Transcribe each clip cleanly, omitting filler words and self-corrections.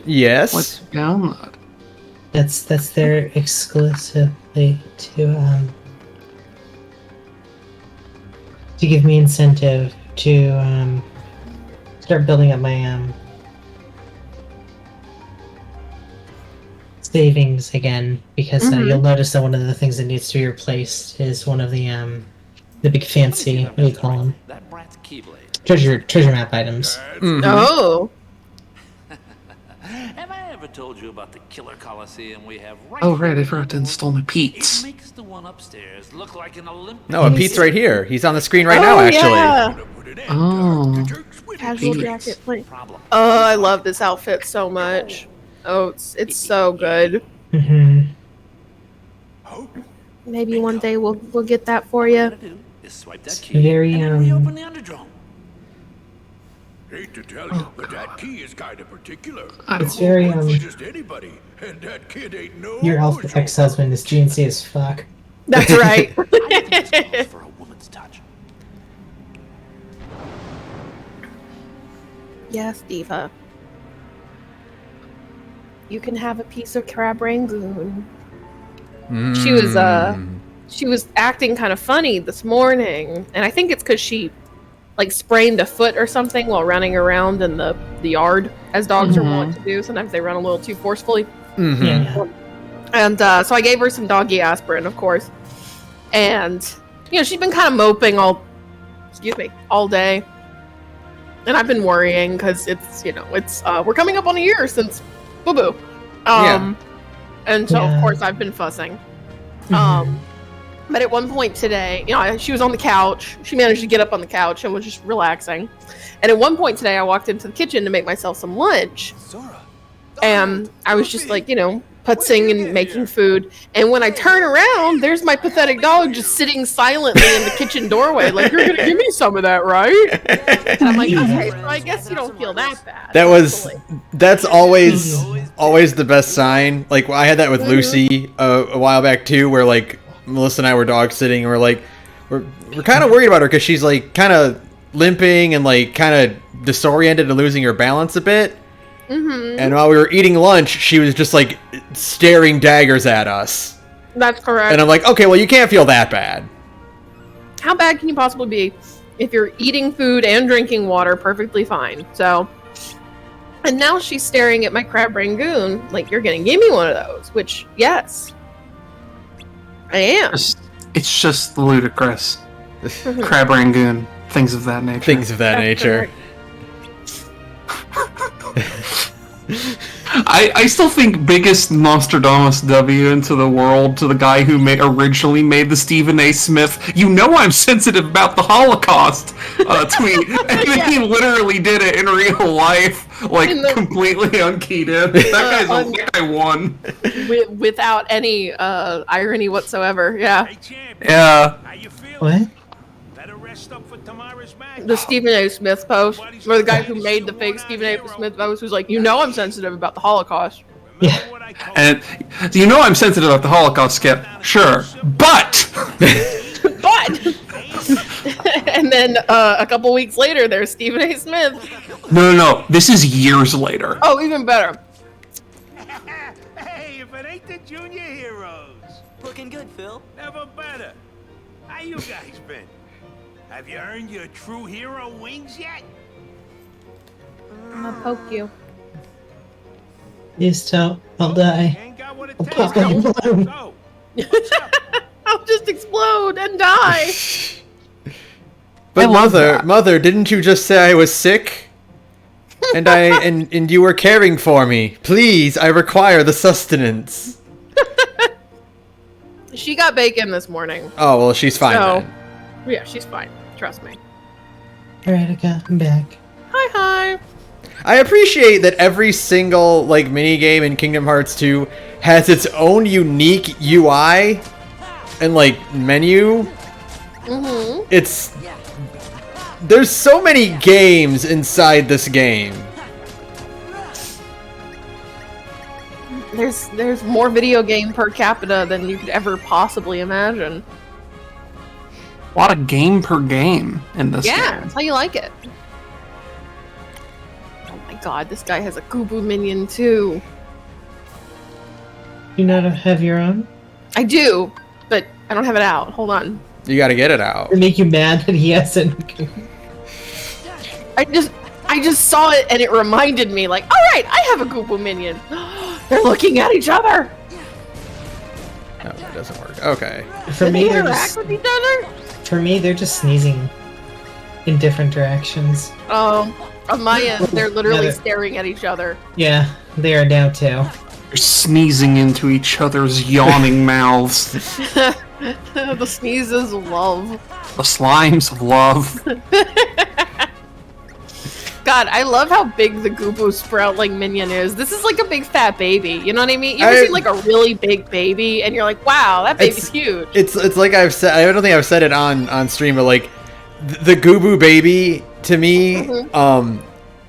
Yes. Let's download. That's there exclusively to give me incentive to start building up my savings again, because you'll notice that one of the things that needs to be replaced is one of the big fancy, what do you call them? Treasure map items. Oh. Have I ever told you about the killer coliseum we have right Oh, right, I here? forgot to install my It Pete's. makes the one upstairs look like an Olympic. No, and Pete's right here. He's on the screen right now, actually. Yeah. Oh. Casual Pete's. jacket. Oh, I love this outfit so much. Oh, it's so good. Mm-hmm. Maybe one day we'll get that for you. Is swipe that It's key very, and then reopen the underdrome. Hate to tell you, but that key is kind of particular. It's very It's just anybody, and that kid ain't no your bushel. ex-husband is GNC as fuck. That's right. For a woman's touch. Yes, Diva. You can have a piece of crab rangoon. She was acting kind of funny this morning, and I think it's because she like sprained a foot or something while running around in the yard, as dogs are wont to do. Sometimes they run a little too forcefully. Yeah. And so I gave her some doggy aspirin, of course. And she's been kind of moping all day. And I've been worrying because it's we're coming up on a year since Boo Boo. And so of course I've been fussing. But at one point today, she was on the couch. She managed to get up on the couch and was just relaxing. And at one point today, I walked into the kitchen to make myself some lunch. And I was just like, putzing and making food. And when I turn around, there's my pathetic dog just sitting silently in the kitchen doorway. Like, you're going to give me some of that, right? And I'm like, okay, so I guess you don't feel that bad. That's always the best sign. Like, I had that with Lucy a while back too, where like Melissa and I were dog sitting, and we're kind of worried about her because she's like kind of limping and like kind of disoriented and losing her balance a bit. And while we were eating lunch, she was just like staring daggers at us. That's correct. And I'm like, okay, well, you can't feel that bad. How bad can you possibly be if you're eating food and drinking water perfectly fine? So, and now she's staring at my crab rangoon like, you're gonna give me one of those, which, yes, I am. It's just ludicrous. Crab rangoon, things of that nature. Things of that nature. I still think biggest Nostradamus W into the world to the guy who originally made the Stephen A. Smith, I'm sensitive about the Holocaust tweet. And then he literally did it in real life, like completely unkeyed in. That guy's I won. Without any irony whatsoever, yeah. Hey, champ, Yeah. how you feeling? What? Better rest up for tomorrow's match. The Stephen A. Smith post, where the guy who made the fake Stephen A. Smith post was like, I'm sensitive about the Holocaust. Yeah. And I'm sensitive about the Holocaust, Skip. Sure. But But, and then a couple weeks later, there's Stephen A. Smith. No. This is years later. Oh, even better. Hey, if it ain't the junior heroes. Looking good, Phil. Never better. How you guys been? Have you earned your true hero wings yet? I'm gonna poke you. Please don't. I'll die. Ain't got what it I'll takes. pop my balloon. So, what's up? I'll just explode and die. But love that. mother, didn't you just say I was sick? And and you were caring for me. Please, I require the sustenance. She got bacon this morning. Oh, well, she's fine So, then. yeah, she's fine. Trust me. Alright, I'm back. Hi. I appreciate that every single like mini game in Kingdom Hearts 2 has its own unique UI and like menu. There's so many games inside this game. There's more video game per capita than you could ever possibly imagine. A lot of game per game in this Yeah, game. that's how you like it. Oh my god, this guy has a Goobu minion too. You not have your own? I do, but I don't have it out. Hold on. You gotta get it out. It make you mad that he hasn't. I just saw it and it reminded me, like, all right, I have a Goobu minion. They're looking at each other. No, it doesn't work. Okay. For Did me, they they're interact just, with each other? for me, they're just sneezing in different directions. Oh, on my end, they're literally Yeah. staring at each other. Yeah, they are now too. They're sneezing into each other's yawning mouths. The sneezes of love. The slimes of love. God, I love how big the Goobu Sproutling minion is. This is like a big fat baby. You know what I mean? You ever I- seen like a really big baby and you're like, wow, that baby's huge. It's like I've said. I don't think I've said it on stream, but like the Goobu baby to me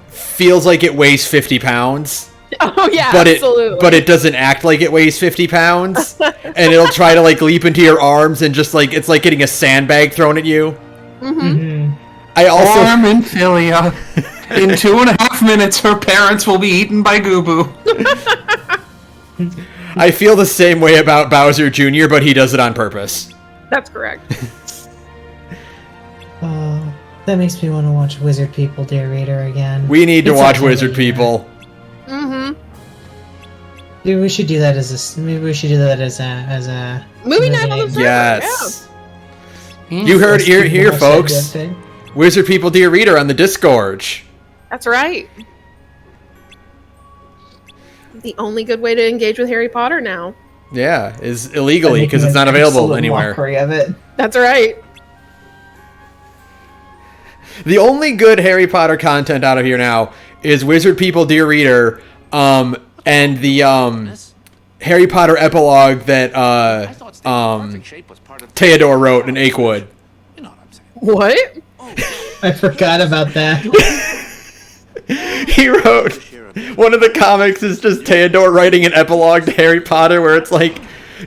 feels like it weighs 50 pounds. Oh yeah, But absolutely. it doesn't act like it weighs 50 pounds, and it'll try to like leap into your arms and just like it's like getting a sandbag thrown at you. Mm-hmm. I also Form in Philia. In 2.5 minutes, her parents will be eaten by Goobu. I feel the same way about Bowser Jr., but he does it on purpose. That's correct. Oh, that makes me want to watch Wizard People Dear Reader again. We need to It's watch okay, Wizard yeah. People. Mm-hmm. Maybe we should do that as a. Maybe we should do that as a. Movie night on the server. Yes. You heard Let's here, watch that folks. damn thing. Wizard People Dear Reader on the Disgorge. That's right. The only good way to engage with Harry Potter now. Yeah, is illegally Making because it's an not available absolute anywhere. mockery of it. That's right. The only good Harry Potter content out of here now is Wizard People Dear Reader, and the Harry Potter epilogue that Theodore wrote in Achewood. You know what I'm saying. What? I forgot about that. He wrote one of the comics is just Theodore writing an epilogue to Harry Potter where it's like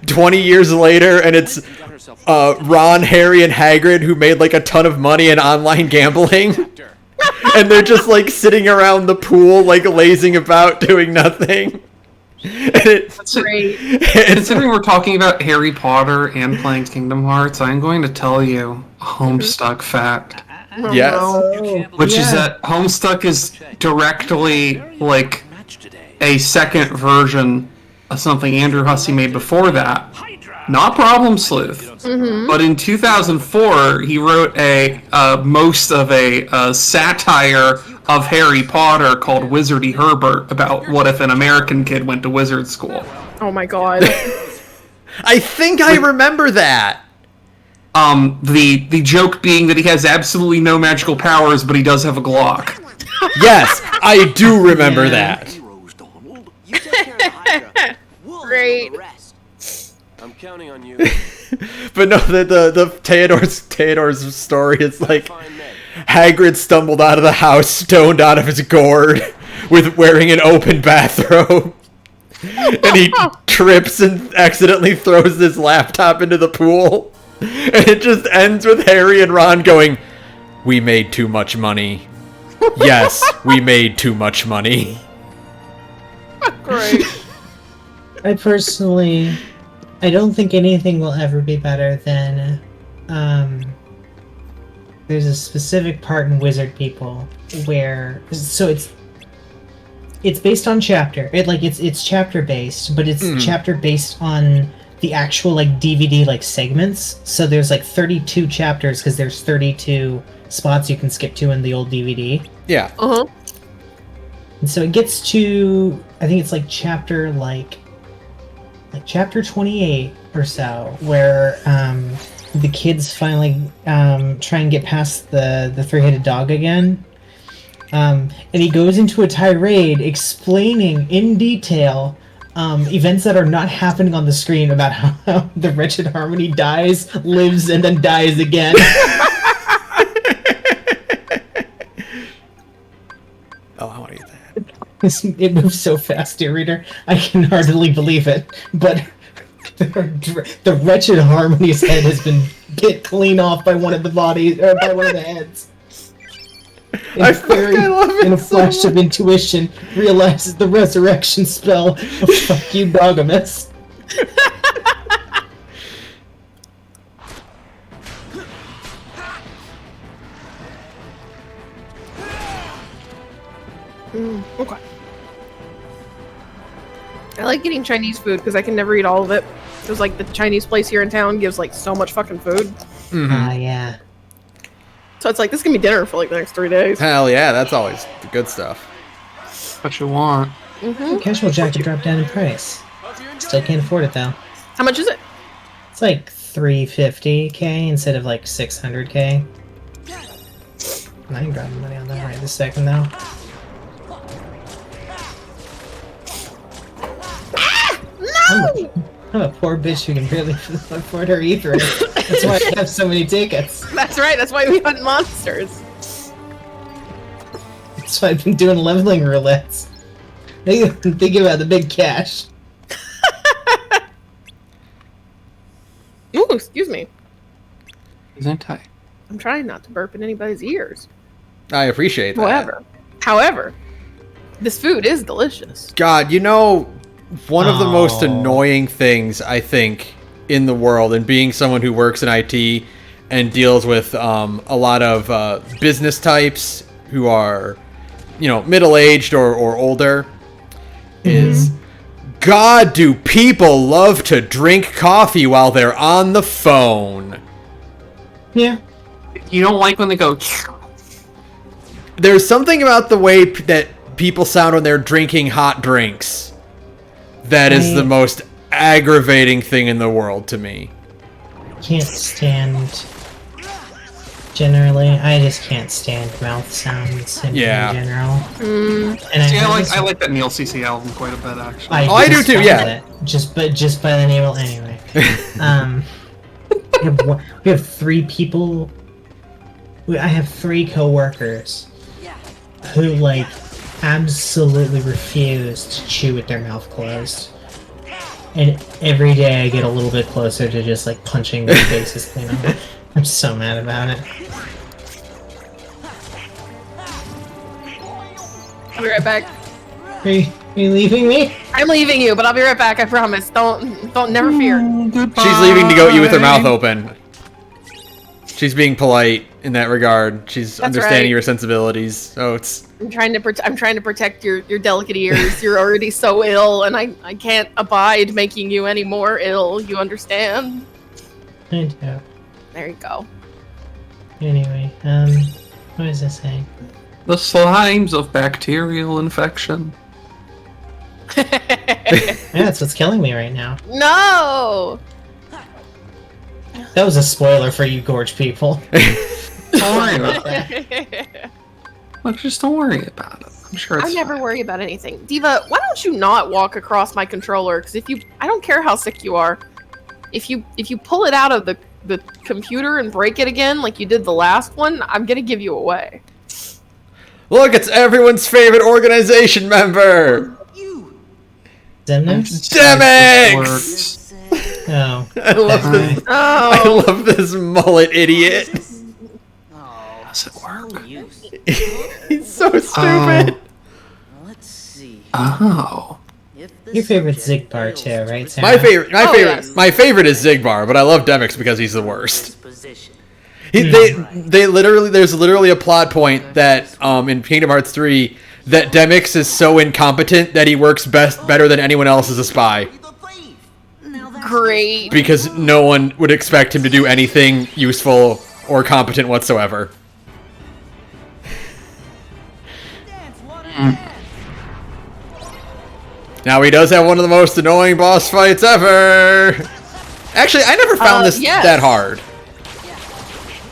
20 years later and it's Ron, Harry, and Hagrid who made like a ton of money in online gambling. And they're just like sitting around the pool like lazing about doing nothing. And it's Great. Considering we're talking about Harry Potter and playing Kingdom Hearts, I'm going to tell you a Homestuck fact. yes. Which is that Homestuck is directly like a second version of something Andrew Hussey made before that. Not Problem Sleuth. But in 2004, he wrote most of a satire of Harry Potter called Wizardy Herbert about what if an American kid went to wizard school. Oh my god. I think I remember that. The joke being that he has absolutely no magical powers, but he does have a Glock. Yes, I do remember Yeah. that. Heroes, Donald. You take care of Hydra. We'll Great. handle the rest. I'm counting on you. But no, the Theodore's story is like Hagrid stumbled out of the house stoned out of his gourd with wearing an open bathrobe. And he trips and accidentally throws his laptop into the pool. And it just ends with Harry and Ron going, "We made too much money. Yes, we made too much money." Great. I personally, I don't think anything will ever be better than, there's a specific part in Wizard People where, so it's based on chapter. It's chapter based, but it's chapter based on the actual like DVD like segments. So there's like 32 chapters because there's 32 spots you can skip to in the old DVD. Yeah. Uh-huh. And so it gets to, I think it's like chapter chapter 28 or so, where the kids finally try and get past the three-headed dog again. And he goes into a tirade explaining in detail events that are not happening on the screen about how the wretched Harmony dies, lives, and then dies again. Oh, I want to get that. It moves so fast, dear reader. I can hardly believe it. But the wretched Harmony's head has been bit clean off by one of the bodies, or by one of the heads. And fucking love it in a so flash of intuition, realizes the resurrection spell of fuck you, Dogamus. Okay. I like getting Chinese food because I can never eat all of it. There's like the Chinese place here in town gives like so much fucking food. Yeah. So it's like this can be dinner for like the next 3 days. Hell yeah, that's always the good stuff. What you want? Casual Jack dropped down in price. Still can't afford it though. How much is it? It's like 350k instead of like 600k. I ain't grabbing money on that right this second though. I'm a poor bitch who can barely afford her ether. That's why I have so many tickets. That's right. That's why we hunt monsters. That's why I've been doing leveling roulettes. Think about the big cash. Ooh, excuse me. Isn't I? I'm trying not to burp in anybody's ears. I appreciate that. However, this food is delicious. God, you know, one of the most Oh. annoying things I think in the world, and being someone who works in IT and deals with a lot of business types who are, you know, middle-aged or older, is, God, do people love to drink coffee while they're on the phone? Yeah. You don't like when they go. There's something about the way that people sound when they're drinking hot drinks that is the most aggravating thing in the world to me. Can't stand. Generally, I just can't stand mouth sounds in general. And See, I I like that Neil CC album quite a bit, actually. I do just too, found yeah. it. Just by the name. Well, anyway, we have 3 people. I have 3 coworkers who like absolutely refuse to chew with their mouth closed. And every day I get a little bit closer to just like punching their faces clean off. I'm so mad about it. I'll be right back. Are you leaving me? I'm leaving you, but I'll be right back. I promise. Don't never fear. She's leaving to go eat with her mouth open. She's being polite in that regard. She's understanding right. your sensibilities. So it's I'm trying to protect your delicate ears. You're already so ill, and I can't abide making you any more ill. You understand? I do. There you go. Anyway, what is this saying? The slimes of bacterial infection. Yeah, that's what's killing me right now. No. That was a spoiler for you gorge people. Don't worry about that. Look, just don't worry about it. I'm sure it's I never fine. worry about anything. Diva, why don't you not walk across my controller? Because I don't care how sick you are. If you pull it out of the computer and break it again, like you did the last one, I'm gonna give you away. look, it's everyone's favorite organization member. Zemnos? Demix! Oh. I love this. I Oh, love this mullet idiot. Does it work? He's so stupid. Let's see. Oh. Your favorite's Zigbar too, right, Sarah? My favorite. yes. My favorite is Zigbar, but I love Demix because he's the worst. Position. They literally. There's literally a plot point that in Kingdom Hearts 3 that Demix is so incompetent that he works better than anyone else as a spy great. because no one would expect him to do anything useful or competent whatsoever. Now he does have one of the most annoying boss fights ever. Actually, I never found this yes. that hard.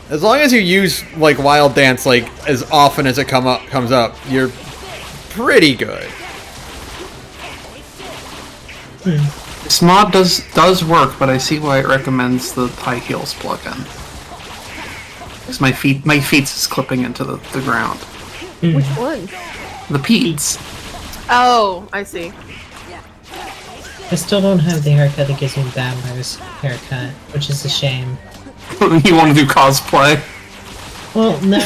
As long as you use like Wild Dance like as often as it comes up, you're pretty good. This mod does work, but I see why it recommends the high heels plugin. Because my feet is clipping into the ground. Which one? The Pete's. Oh, I see. I still don't have the haircut that gives me Battler's haircut, which is a shame. You want to do cosplay? Well, no,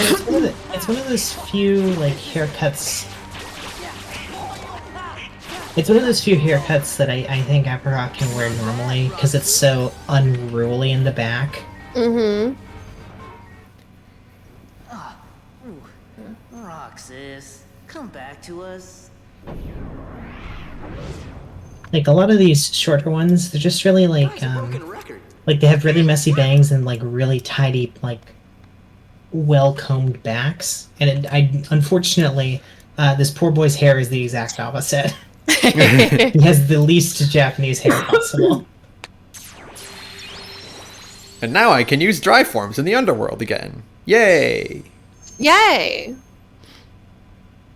It's one of those few like haircuts. It's one of those few haircuts that I think Apricot can wear normally because it's so unruly in the back. Mm-hmm. Roxas, come back to us. Like a lot of these shorter ones, they're just really like like they have really messy bangs and like really tidy, like well-combed backs. And unfortunately, this poor boy's hair is the exact opposite. He has the least Japanese hair possible. And now I can use dry forms in the underworld again. Yay! Yay!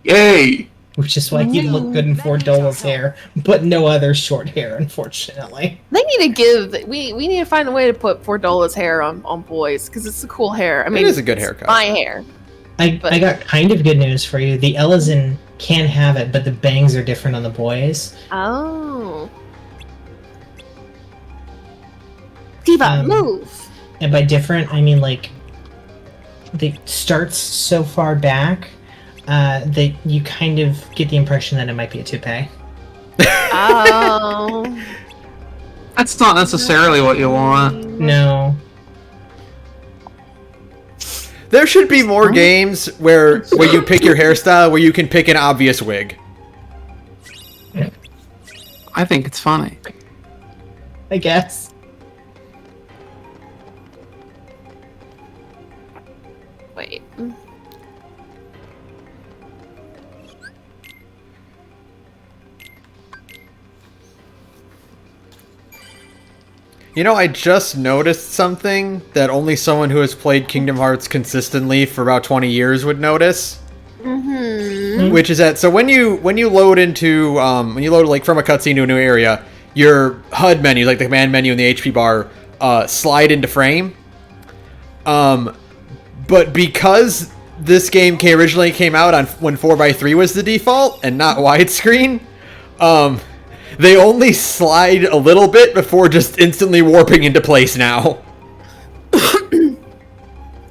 Yay! Which is why he'd look good in Fordola's hair, but no other short hair, unfortunately. They need to give. We need to find a way to put Fordola's hair on boys because it's a cool hair. I mean, It is a good haircut. My hair. I got kind of good news for you. The Elizin can have it, but the bangs are different on the boys. Oh. Diva, move. And by different, I mean like it starts so far back that you kind of get the impression that it might be a toupee. Oh. That's not necessarily what you want. No. There should be more games where you pick your hairstyle where you can pick an obvious wig. I think it's funny. I guess. Wait. You know, I just noticed something that only someone who has played Kingdom Hearts consistently for about 20 years would notice. Mm-hmm. Which is that, so when you load into, when you load like from a cutscene to a new area, your HUD menu, like the command menu and the HP bar, slide into frame. But because this game originally came out on when 4:3 was the default and not widescreen, they only slide a little bit before just instantly warping into place now.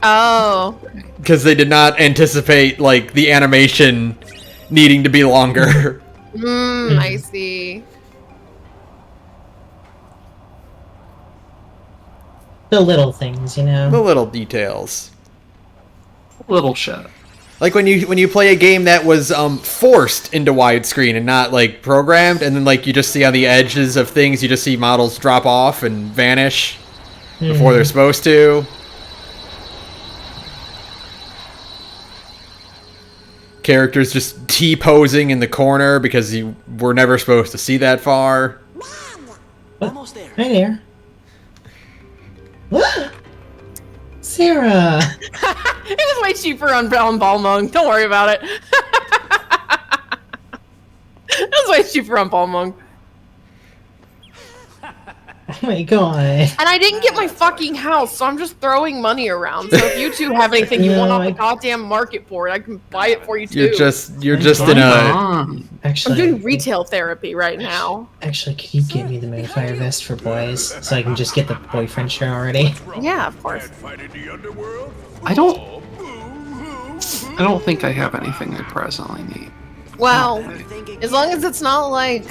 Oh. Because they did not anticipate, like, the animation needing to be longer. I see. The little things, you know? The little details. Little shit. Like when you play a game that was forced into widescreen and not like programmed, and then like you just see on the edges of things, you just see models drop off and vanish before they're supposed to. Characters just T-posing in the corner because you were never supposed to see that far. Almost there. Hi there. Sarah! It was way cheaper on Balmung. Don't worry about it. It was way cheaper on Balmung. Oh my god. And I didn't get my fucking house, so I'm just throwing money around. So if you two have anything you No, want off I- the goddamn market for it, I can buy it for you too. You're just in a I'm Actually, doing retail therapy right now. Actually, could you get me the Moonfire vest for boys so I can just get the boyfriend shirt already? Yeah, of course. Fight in the underworld? I don't think I have anything I presently need. Well, as long as it's not like,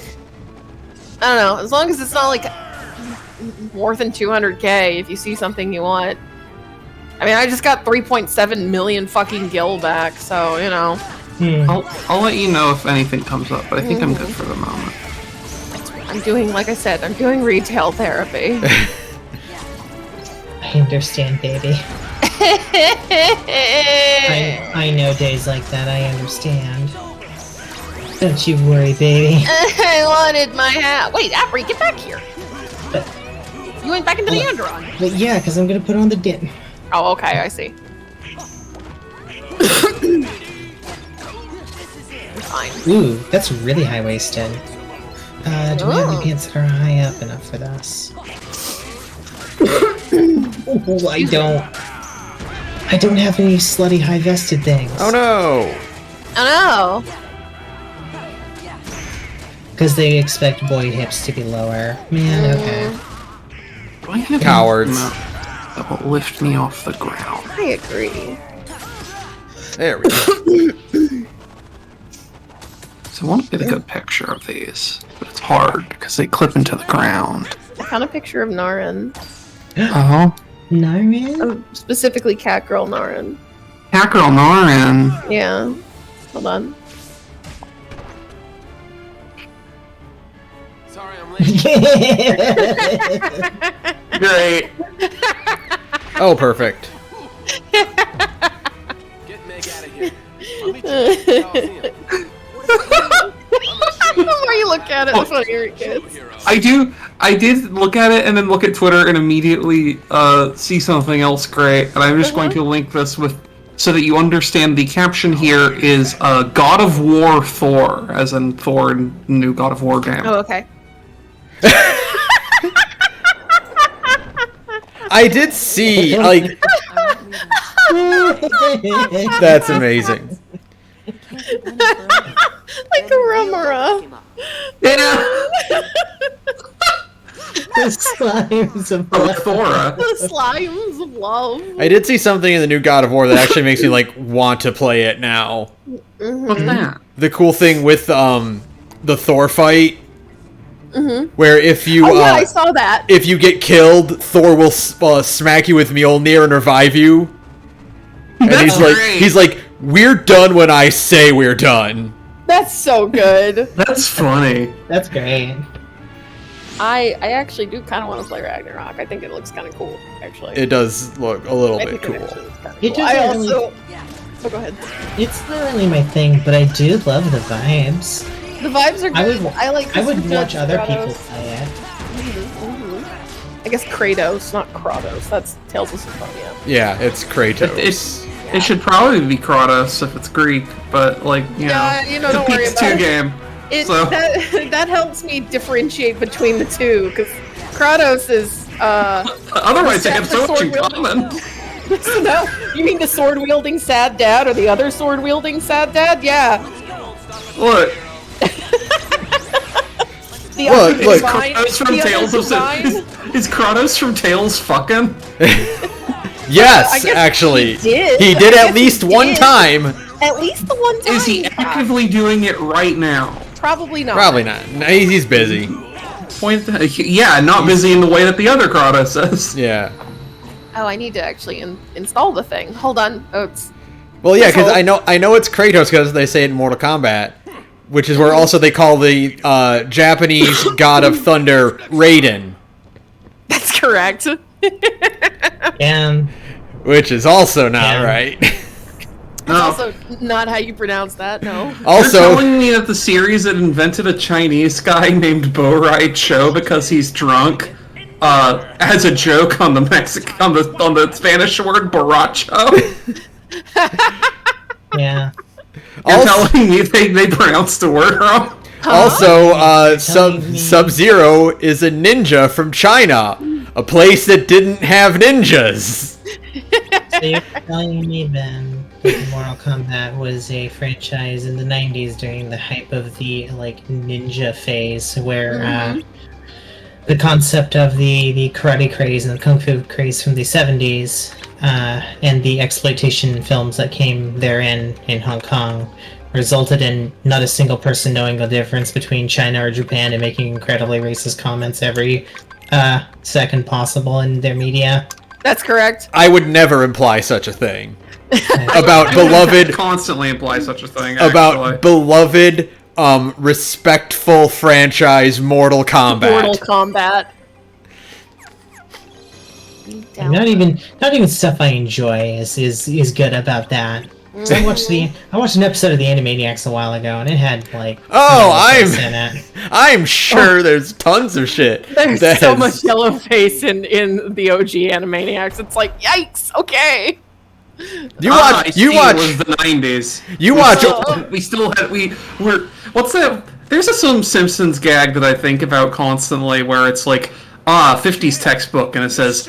I don't know, as long as it's not like more than 200k if you see something you want. I mean, I just got 3.7 million fucking gil back, so, you know. I'll let you know if anything comes up, but I think I'm good for the moment. I'm doing, like I said, I'm doing retail therapy. I understand, baby. I know days like that, I understand. Don't you worry, baby. I wanted my hat. Wait, Apri, get back here. But, You went back into the Andron. but yeah, because I'm gonna put on the din. Oh, okay, I see. Fine. Ooh, that's really high-waisted. Do we have any pants that are high up enough for this? Oh, I don't have any slutty high-vested things. oh no. Oh no. Because they expect boy hips to be lower. Man, okay. Do I have Cowards. anything that will lift me off the ground? I agree. There we go. So I want to get a good picture of these, but it's hard because they clip into the ground. I found a picture of Naren. Oh, Naren? Specifically Catgirl Naren. Catgirl Naren. Yeah. Hold on. Sorry, I'm late. Great. Oh, perfect. Get Meg out of here. Let me check the Coliseum. The more you look at it, the funnier it gets. I did look at it and then look at Twitter and immediately see something else great, and I'm just going to link this with so that you understand the caption here is God of War Thor, as in Thor in the new God of War game. Oh, okay. I did see, like... That's amazing. Like the Romura. Yeah. The slimes of Oh, Thora. The slimes of love. I did see something in the new God of War that actually makes me, like, want to play it now. What's that? The cool thing with, the Thor fight, where if you, Oh yeah, I saw that. if you get killed, Thor will smack you with Mjolnir and revive you. And That's great. he's like, we're done when I say we're done. That's so good. That's funny. That's great. I actually do kind of want to play Ragnarok. I think it looks kind of cool, actually. It does look a little I bit think it cool. actually looks kinda It cool. I doesn't really- also... Oh, go ahead. It's not really my thing, but I do love the vibes. The vibes are good. I like. I would Super watch other people Kratos. play it. I guess Kratos, not Kratos. That's Tales of Symphonia. Yeah, it's Kratos. It should probably be Kratos if it's Greek, but like Yeah, know, you know, it's a don't worry about PS2 it. game. So That helps me differentiate between the two, because Kratos is otherwise they have so much in sword-wielding. common. No, you mean the sword wielding sad dad or the other sword wielding sad dad? Yeah. Look, The Look, other look, divine- Kratos from the other Tales of divine- is Kratos from Tales fucking? Yes, I guess actually. he did. He did I at guess least he one did. time. At least the one time. Is he actively doing it right now? Probably not. Probably not. No, he's busy. Yeah, not busy in the way that the other Kratos is. Yeah. Oh, I need to actually install the thing. Hold on. Oh, it's... Well, yeah, because So- I know it's Kratos because they say it in Mortal Kombat, which is where also they call the Japanese god of thunder Raiden, That's correct. And which is also not Yeah. right. No. Also, not how you pronounce that. No. You're Also, telling me that the series that invented a Chinese guy named Bo Rai Cho because he's drunk, as a joke on the on the Spanish word borracho? yeah. You're also, telling me they pronounced the word wrong? Sub-Zero is a ninja from China, a place that didn't have ninjas. So you're telling me then that Mortal Kombat was a franchise in the 90s during the hype of the like ninja phase where the concept of the karate craze and the kung fu craze from the 70s and the exploitation films that came therein in Hong Kong resulted in not a single person knowing the difference between China or Japan and making incredibly racist comments every second possible in their media. That's correct. I would never imply such a thing about beloved, Constantly imply such a thing. Actually. about beloved, respectful franchise Mortal Kombat. Mortal Kombat. Not even stuff I enjoy is good about that. So I watched an episode of the Animaniacs a while ago, and it had like in it. I'm sure there's tons of shit. There's that so has- much yellow face in the OG Animaniacs. It's like, yikes. Okay. You I watch. see, You watch. It was the 90s. You watch. We still had what's that? There's some Simpsons gag that I think about constantly where it's like 50s textbook and it says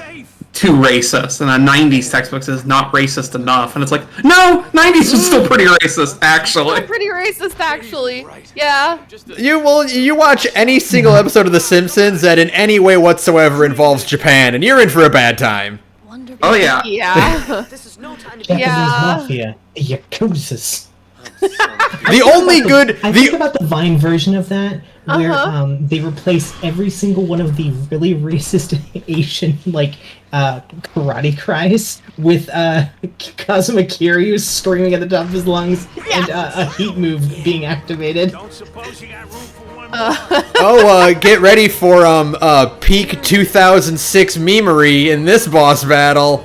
too racist, and a 90s textbook says not racist enough, and it's like no, 90s was still pretty racist actually. Pretty racist, actually. Yeah. You watch any single episode of The Simpsons that in any way whatsoever involves Japan, and you're in for a bad time. wonder. Oh yeah. Yeah. This is no time to be. Japanese Yeah. mafia, the Yakuzas. The only good I think about the Vine version of that, where they replace every single one of the really racist Asian karate cries with Kazuma Kiryu screaming at the top of his lungs and a heat move being activated. Don't suppose you got room for one more? get ready for peak 2006 memery in this boss battle.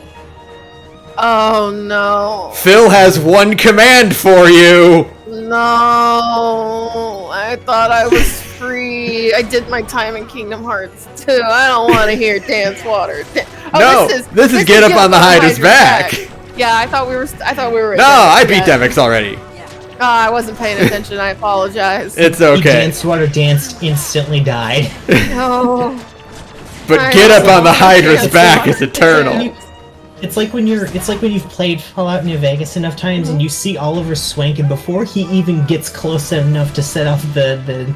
Oh no. Phil has one command for you. No. I thought I was free. I did my time in Kingdom Hearts 2. I don't want to hear Dance Water. No, this is Get Up on the Hydra's back. Yeah, I thought we were. No, I beat Demix already. Oh, I wasn't paying attention. I apologize. It's He okay. Dance Water danced, instantly died. No. But I Get Up also on the Hydra's Dance back Water is eternal. dance. It's like when you've played Fallout New Vegas enough times and you see Oliver Swank, and before he even gets close enough to set off the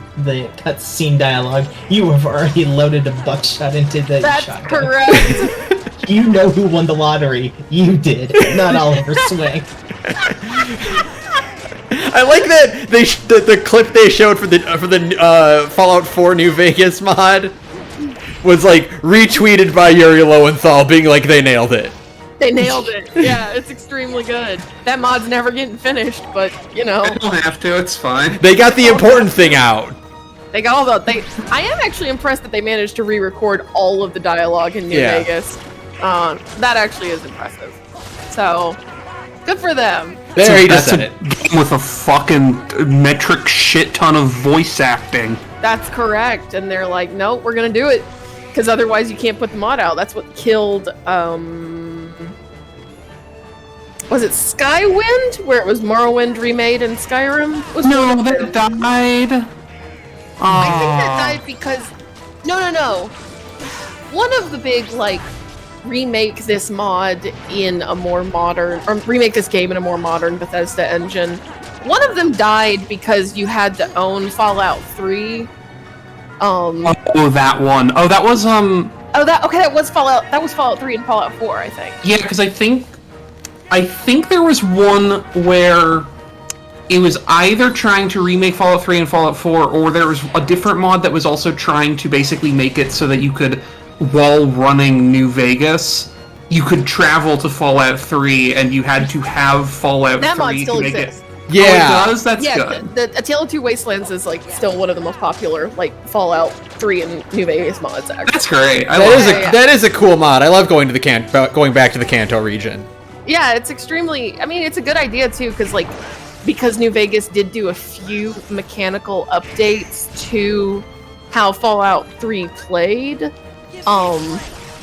cutscene dialogue, you have already loaded a buckshot into the That's shotgun. correct. You know who won the lottery. You did, not Oliver Swank. I like that the clip they showed for the Fallout 4 New Vegas mod was like retweeted by Yuri Lowenthal, being like they nailed it. They nailed it. Yeah, it's extremely good. That mod's never getting finished, but you know, I don't have to. It's fine. They got the important thing out. they got all the. I am actually impressed that they managed to re-record all of the dialogue in New Yeah. Vegas. That actually is impressive. So, good for them. There, he just That's said a it. game with a fucking metric shit ton of voice acting. That's correct. And they're like, no, we're gonna do it, because otherwise you can't put the mod out. That's what killed. Was it Skywind, where it was Morrowind remade in Skyrim? Was No, one of that them. died. I think that died because no. One of the big remake this mod in a more modern, or remake this game in a more modern Bethesda engine. One of them died because you had to own Fallout 3. Oh, that one. Oh, that was That was Fallout. That was Fallout 3 and Fallout 4, I think. Yeah, because I think there was one where it was either trying to remake Fallout 3 and Fallout 4, or there was a different mod that was also trying to basically make it so that you could, while running New Vegas, you could travel to Fallout 3, and you had to have Fallout That 3 mod still to make exists. it. Yeah. Oh, it does? That's Yeah, good. the A Tale of Two Wastelands is still one of the most popular Fallout 3 and New Vegas mods. Actually, That's great. That is a cool mod. I love going back to the Kanto region. yeah, it's extremely. I mean, it's a good idea too, because New Vegas did do a few mechanical updates to how Fallout 3 played.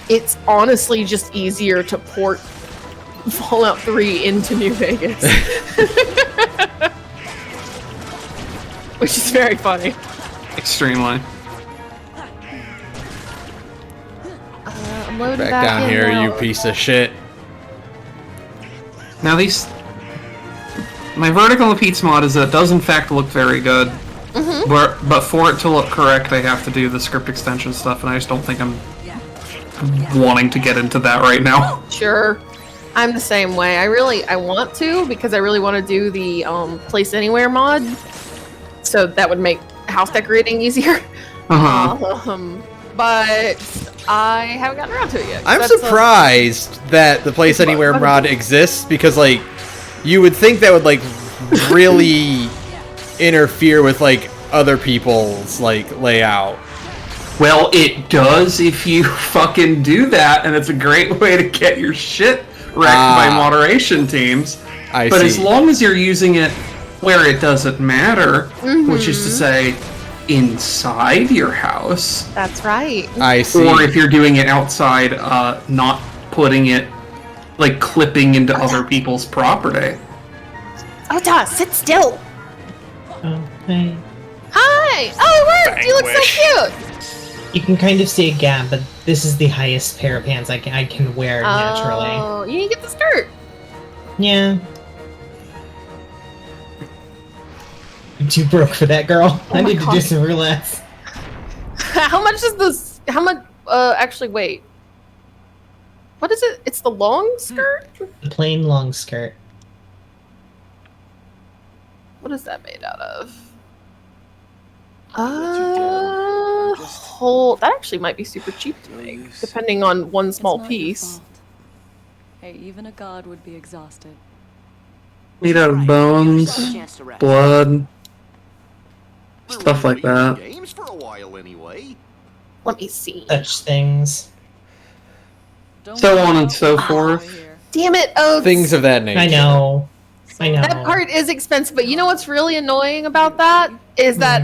It's honestly just easier to port Fallout 3 into New Vegas. Which is very funny. Extremely. I'm loading Back down in here, now. you piece of shit. Now my verdict on the Pete's mod is that it does in fact look very good. Mm-hmm. But for it to look correct, I have to do the script extension stuff, and I just don't think I'm wanting to get into that right now. Sure. I'm the same way. I want to, because I really want to do the Place Anywhere mod. So that would make house decorating easier. But I haven't gotten around to it yet. I'm That's surprised that the Place Anywhere mod exists, because you would think that would really interfere with other people's layout. Well, it does if you fucking do that, and it's a great way to get your shit wrecked by moderation teams. I But see. as long as you're using it where it doesn't matter, which is to say, inside your house, That's right. I see. or if you're doing it outside, not putting it, clipping into other people's property. Ota, sit still. Oh, hey. Hi. Oh, it worked. You look so cute. You can kind of see a gap, but this is the highest pair of pants I can wear naturally. Oh, you need to get the skirt. Yeah. I'm too broke for that, girl. I my need to do God. some roulette. How much is this? How much? Actually, wait. What is it? It's the long skirt? The plain long skirt. What is that made out of? Whole. That actually might be super cheap to make, depending on one small piece. Hey, even a god would be exhausted. Made out of bones, blood, stuff like that. Games for a while anyway. Let me see. Such things. So on and so forth. Damn it, Oats. Things of that nature. I know. That part is expensive, but you know what's really annoying about that? Is that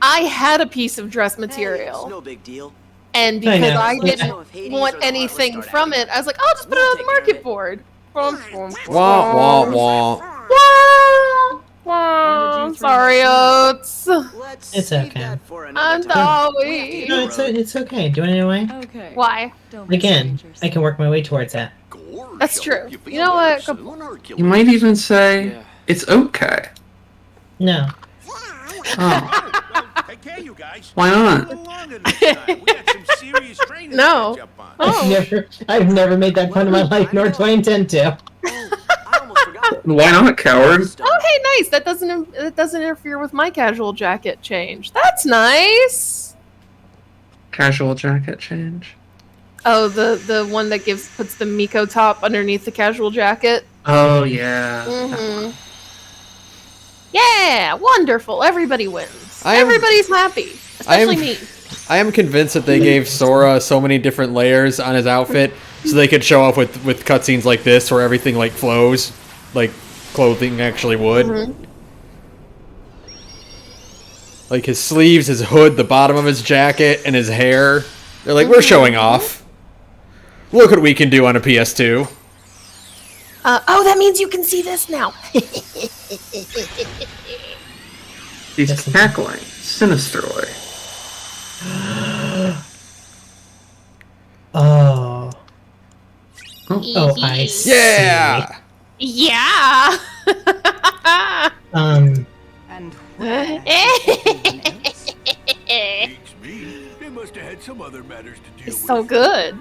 I had a piece of dress material. No big deal. And because I didn't want anything from it, I was like, I'll just put it on the market board. Wah, wah, wah. Wah. Sorry, Oats. It's okay. I'm sorry. No, it's okay. Do it anyway. Okay. Why? Again, I can work my way towards that. That's true. You know what? You might even say it's okay. No. Oh, Take care, you guys. why not? No. Oh. I've never made that fun of my life, nor do I intend to. Why not, coward? Okay, nice. That doesn't interfere with my casual jacket change. That's nice. Casual jacket change. Oh, the one that puts the Miko top underneath the casual jacket. Oh yeah. Mm-hmm. Yeah, wonderful. Everybody wins. I am- Everybody's happy, especially me. I am convinced that they gave Sora so many different layers on his outfit so they could show up with cutscenes like this where everything like flows like clothing actually would. Mm-hmm. Like his sleeves, his hood, the bottom of his jacket, and his hair. They're like, we're showing off. Look what we can do on a PS2. Oh, that means you can see this now. He's cackling sinisterly. Oh. Oh, I see. Yeah! Yeah. And Beats me. They must have had some other matters to deal It's with. so good.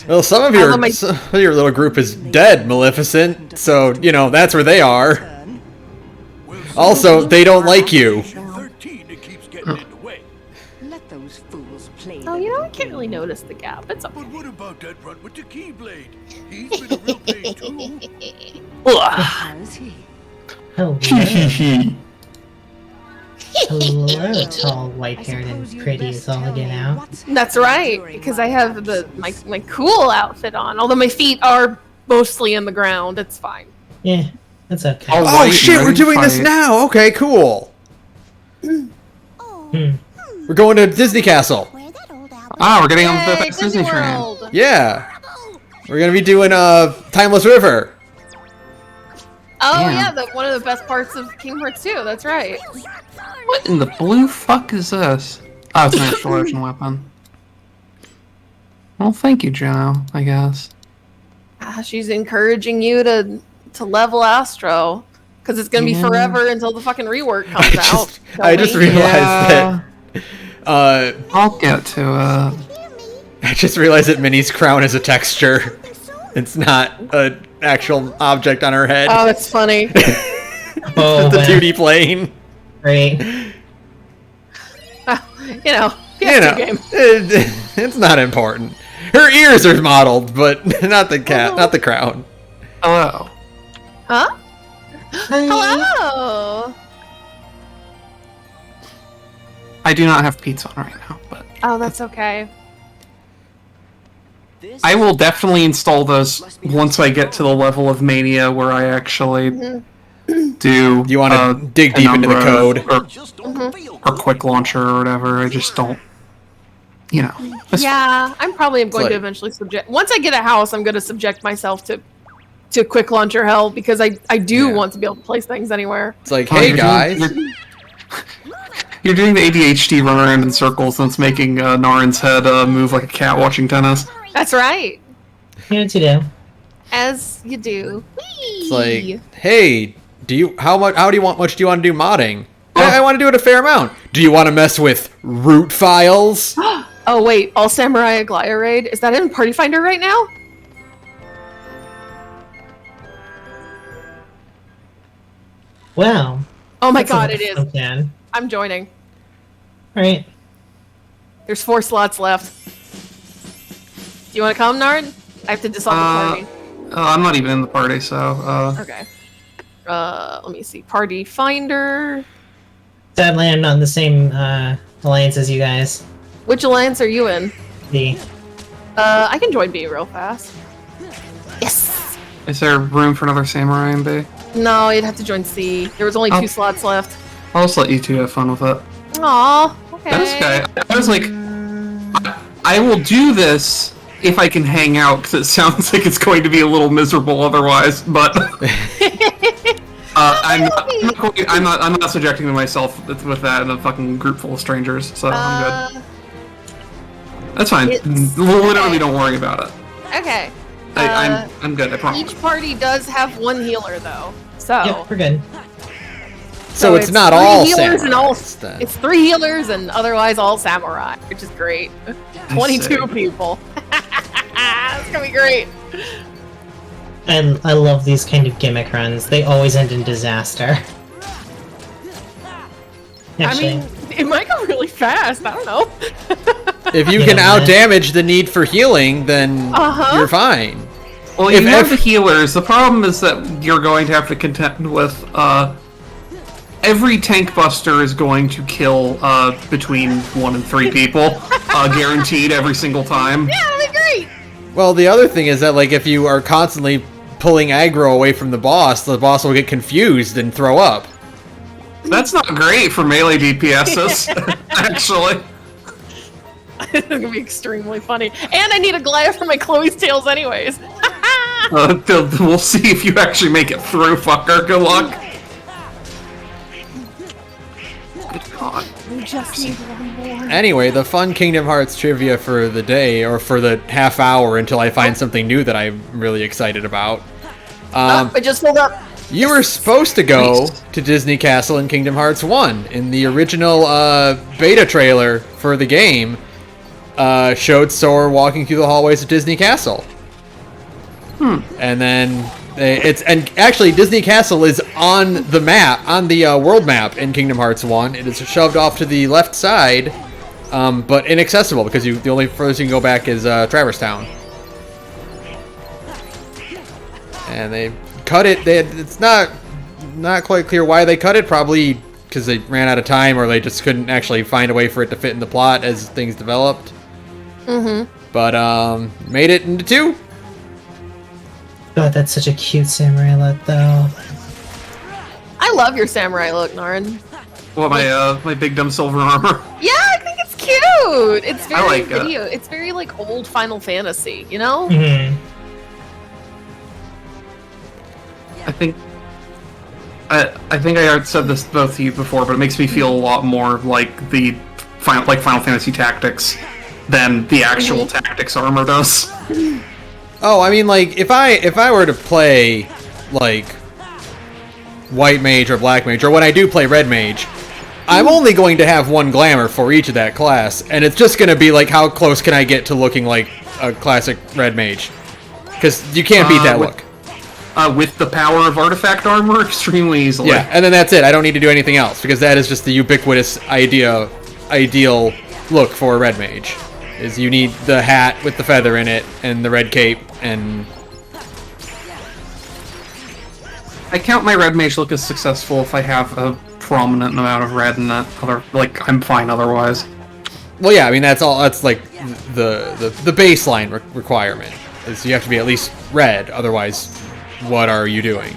Well, some of your little group is dead, Maleficent. So, you know, that's where they are. Also, they don't like you. 13 that keeps getting in the way. let those fools play. Oh, you know, I can't really notice the gap. It's okay. But what about that run with the Keyblade? He's been a real pain too. How's he? Hello. Hee. Hello, tall, white-haired, and pretty as all get out. That's right, because I have my cool outfit on. Although my feet are mostly in the ground, it's fine. Yeah, that's okay. Oh, Oh White shit, we're ready doing this fight. now. Okay, cool. Hmm. We're going to Disney Castle. Ah, we're getting on the Yay, Disney train. World. Yeah. We're going to be doing Timeless River. Oh Yeah. yeah, one of the best parts of Kingdom Hearts 2. That's right. What in the blue fuck is this? Oh, it's an extra legend weapon. Well, thank you, Joe, I guess. She's encouraging you to level Astro because it's gonna be Yeah. forever until the fucking rework comes out. I just realized Yeah. that. I'll get to it. I just realized that Minnie's crown is a texture. It's not an actual object on her head. Oh, that's funny. Oh, the wow. 2D plane. Great. You know, You PS2 know, game. it's not important. Her ears are modeled, but not the cat, not the crown. Hello. Huh? Hello. I do not have pizza on right now, but Oh, that's okay. I will definitely install those once I get to the level of Mania where I actually do. You want to dig deep into the code. Or quick launcher or whatever. I just don't. You know. it's- Yeah, I'm probably going like- to eventually subject. Once I get a house, I'm going to subject myself to quick launcher hell because I do Yeah. want to be able to place things anywhere. It's like, Oh, hey you're guys. You're doing the ADHD run around in circles and it's making Narin's head move like a cat watching tennis. That's right. Yeah, what you do? As you do. It's like, hey, how much do you want to do modding? I want to do it a fair amount. Do you want to mess with root files? Oh wait, All Samurai Aglaya raid? Is that in Party Finder right now? Wow. Oh my That's a god, it is. plan. I'm joining. Right. There's 4 slots left. Do you want to come, Nard? I have to dissolve the party. I'm not even in the party, so. Okay. Let me see. Party finder. Sadly, I'm not in the same alliance as you guys. Which alliance are you in? The I can join B real fast. Yes! Is there room for another samurai in B? No, you'd have to join C. There was only 2 slots left. I'll just let you two have fun with it. Aw, okay. That's okay. I was like, I will do this if I can hang out, because it sounds like it's going to be a little miserable otherwise. But I'm not subjecting myself with that in a fucking group full of strangers. So I'm good. That's fine. Literally, don't worry about it. Okay. I'm good. I promise. Each party does have 1 healer, though. So. Yep, we're good. So it's not 3 all healers and all. samurais, then. It's 3 healers and otherwise all samurai, which is great. 22 people. It's gonna be great. I love these kind of gimmick runs. They always end in disaster. Actually, I mean, it might go really fast. I don't know. If you You can know, out man. damage the need for healing, then you're fine. Well, you have the healers. The problem is that you're going to have to contend with every tank buster is going to kill between 1 and 3 people, guaranteed every single time. Yeah, that'd be great. Well, the other thing is that, like, if you are constantly pulling aggro away from the boss will get confused and throw up. That's not great for melee DPSs, actually. It's gonna be extremely funny. And I need a Goliath for my Chloe's tails, anyways. We'll see if you actually make it through, fucker. Good luck. Good God. We just need 1 more. Anyway, the fun Kingdom Hearts trivia for the day, or for the half hour until I find something new that I'm really excited about. I just pulled up. You were supposed to go to Disney Castle in Kingdom Hearts 1. In the original beta trailer for the game, showed Sora walking through the hallways of Disney Castle. And then and actually Disney Castle is on the map, on the world map in Kingdom Hearts 1. It is shoved off to the left side, but inaccessible because the only furthest you can go back is Traverse Town. And they cut it. It's not quite clear why they cut it. Probably because they ran out of time, or they just couldn't actually find a way for it to fit in the plot as things developed. But made it into 2. God, that's such a cute samurai look, though. I love your samurai look, Narn. What, my big dumb silver armor? Yeah, I think it's cute. It's very like it. video. It's very like old Final Fantasy, you know? Mm-hmm. I think I said this both to you before, but it makes me feel a lot more like Final Fantasy Tactics than the actual Tactics armor does. Oh, I mean, like, if I were to play, like, White Mage or Black Mage, or when I do play Red Mage, I'm only going to have 1 glamour for each of that class, and it's just going to be, like, how close can I get to looking like a classic Red Mage? Because you can't beat that look. With the power of artifact armor, extremely easily. Yeah, and then that's it. I don't need to do anything else, because that is just the ubiquitous ideal look for a Red Mage. Is you need the hat with the feather in it, and the red cape, and... I count my Red Mage look as successful if I have a prominent amount of red in that. I'm fine otherwise. Well, yeah, I mean, that's like the baseline requirement. Is you have to be at least red, otherwise, what are you doing?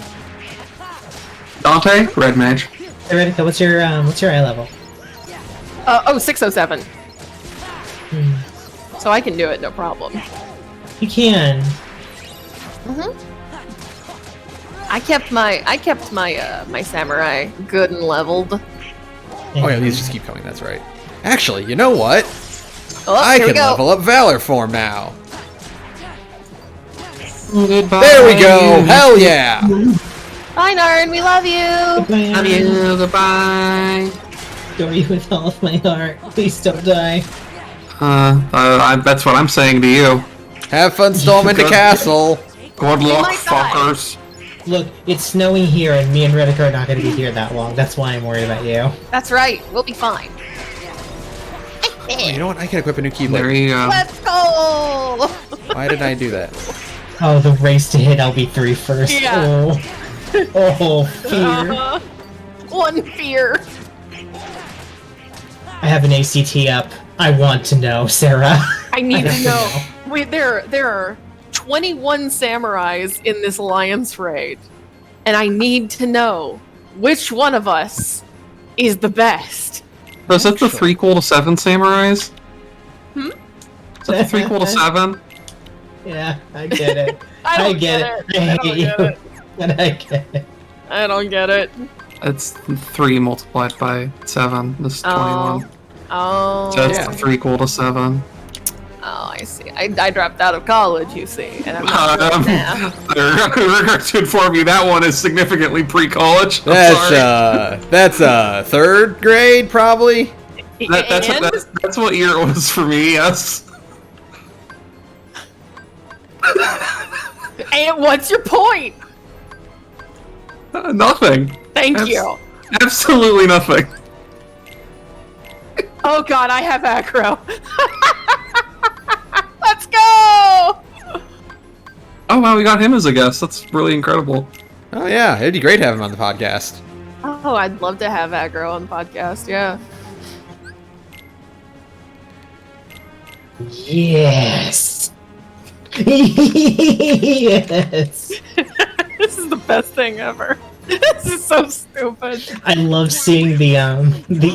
Dante, Red Mage. Hey, Redika, what's your eye level? 607. So I can do it, no problem. You can. I kept my my samurai good and leveled. Oh yeah, these just keep coming, that's right. Actually, you know what? Oh, I here we can go. level up Valor form now. Goodbye. There we go! Hell yeah! Bye, Narn. We love you. Goodbye. Love you. Goodbye. Adore you with all of my heart. Please don't die. That's what I'm saying to you. Have fun storming the castle. Good luck, might die. fuckers. Look, it's snowing here, and me and Riddick are not going to be here that long. That's why I'm worried about you. That's right. We'll be fine. Oh, you know what? I can equip a new There Keyblade. you go. Let's go! Why did I do that? Oh, the race to hit LB3 first. Yeah. Oh, fear. One fear. I have an ACT up. I want to know, Sarah. I need have to know. Wait, there are 21 samurais in this alliance raid, and I need to know which one of us is the best. So is that the 3 to 7 samurais? Hmm? Is that the 3 to 7? Yeah, I get it. I don't get it. I I hate don't you. get it. But I get it. I don't get it. It's 3 multiplied by 7. This is 21. Oh. So it's Yeah. the 3 to 7. Oh, I see. I dropped out of college, you see, and I'm not good at math. I regret to inform you that one is significantly pre-college. I'm sorry. That's 3rd grade, probably. That's what year it was for me. Yes. And what's your point? Nothing. Thank you. Absolutely nothing. Oh god, I have aggro. Let's go! Oh wow, we got him as a guest. That's really incredible. Oh yeah, it'd be great to have him on the podcast. Oh, I'd love to have aggro on the podcast, yeah. Yes. Yes. This is the best thing ever. This is so stupid. I love seeing the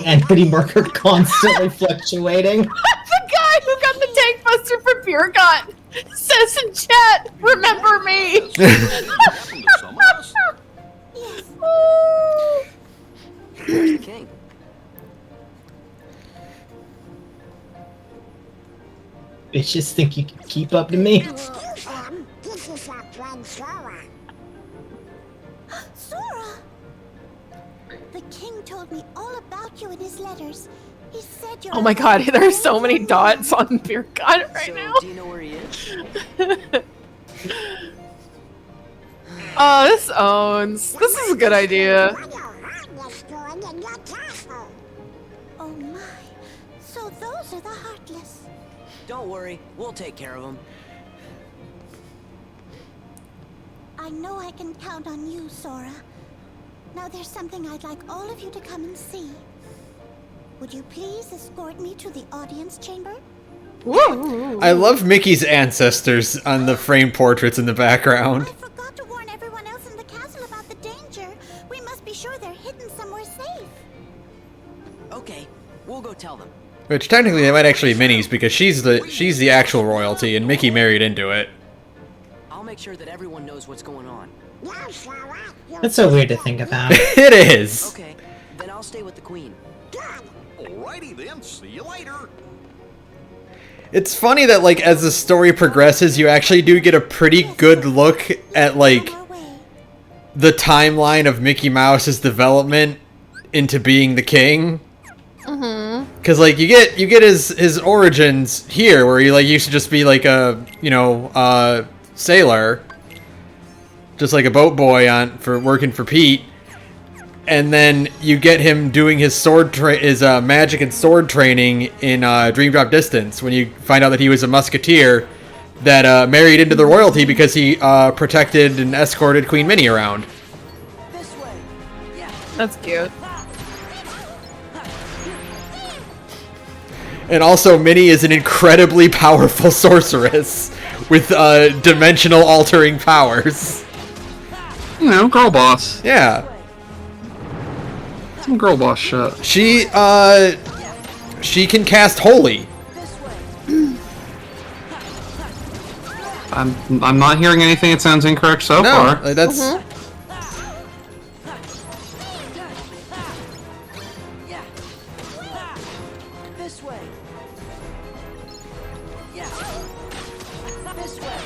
entity marker constantly fluctuating. The guy who got the tank buster for Pure Gun says in chat, remember me! King. Bitches think you can keep up to me. This is our friend Sora. Sora! The king told me all about you in his letters. He said you're Oh my god, there are so many dots on Pure Gun right now. Do you know where he is? Oh, this owns. This is a good idea. Oh my. So those are the Heartless. Don't worry, we'll take care of him. I know I can count on you, Sora. Now there's something I'd like all of you to come and see. Would you please escort me to the audience chamber? Woo. I love Mickey's ancestors on the framed portraits in the background. I forgot to warn everyone else in the castle about the danger. We must be sure they're hidden somewhere safe. Okay, we'll go tell them. Which technically they might actually be Minnie's because she's the actual royalty and Mickey married into it. I'll make sure that everyone knows what's going on. That's so weird to think about. It is. Okay, then I'll stay with the queen. Alrighty then, see you later. It's funny that like as the story progresses, you actually do get a pretty good look at like the timeline of Mickey Mouse's development into being the king. Cause like you get his origins here, where he like used to just be like a sailor, just like a boat boy for working for Pete, and then you get him doing his magic and sword training in Dream Drop Distance when you find out that he was a musketeer that married into the royalty because he protected and escorted Queen Minnie around. This way. Yeah. That's cute. And also, Minnie is an incredibly powerful sorceress with dimensional altering powers. You know, girl boss. Yeah. Some girl boss shit. She can cast Holy. I'm not hearing anything that sounds incorrect so far. That's This way. Yeah. This way.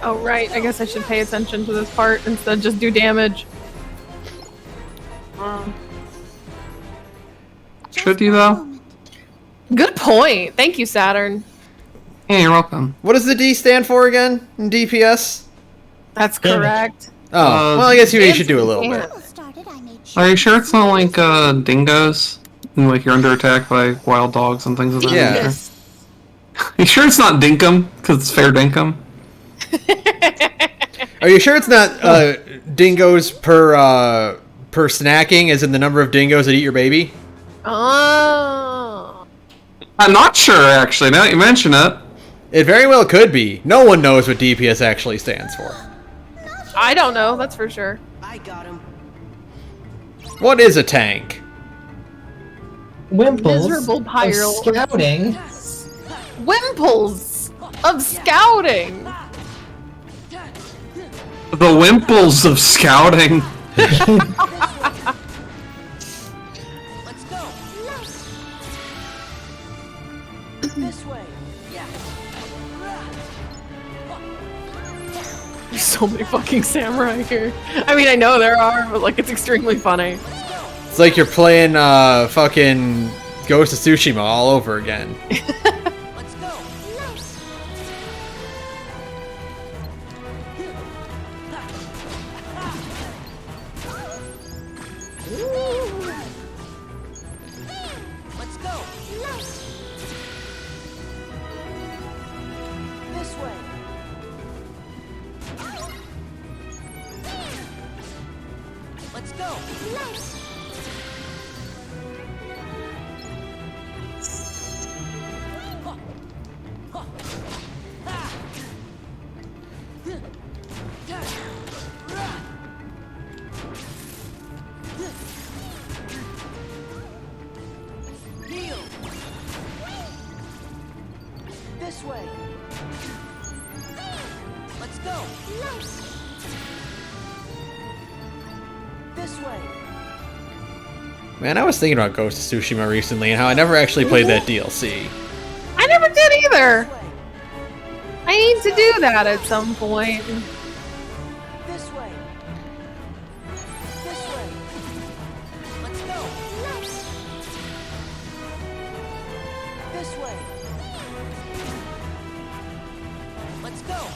Oh right, I guess I should pay attention to this part instead of just do damage. Should you though? Good point. Thank you, Saturn. Yeah, you're welcome. What does the D stand for again in DPS? That's Damn it. correct. Oh, well, I guess you should do a little bit. Are you sure it's not like dingoes? And, like you're under attack by wild dogs and things of that Yeah. nature? You sure it's not dinkum? Because it's fair dinkum. Are you sure it's not dingoes per snacking, as in the number of dingoes that eat your baby? Oh. I'm not sure, actually, now that you mention it. It very well could be. No one knows what DPS actually stands for. I don't know, that's for sure. I got him. What is a tank? Wimples Miserable of pyro. scouting. Wimples of scouting. The Wimples of scouting. Let's go. This way. Yeah. There's so many fucking samurai here. I mean, I know there are, but like, it's extremely funny. It's like you're playing fucking Ghost of Tsushima all over again. Let's go. Let's go. This way. Let's go. Kneel. This way. Let's go. This way. Man, I was thinking about Ghost of Tsushima recently and how I never actually played that DLC. I never did either. I need to do that at some point. This way. This way. Let's go. This way. Let's go.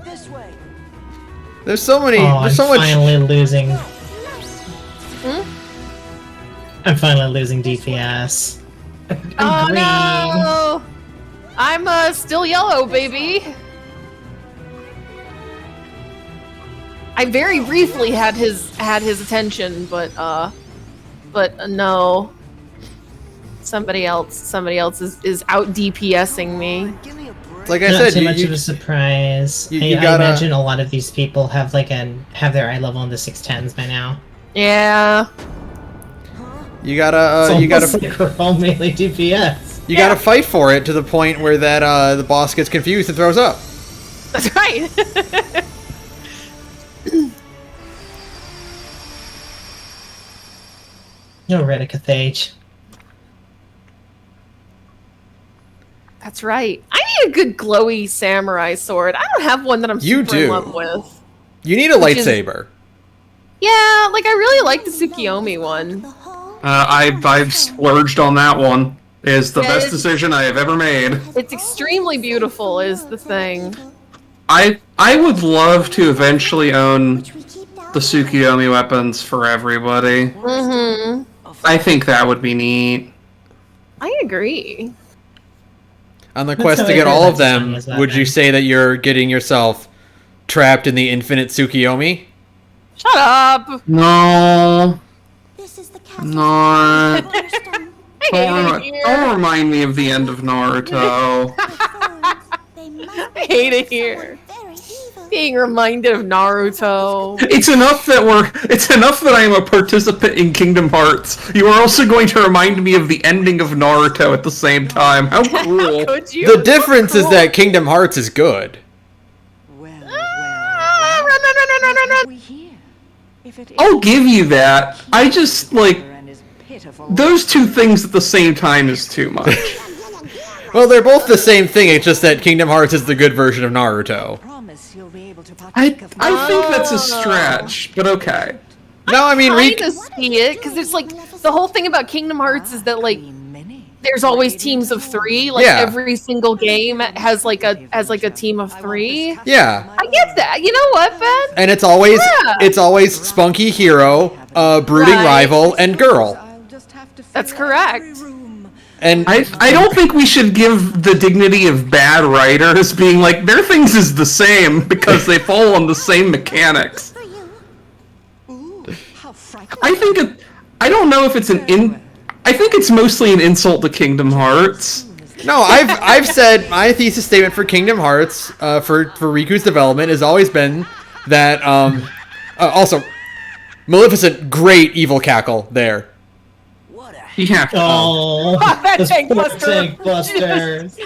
This way. There's so many. Oh, I'm there's so much. finally losing. Hmm? I'm finally losing DPS. I'm Oh green. no! I'm still yellow, baby. I very briefly had his attention, but no. Somebody else is out DPSing me. Give me a break. It's like I Not said, too you, much you, of a surprise. you I gotta- imagine a lot of these people have their eye level in the 610s by now. Yeah. you gotta, It's you gotta, almost like we're all melee DPS. you gotta fight for it to the point where that the boss gets confused and throws up. That's right. No Redicathage. That's right. I need a good glowy samurai sword. I don't have one that I'm You super in do. love with. You need a Which is- lightsaber. Yeah, like I really like the Tsukiyomi one. I've splurged on that one. It's the Yeah, best it's- decision I have ever made. It's extremely beautiful is the thing. I would love to eventually own the Tsukiyomi weapons for everybody. Mm-hmm. I think that would be neat. I agree. On the That's quest how to I get heard all of that song them, is that would you thing. say that you're getting yourself trapped in the infinite Tsukiyomi? Shut up! No, This is the castle. not. Firestone. I hate it here. Don't remind me of the end of Naruto. They must I be hate it someone here. very evil. Being reminded of Naruto. It's enough that I am a participant in Kingdom Hearts. You are also going to remind me of the ending of Naruto at the same time. How cool. Could you? The difference is that Kingdom Hearts is good. Well, Ah, run, run, run, run, run, run. we here. If it I'll give you that. I just, like, and is pitiful. those two things at the same time is too much. Well, they're both the same thing. It's just that Kingdom Hearts is the good version of Naruto. Promise you'll be able to I partake of my think that's a stretch, but okay. No, I mean, Kind of see it because it's like the whole thing about Kingdom Hearts is that like many. there's always teams of 3. Like Yeah. every single game has like a team of 3. Yeah. I get that. You know what, Ben? And it's always Yeah. spunky hero, brooding Right. rival, and girl. That's correct. And I don't think we should give the dignity of bad writers being like their things is the same because they fall on the same mechanics. I think I don't know if it's I think it's mostly an insult to Kingdom Hearts. no, I've said my thesis statement for Kingdom Hearts for Riku's development has always been that also Maleficent, great evil cackle there. Yeah. Oh, That those tank poor buster. tank busters.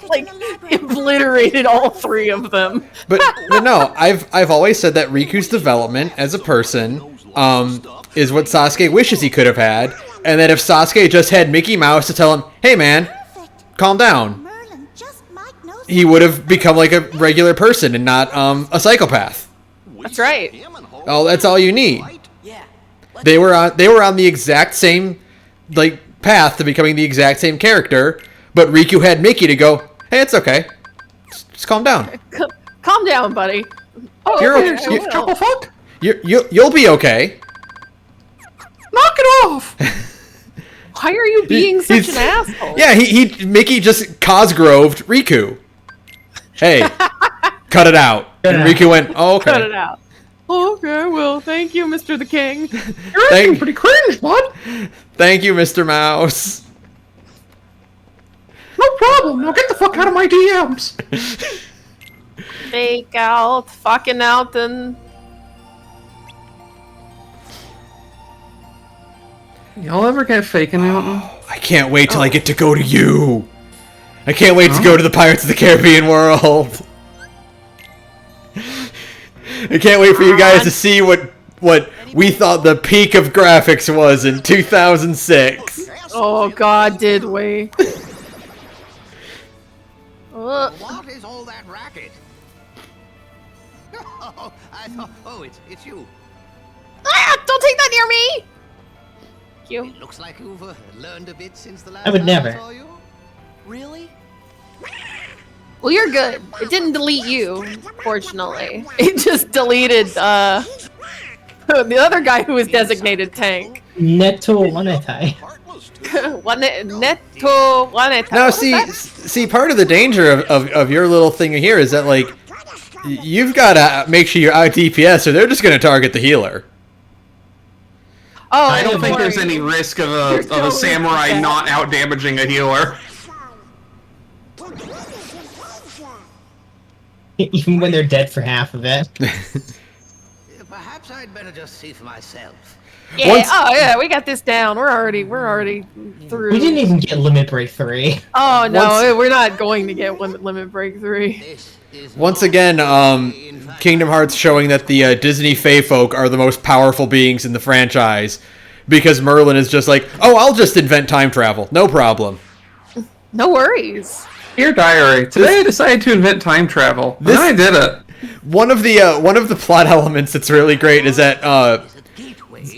Like obliterated all 3 of them. But no, I've always said that Riku's development as a person is what Sasuke wishes he could have had, and that if Sasuke just had Mickey Mouse to tell him, "Hey man, calm down," Merlin just might know he would have become like a regular person and not a psychopath. That's right. Oh, that's all you need. Yeah. They were on the exact same like path to becoming the exact same character, but Riku had Mickey to go, "Hey, it's okay. Just calm down. Calm down, buddy. Oh, You're okay, okay. I will. What the fuck? You'll be okay." Knock it off! Why are you being such He's- an asshole? Yeah, Mickey just Cosgroved Riku. Hey, cut it out. And Riku went, "Oh, okay." Cut it out. Okay, well, thank you, Mr. the King. You're acting pretty cringe, bud. Thank you, Mr. Mouse. No problem. Now get the fuck out of my DMs. Fake out, fucking out, and Y'all ever get faking out? I can't wait till I get to go to you. I can't wait to go to the Pirates of the Caribbean world. I can't wait for you guys to see what we thought the peak of graphics was in 2006. oh god, did we? What is all that racket? Oh, I thought. Oh, it's you. Ah, don't take that near me! Thank you. It looks like you've learned a bit since the last I would time never. saw you. Really? Well, you're good. It didn't delete you, fortunately. It just deleted the other guy who was designated tank. Neto Wanetai. Neto Waneta. Now, What was see, part of the danger of your little thing here is that, like, you've got to make sure you're out DPS or they're just going to target the healer. Oh, I don't think there's worry. any risk of You're a totally samurai okay. not out damaging a healer. Even when they're dead for half of it. Perhaps I'd better just see for myself. Yeah, Once- oh yeah, we got this down. We're already through. We didn't even get Limit Break 3. Oh no, Once- we're not going to get Limit Break 3. This is Once again, Kingdom Hearts showing that the Disney Fae folk are the most powerful beings in the franchise, because Merlin is just like, "Oh, I'll just invent time travel, no problem." No worries. Dear Diary, today I decided to invent time travel. And This- I did it. One of the plot elements that's really great is that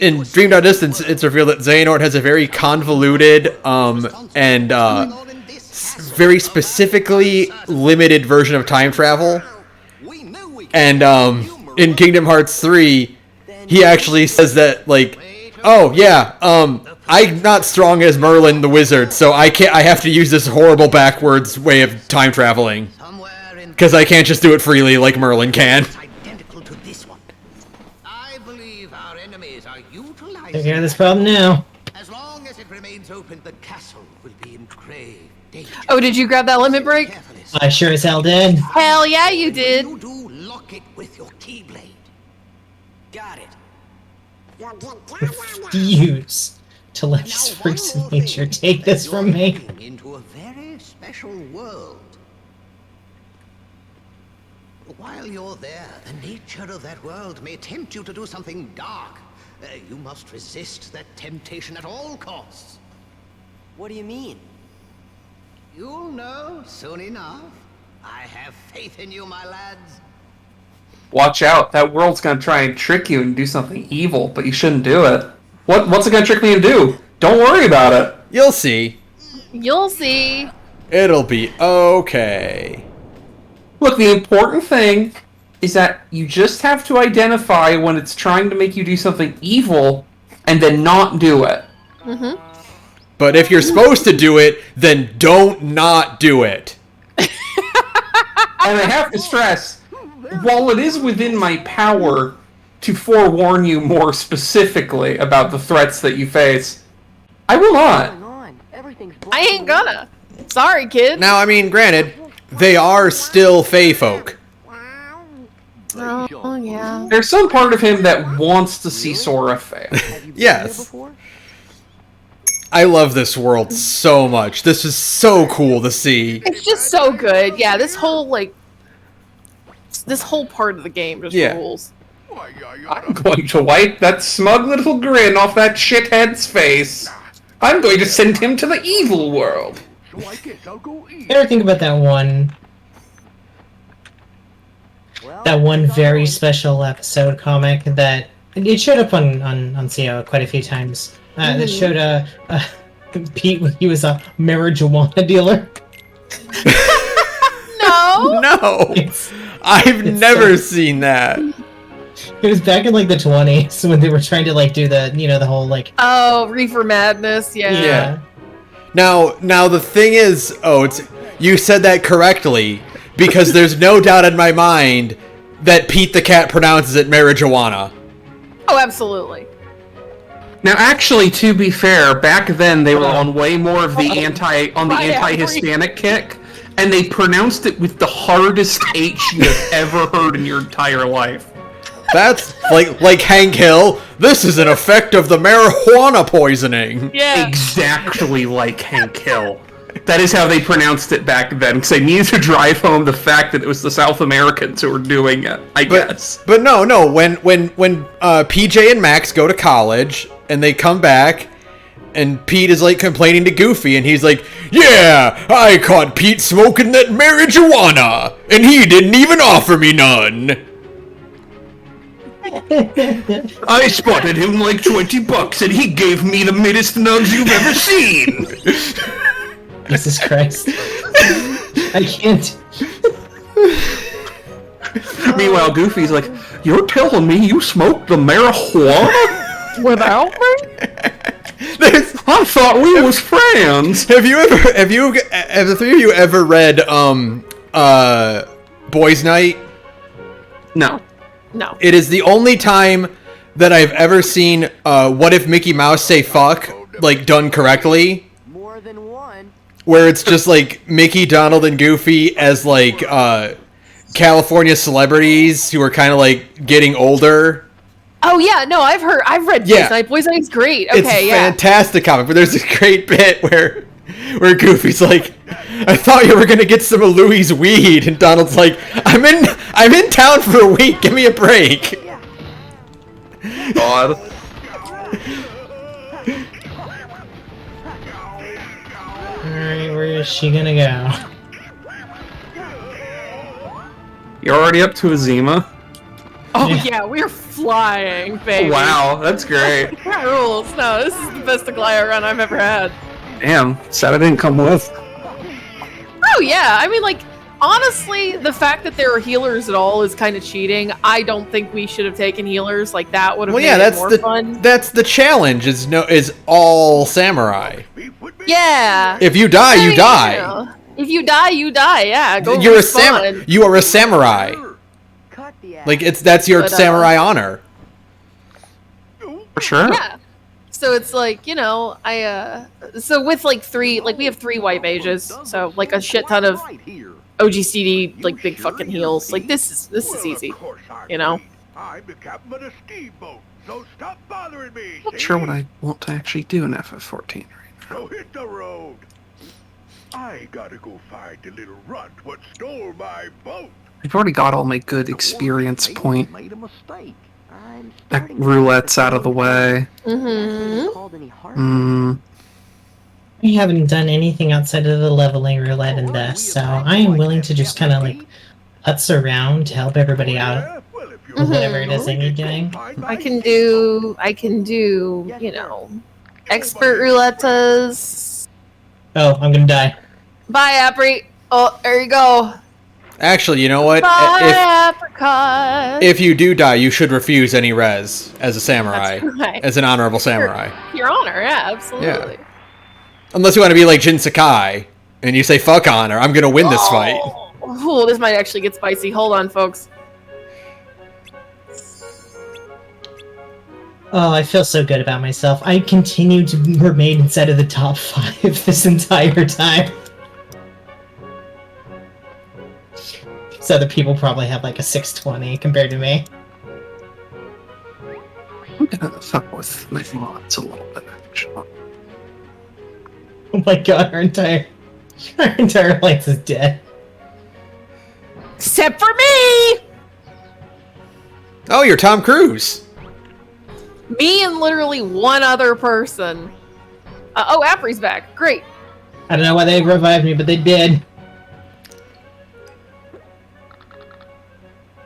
in Dream Down Distance, it's revealed that Xehanort has a very convoluted and very specifically limited version of time travel. And in Kingdom Hearts 3, he actually says that, like, "Oh yeah, I'm not strong as Merlin the Wizard, so I have to use this horrible backwards way of time traveling. Because I can't just do it freely like Merlin can." identical to this one. I believe our enemies are utilizing. Take care of this problem now. As long as it remains open, the castle will be in grave danger. Oh, did you grab that Limit Break? I sure as hell did. Hell yeah, you did. You do lock it with your keyblade. Got it. Refuse to let this freaks of nature take this from me. Walking into a very special world. While you're there, the nature of that world may tempt you to do something dark. You must resist that temptation at all costs. What do you mean? You'll know soon enough. I have faith in you, my lads. Watch out, that world's gonna try and trick you and do something evil, but you shouldn't do it. What's it gonna trick me to do? Don't worry about it. You'll see. You'll see. It'll be okay. Look, the important thing is that you just have to identify when it's trying to make you do something evil and then not do it. Mm-hmm. But if you're supposed to do it, then don't not do it. And I have to stress, while it is within my power to forewarn you more specifically about the threats that you face, I will not. I ain't gonna. Sorry, kid. Now, I mean, granted, they are still Fey folk. Oh, yeah. There's some part of him that wants to see Sora fail. Yes. I love this world so much. This is so cool to see. It's just so good. Yeah, this whole, like... This whole part of the game just rules. I'm going to wipe that smug little grin off that shithead's face. I'm going to send him to the evil world. You ever think about that one very special episode comic that it showed up on CO quite a few times. That showed Pete when he was a marijuana dealer. No, no, I've never seen that. It was back in like the 20s when they were trying to like do the the whole like Reefer Madness. Yeah. Now the thing is, you said that correctly because there's no doubt in my mind that Pete the Cat pronounces it marijuana. Oh, absolutely. Now, actually, to be fair, back then they were on way more of the anti-Hispanic kick, and they pronounced it with the hardest H you have ever heard in your entire life. That's like Hank Hill. This is an effect of the marijuana poisoning. Yeah. Exactly like Hank Hill. That is how they pronounced it back then, because they needed to drive home the fact that it was the South Americans who were doing it, I guess. But no, when PJ and Max go to college, and they come back, and Pete is like complaining to Goofy, and he's like, "Yeah, I caught Pete smoking that marijuana, and he didn't even offer me none. I spotted him like $20 and he gave me the middest nugs you've ever seen." Jesus Christ. I can't. Meanwhile, Goofy's like, "You're telling me you smoked the marijuana? Without me? I thought we was friends." Have the three of you ever read Boys Night? No. No. It is the only time that I've ever seen What If Mickey Mouse Say Fuck, like, done correctly. More than one. Where it's just, like, Mickey, Donald, and Goofy as, like, California celebrities who are kind of, like, getting older. Oh, yeah, no, I've read Boys Night. Boys Night's great. Okay, it's a fantastic comic, but there's a great bit where Goofy's like, "I thought you were gonna get some of Louie's weed," and Donald's like, I'm in town for a week. Give me a break." God. Alright, where is she gonna go? You're already up to Azima? Oh, yeah, we're flying, baby. Wow, that's great. That rules. No, this is the best Aglaya run I've ever had. Damn, sad I didn't come with. Oh, yeah. I mean, like, honestly, the fact that there are healers at all is kind of cheating. I don't think we should have taken healers. Like, that would have made it more fun. That's the challenge, is all samurai. Yeah. If you die, you die. You know, if you die, you die, yeah. Go You are a samurai. Like, that's your samurai honor. For sure. Yeah. So it's like, so with like we have 3 white mages, so like a shit ton of OGCD, like big fucking heals. Like this is easy, you know? I'm the captain of the ski boat, so stop bothering me. Not sure what I want to actually do in FF14 right now. So hit the road. I gotta go find the little runt what stole my boat. I've already got all my good experience point. That roulette's out of the way. We haven't done anything outside of the leveling roulette in this, so I am willing to just kind of like putz around to help everybody out with whatever it is they need doing. I can do, Expert roulettas. Oh, I'm gonna die. Bye, Apri. Oh, there you go. Actually, you know what? Bye, apricot. If you do die, you should refuse any res as a samurai, That's right. as an honorable samurai. Your honor, yeah, absolutely. Yeah. Unless you want to be like Jin Sakai, and you say, fuck honor, I'm gonna win this fight. Oh, this might actually get spicy. Hold on, folks. Oh, I feel so good about myself. I continue to remain inside of the top 5 this entire time. So other people probably have like a 620 compared to me. I'm gonna fuck with my mods a little bit, actually. Oh my god, our entire alliance is dead. Except for me! Oh, you're Tom Cruise. Me and literally one other person. Oh, Apri's back. Great. I don't know why they revived me, but they did.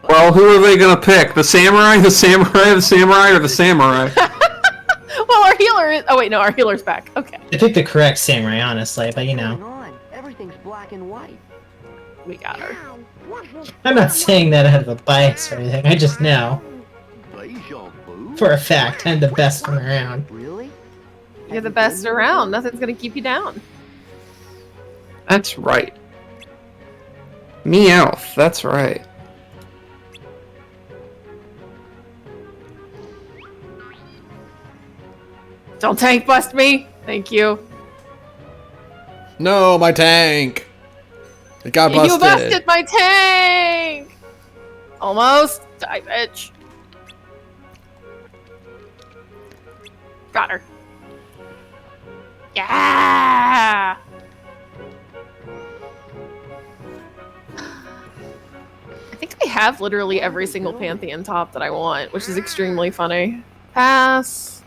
Well, who are they gonna pick? The samurai, the samurai, the samurai, or the samurai? Well, our healer is... Oh, wait, no, our healer's back. Okay. I picked the correct samurai, honestly, but you know. Everything's black and white. We got her. I'm not saying that out of a bias or anything, I just know. For a fact, I'm the best one around. Really? You're the best around. Nothing's gonna keep you down. That's right. Meowth, that's right. Don't tank bust me. Thank you. No, my tank. It got busted. You busted my tank! Almost. Die, bitch. Got her. Yeah! I think I have literally every single Pantheon top that I want, which is extremely funny. Pass.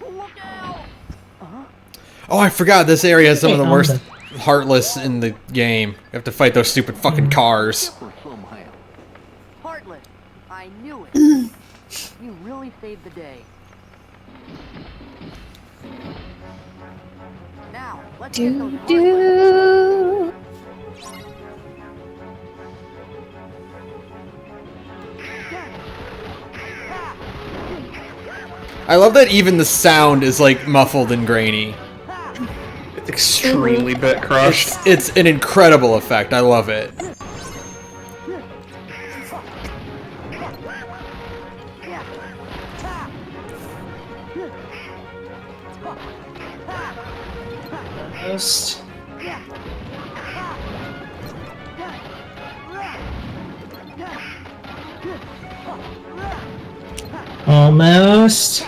Oh, I forgot this area has some of the worst Heartless in the game. You have to fight those stupid fucking cars. Heartless, I knew it. You really saved the day. Now, let's get those Do. I love that even the sound is like muffled and grainy. It's extremely bit crushed. It's an incredible effect. I love it. Almost. Almost.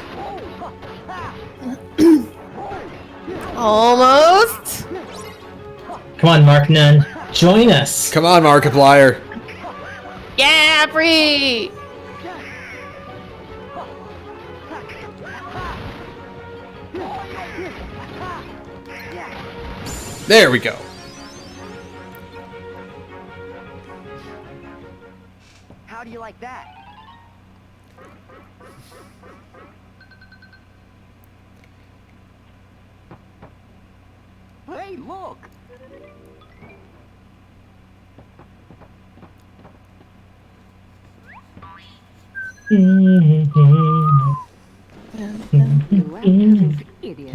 Almost. Come on, Mark Nunn. Join us. Come on, Markiplier. Yeah, Bree. There we go. How do you like that? Hey, look! Idiot.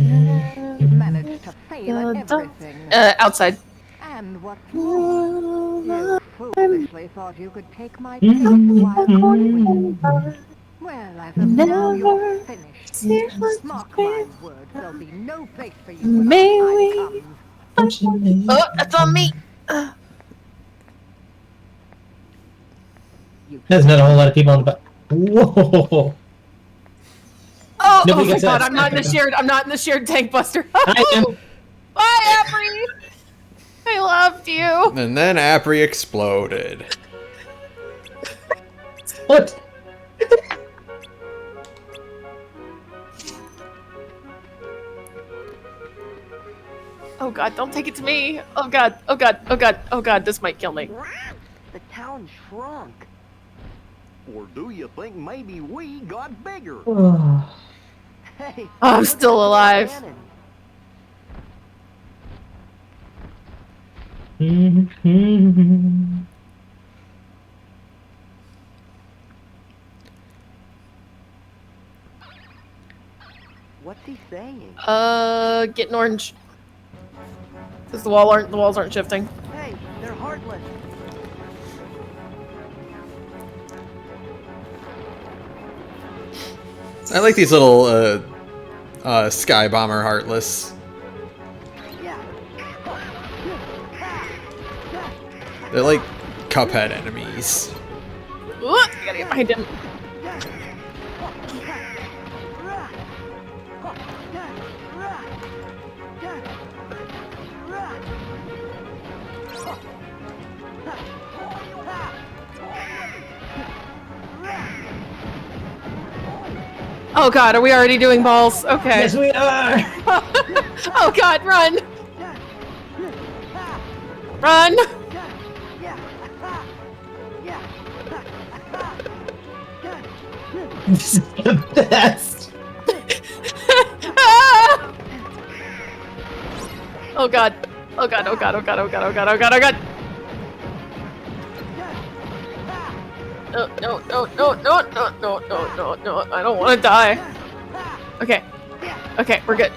Managed to fail at everything. Outside. And what more? You foolishly thought you could take my place while courting. Well, as of now, you're finished. Mark my words, there'll be no place for you when the time comes. Oh, that's on me. There's not a whole lot of people on the Whoa! Oh, Nobody oh my gets god, that. I'm not in the shared. I'm not in the shared tank buster. I am. Bye, Apri. I loved you. And then Apri exploded. What? Oh god, don't take it to me. Oh god, oh god, oh god, oh god, this might kill me. The town shrunk. Or do you think maybe we got bigger? Oh. Hey, I'm still alive. What's he saying? Get an orange. Because the walls aren't shifting. Hey, they're heartless. I like these little Sky Bomber Heartless. They're like Cuphead enemies. Ooh, I gotta get behind him. Oh god, are we already doing balls? Okay. Yes, we are! Oh god, run! Run! This is the best! Oh god. Oh god, oh god, oh god, oh god, oh god, oh god, oh god! No, no, no, no, no, no, no, no, no, no, I don't want to die. Okay. Okay, we're good.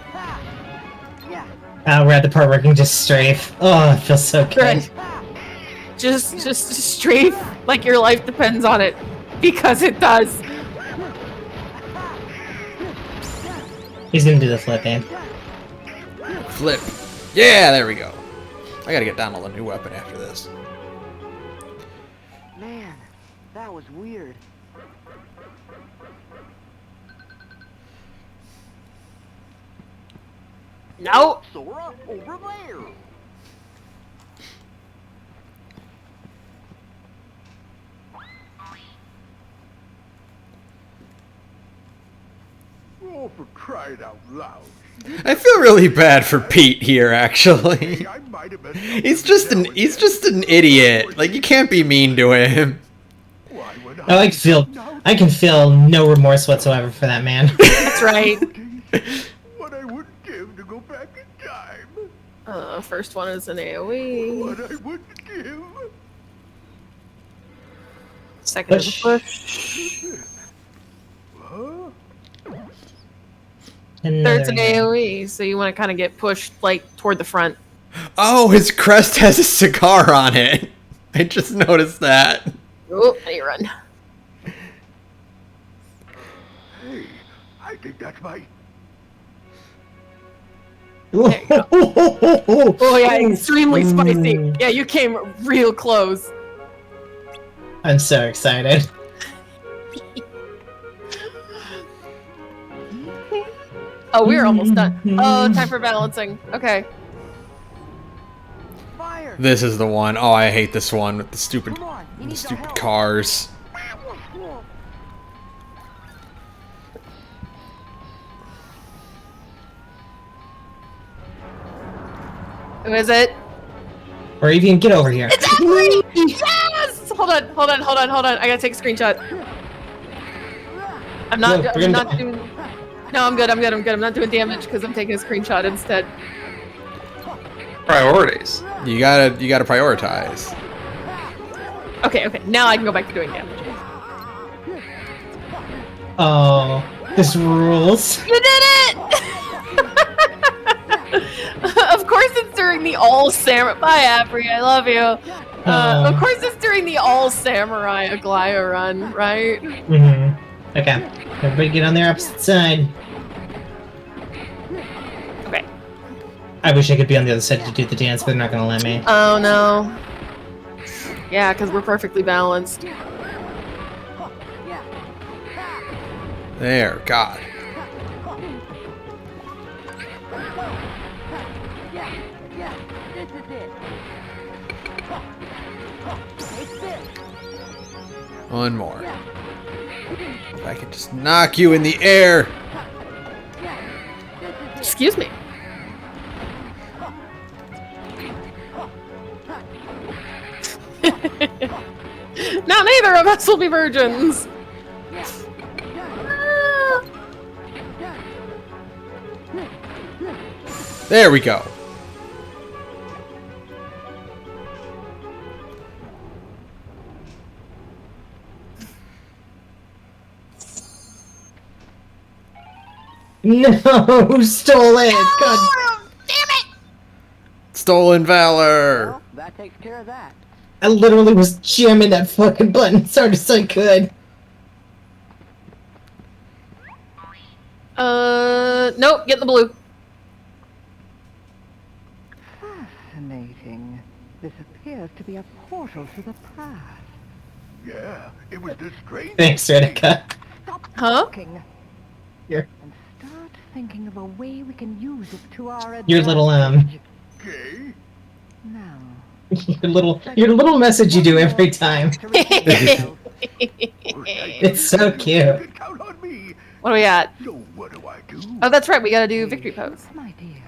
We're at the part where we can just strafe. Oh, it feels so good. Just strafe like your life depends on it. Because it does. He's gonna do the flip, man. Flip. Yeah, there we go. I gotta get Donald a new weapon after this. Man, that was weird. No. Sora, over there. Oh, for crying out loud. I feel really bad for Pete here, actually. He's just an idiot. Like, you can't be mean to him. I can feel no remorse whatsoever for that man. That's right. What I would give to go back in time. First one is an AoE. What I would give. Second is a push. Huh? Third's an AoE, so you want to kind of get pushed, like, toward the front. Oh, his crest has a cigar on it. I just noticed that. Oh, and you run. Hey, I think that's my... There you go. Oh yeah, extremely spicy. Yeah, you came real close. I'm so excited. Oh, we're almost done. Oh, time for balancing. Okay. Fire. This is the one. Oh, I hate this one with the stupid cars. Who is it? Or even get over here. It's Ashley! Yes! Hold on. I gotta take a screenshot. I'm not doing... No, I'm good. I'm not doing damage because I'm taking a screenshot instead. Priorities. You gotta prioritize. Okay. Now I can go back to doing damage. Oh, this rules. You did it! Of course it's during the all samurai. Bye, Abri. I love you. Of course it's during the all samurai Aglaya run, right? Mm-hmm. Okay. Everybody get on their opposite side. Okay. I wish I could be on the other side to do the dance, but they're not gonna let me. Oh no. Yeah, because we're perfectly balanced. There, God. This is it. Take this. One more. If I could just knock you in the air. Excuse me. Now neither of us will be virgins. There we go. No, who stole it? God, Stolen valor. Well, that takes care of that. I literally was jamming that fucking button as hard as I could. Nope, get the blue. Fascinating. This appears to be a portal to the past. Yeah, it was the strange. Thanks, Redika. Stop Huh? talking Here. and start thinking of a way we can use it to our advantage. Your little, Okay. Now, your little message you do every time. It's so cute. Count on me. What do we got? So what do I do? Oh, that's right. We gotta do victory pose. my dear,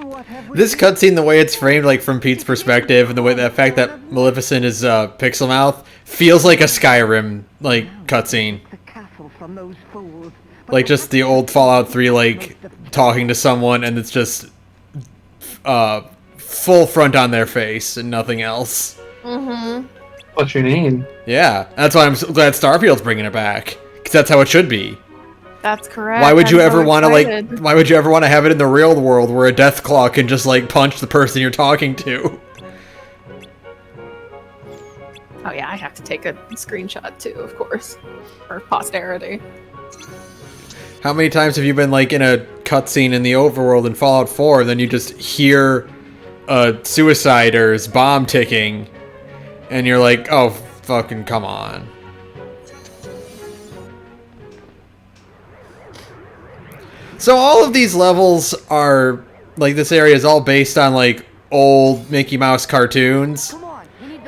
what have we This cutscene, the way it's framed, like from Pete's perspective, and the fact that Maleficent is pixel mouth, feels like a Skyrim like cutscene. the castle from those fools? Like just the old Fallout 3, like talking to someone, and it's just full front on their face and nothing else. Mm-hmm. What you need? Yeah, that's why I'm so glad Starfield's bringing it back, because that's how it should be. That's correct. Why would you I'm ever so want to excited. why would you ever want to have it in the real world where a death claw can just like punch the person you're talking to? Oh yeah, I have to take a screenshot too, of course, for posterity. How many times have you been like in a cutscene in the overworld in Fallout 4, and then you just hear a suicider's bomb ticking, and you're like, oh fucking come on. So all of these levels are, like, this area is all based on, like, old Mickey Mouse cartoons.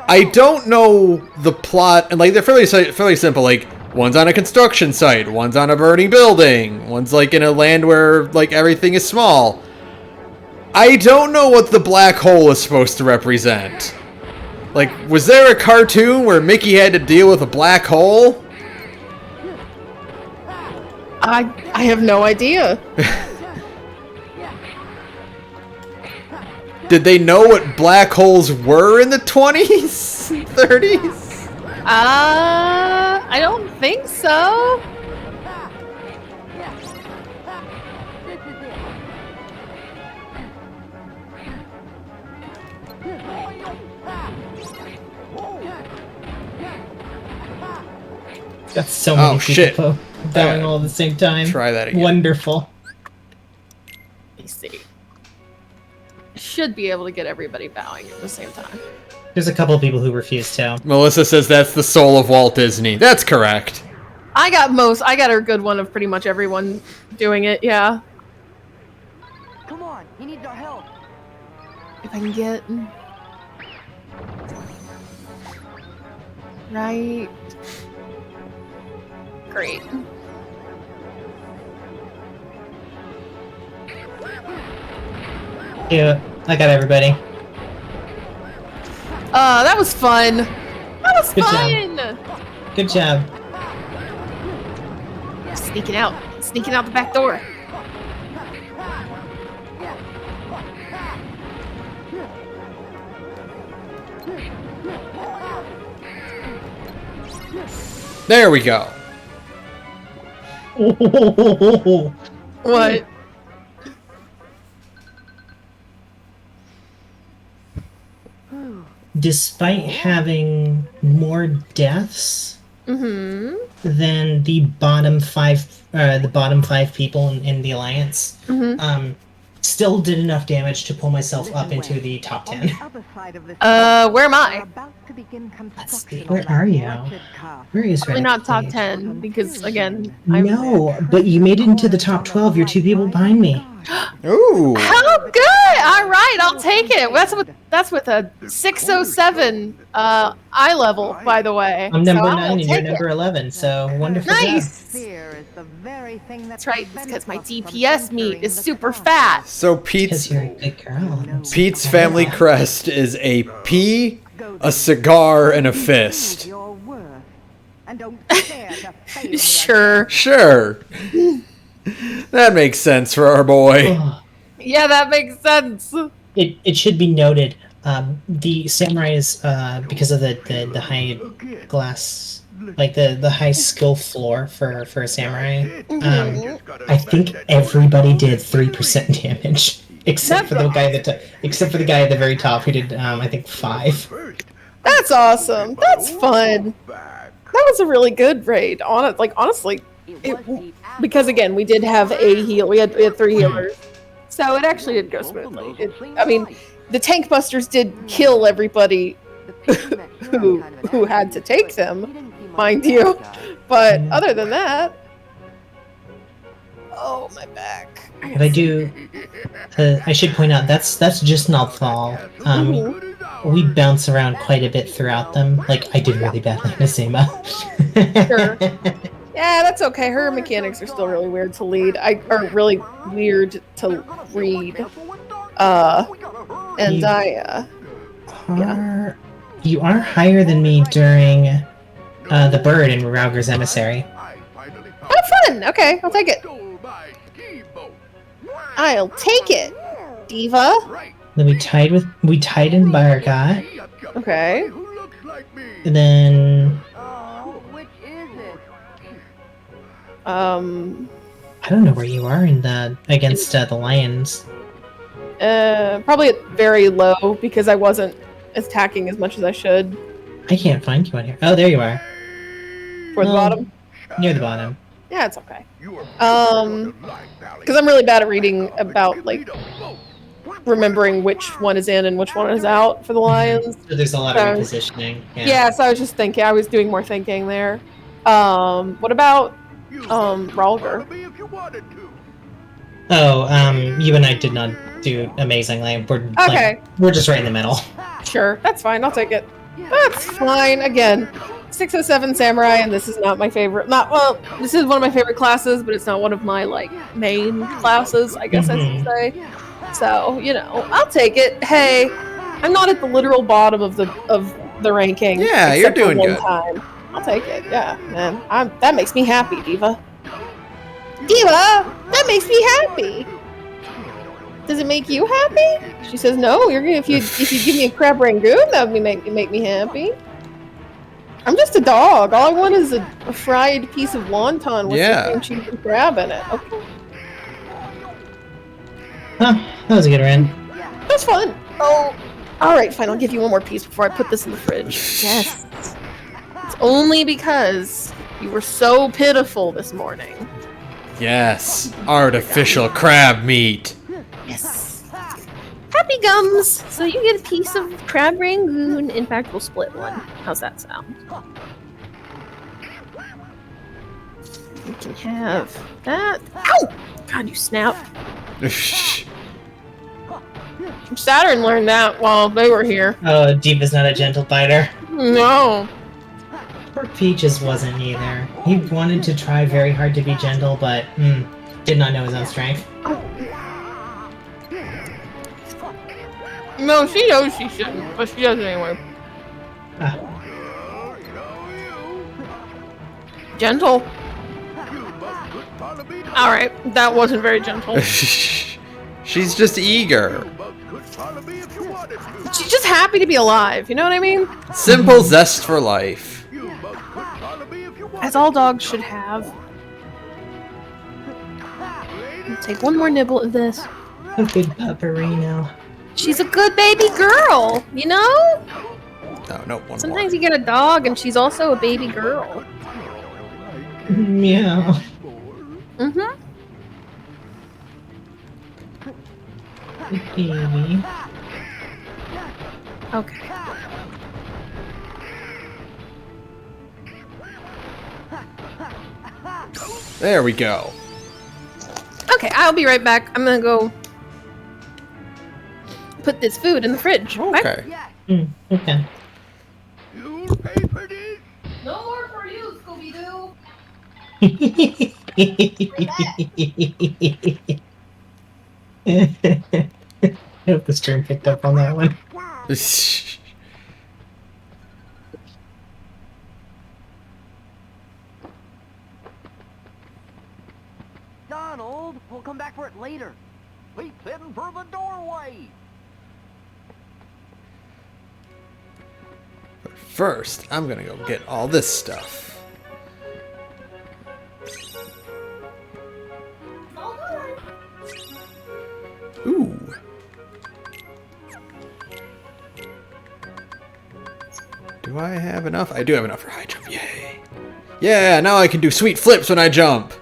I don't know the plot, and, like, they're fairly simple. Like, one's on a construction site, one's on a burning building, one's, like, in a land where, like, everything is small. I don't know what the black hole is supposed to represent. Like, was there a cartoon where Mickey had to deal with a black hole? I have no idea. Did they know what black holes were in the 20s? 30s? I don't think so. Got so many Oh, shit. people bowing all at the same time. Try that again. Wonderful. Let me see. Should be able to get everybody bowing at the same time. There's a couple of people who refuse to. Melissa says that's the soul of Walt Disney. That's correct. I got a good one of pretty much everyone doing it, yeah. Come on, he needs our help. If I can get... Right. Great. Yeah, I got everybody. That was fun. That was Good fun. Good job. Sneaking out the back door. There we go. What? Despite having more deaths than the bottom five people in the Alliance, still did enough damage to pull myself up into the top 10. Where am I? Where are you? Where is Probably Reddit, not top please? 10 because again, No, but you made it into the top 12. You're two people behind me. Ooh. How good! All right, I'll take it. That's with a 607 eye level, by the way. I'm number So I 9 will and you're take it. number 11, so wonderful job. Nice. That's right. It's because my DPS meat is super fat. So Pete's You're a good girl. Pete's family crest is a pea, a cigar, and a fist. Sure. Sure. That makes sense for our boy. Yeah, that makes sense. It should be noted, the samurais, because of the high glass like the high skill floor for a samurai. I think everybody did 3% damage, except for the guy except for the guy at the very top who did I think 5. That's awesome. That's fun. That was a really good raid. Honestly, because again, we did have a heal. We had 3 healers, so it actually did go smoothly. I mean, the tank busters did kill everybody who had to take them, mind you. But other than that, oh my back. But I do. I should point out that's just Nalthal. We bounce around quite a bit throughout them. Like I did really badly in Azima. Sure. Yeah, that's okay. Her mechanics are still really weird to lead. Are really weird to read. And you are higher than me during the bird in Rauger's Emissary. Oh, fun! Okay, I'll take it. I'll take it, Diva. Then we tied in Baragat. Okay. And then I don't know where you are in against the Lions. Probably at very low because I wasn't attacking as much as I should. I can't find you on here. Oh, there you are. Toward the bottom? Near the bottom. Yeah, it's okay. Because I'm really bad at reading about, like, remembering which one is in and which one is out for the Lions. So there's a lot of repositioning. Yeah, so I was just thinking, I was doing more thinking there. What about, Ralger? Oh, you and I did not do amazingly. We're just right in the middle. Sure, that's fine, I'll take it. That's fine. Again, 607 Samurai, and this is not my favorite. This is one of my favorite classes, but it's not one of my, like, main classes, I guess I should say. So, you know, I'll take it. Hey, I'm not at the literal bottom of the ranking. Yeah, you're doing good. Time. I'll take it. Yeah, man. That makes me happy, Diva. Diva, that makes me happy. Does it make you happy? She says, no. If you give me a crab rangoon, that would make me happy. I'm just a dog. All I want is a fried piece of wonton with some cream cheese and crab in it. Okay. Huh, that was a good run. That's fun. Oh, all right, fine. I'll give you one more piece before I put this in the fridge. Yes. It's only because you were so pitiful this morning. Yes, artificial crab meat. Yes. Happy gums. So you get a piece of crab rangoon. In fact, we'll split one. How's that sound? You can have that. Ow! God, you snap. Saturn learned that while they were here. Oh, Diva's not a gentle biter. No. Poor Peaches wasn't either. He wanted to try very hard to be gentle, but did not know his own strength. No, she knows she shouldn't, but she does anyway. Gentle. Alright, that wasn't very gentle. She's just eager. She's just happy to be alive, you know what I mean? Simple zest for life. As all dogs should have. I'll take one more nibble of this. A good pupperino. She's a good baby girl, you know? No, Sometimes you get a dog and she's also a baby girl. Meow. Mm-hmm. Baby. Okay. There we go. Okay, I'll be right back. I'm gonna go put this food in the fridge. Okay. Okay. No more for you, Scooby-Doo. I hope the stream picked up on that one. Donald, we'll come back for it later. Keep heading for the doorway. But first, I'm gonna go get all this stuff. Ooh. Do I have enough? I do have enough for high jump. Yay. Yeah, now I can do sweet flips when I jump.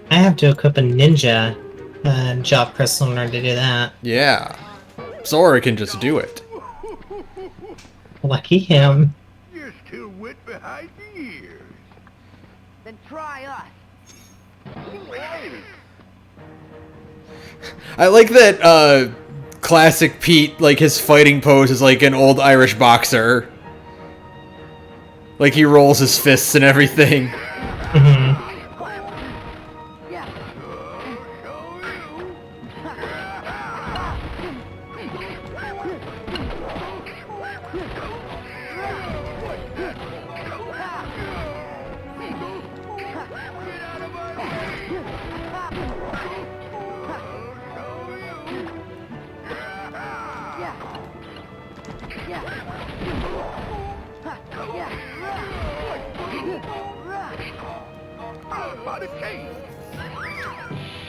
I have to equip a ninja jaw crystal in order to do that. Yeah. Sora can just do it. Lucky him. You're still wet behind the ears. Then try us. I like that Classic Pete, like his fighting pose is like an old Irish boxer. Like he rolls his fists and everything. Mm-hmm.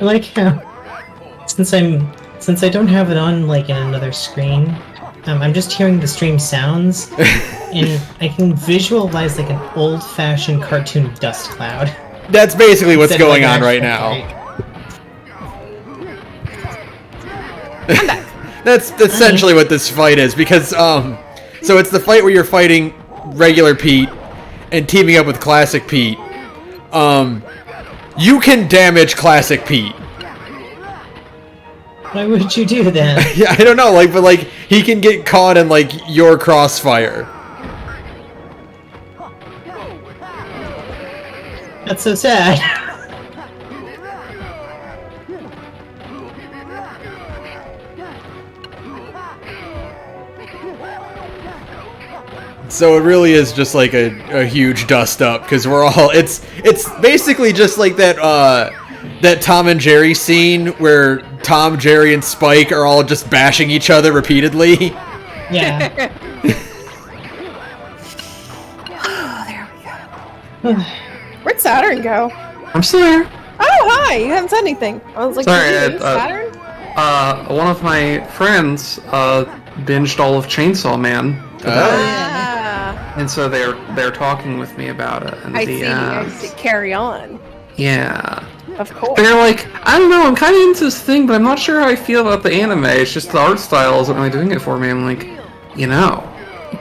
I like how since I don't have it on like in another screen, I'm just hearing the stream sounds, and I can visualize like an old-fashioned cartoon dust cloud. That's basically what's going on right now. That's essentially what this fight is, because so it's the fight where you're fighting regular Pete and teaming up with Classic Pete. You can damage Classic Pete. Why would you do that? Yeah, I don't know, but he can get caught in your crossfire. That's so sad. So it really is just like a huge dust up, because we're all it's basically just like that Tom and Jerry scene where Tom, Jerry, and Spike are all just bashing each other repeatedly. Yeah. Oh, there we go. Where'd Saturn go? I'm still here. Oh, hi! You haven't said anything. I was like, Sorry, did you leave Saturn? One of my friends binged all of Chainsaw Man today. And so they're talking with me about it. And I see. Carry on. Yeah. Of course. They're like, I don't know, I'm kind of into this thing, but I'm not sure how I feel about the anime. It's just the art style isn't really doing it for me. I'm like, you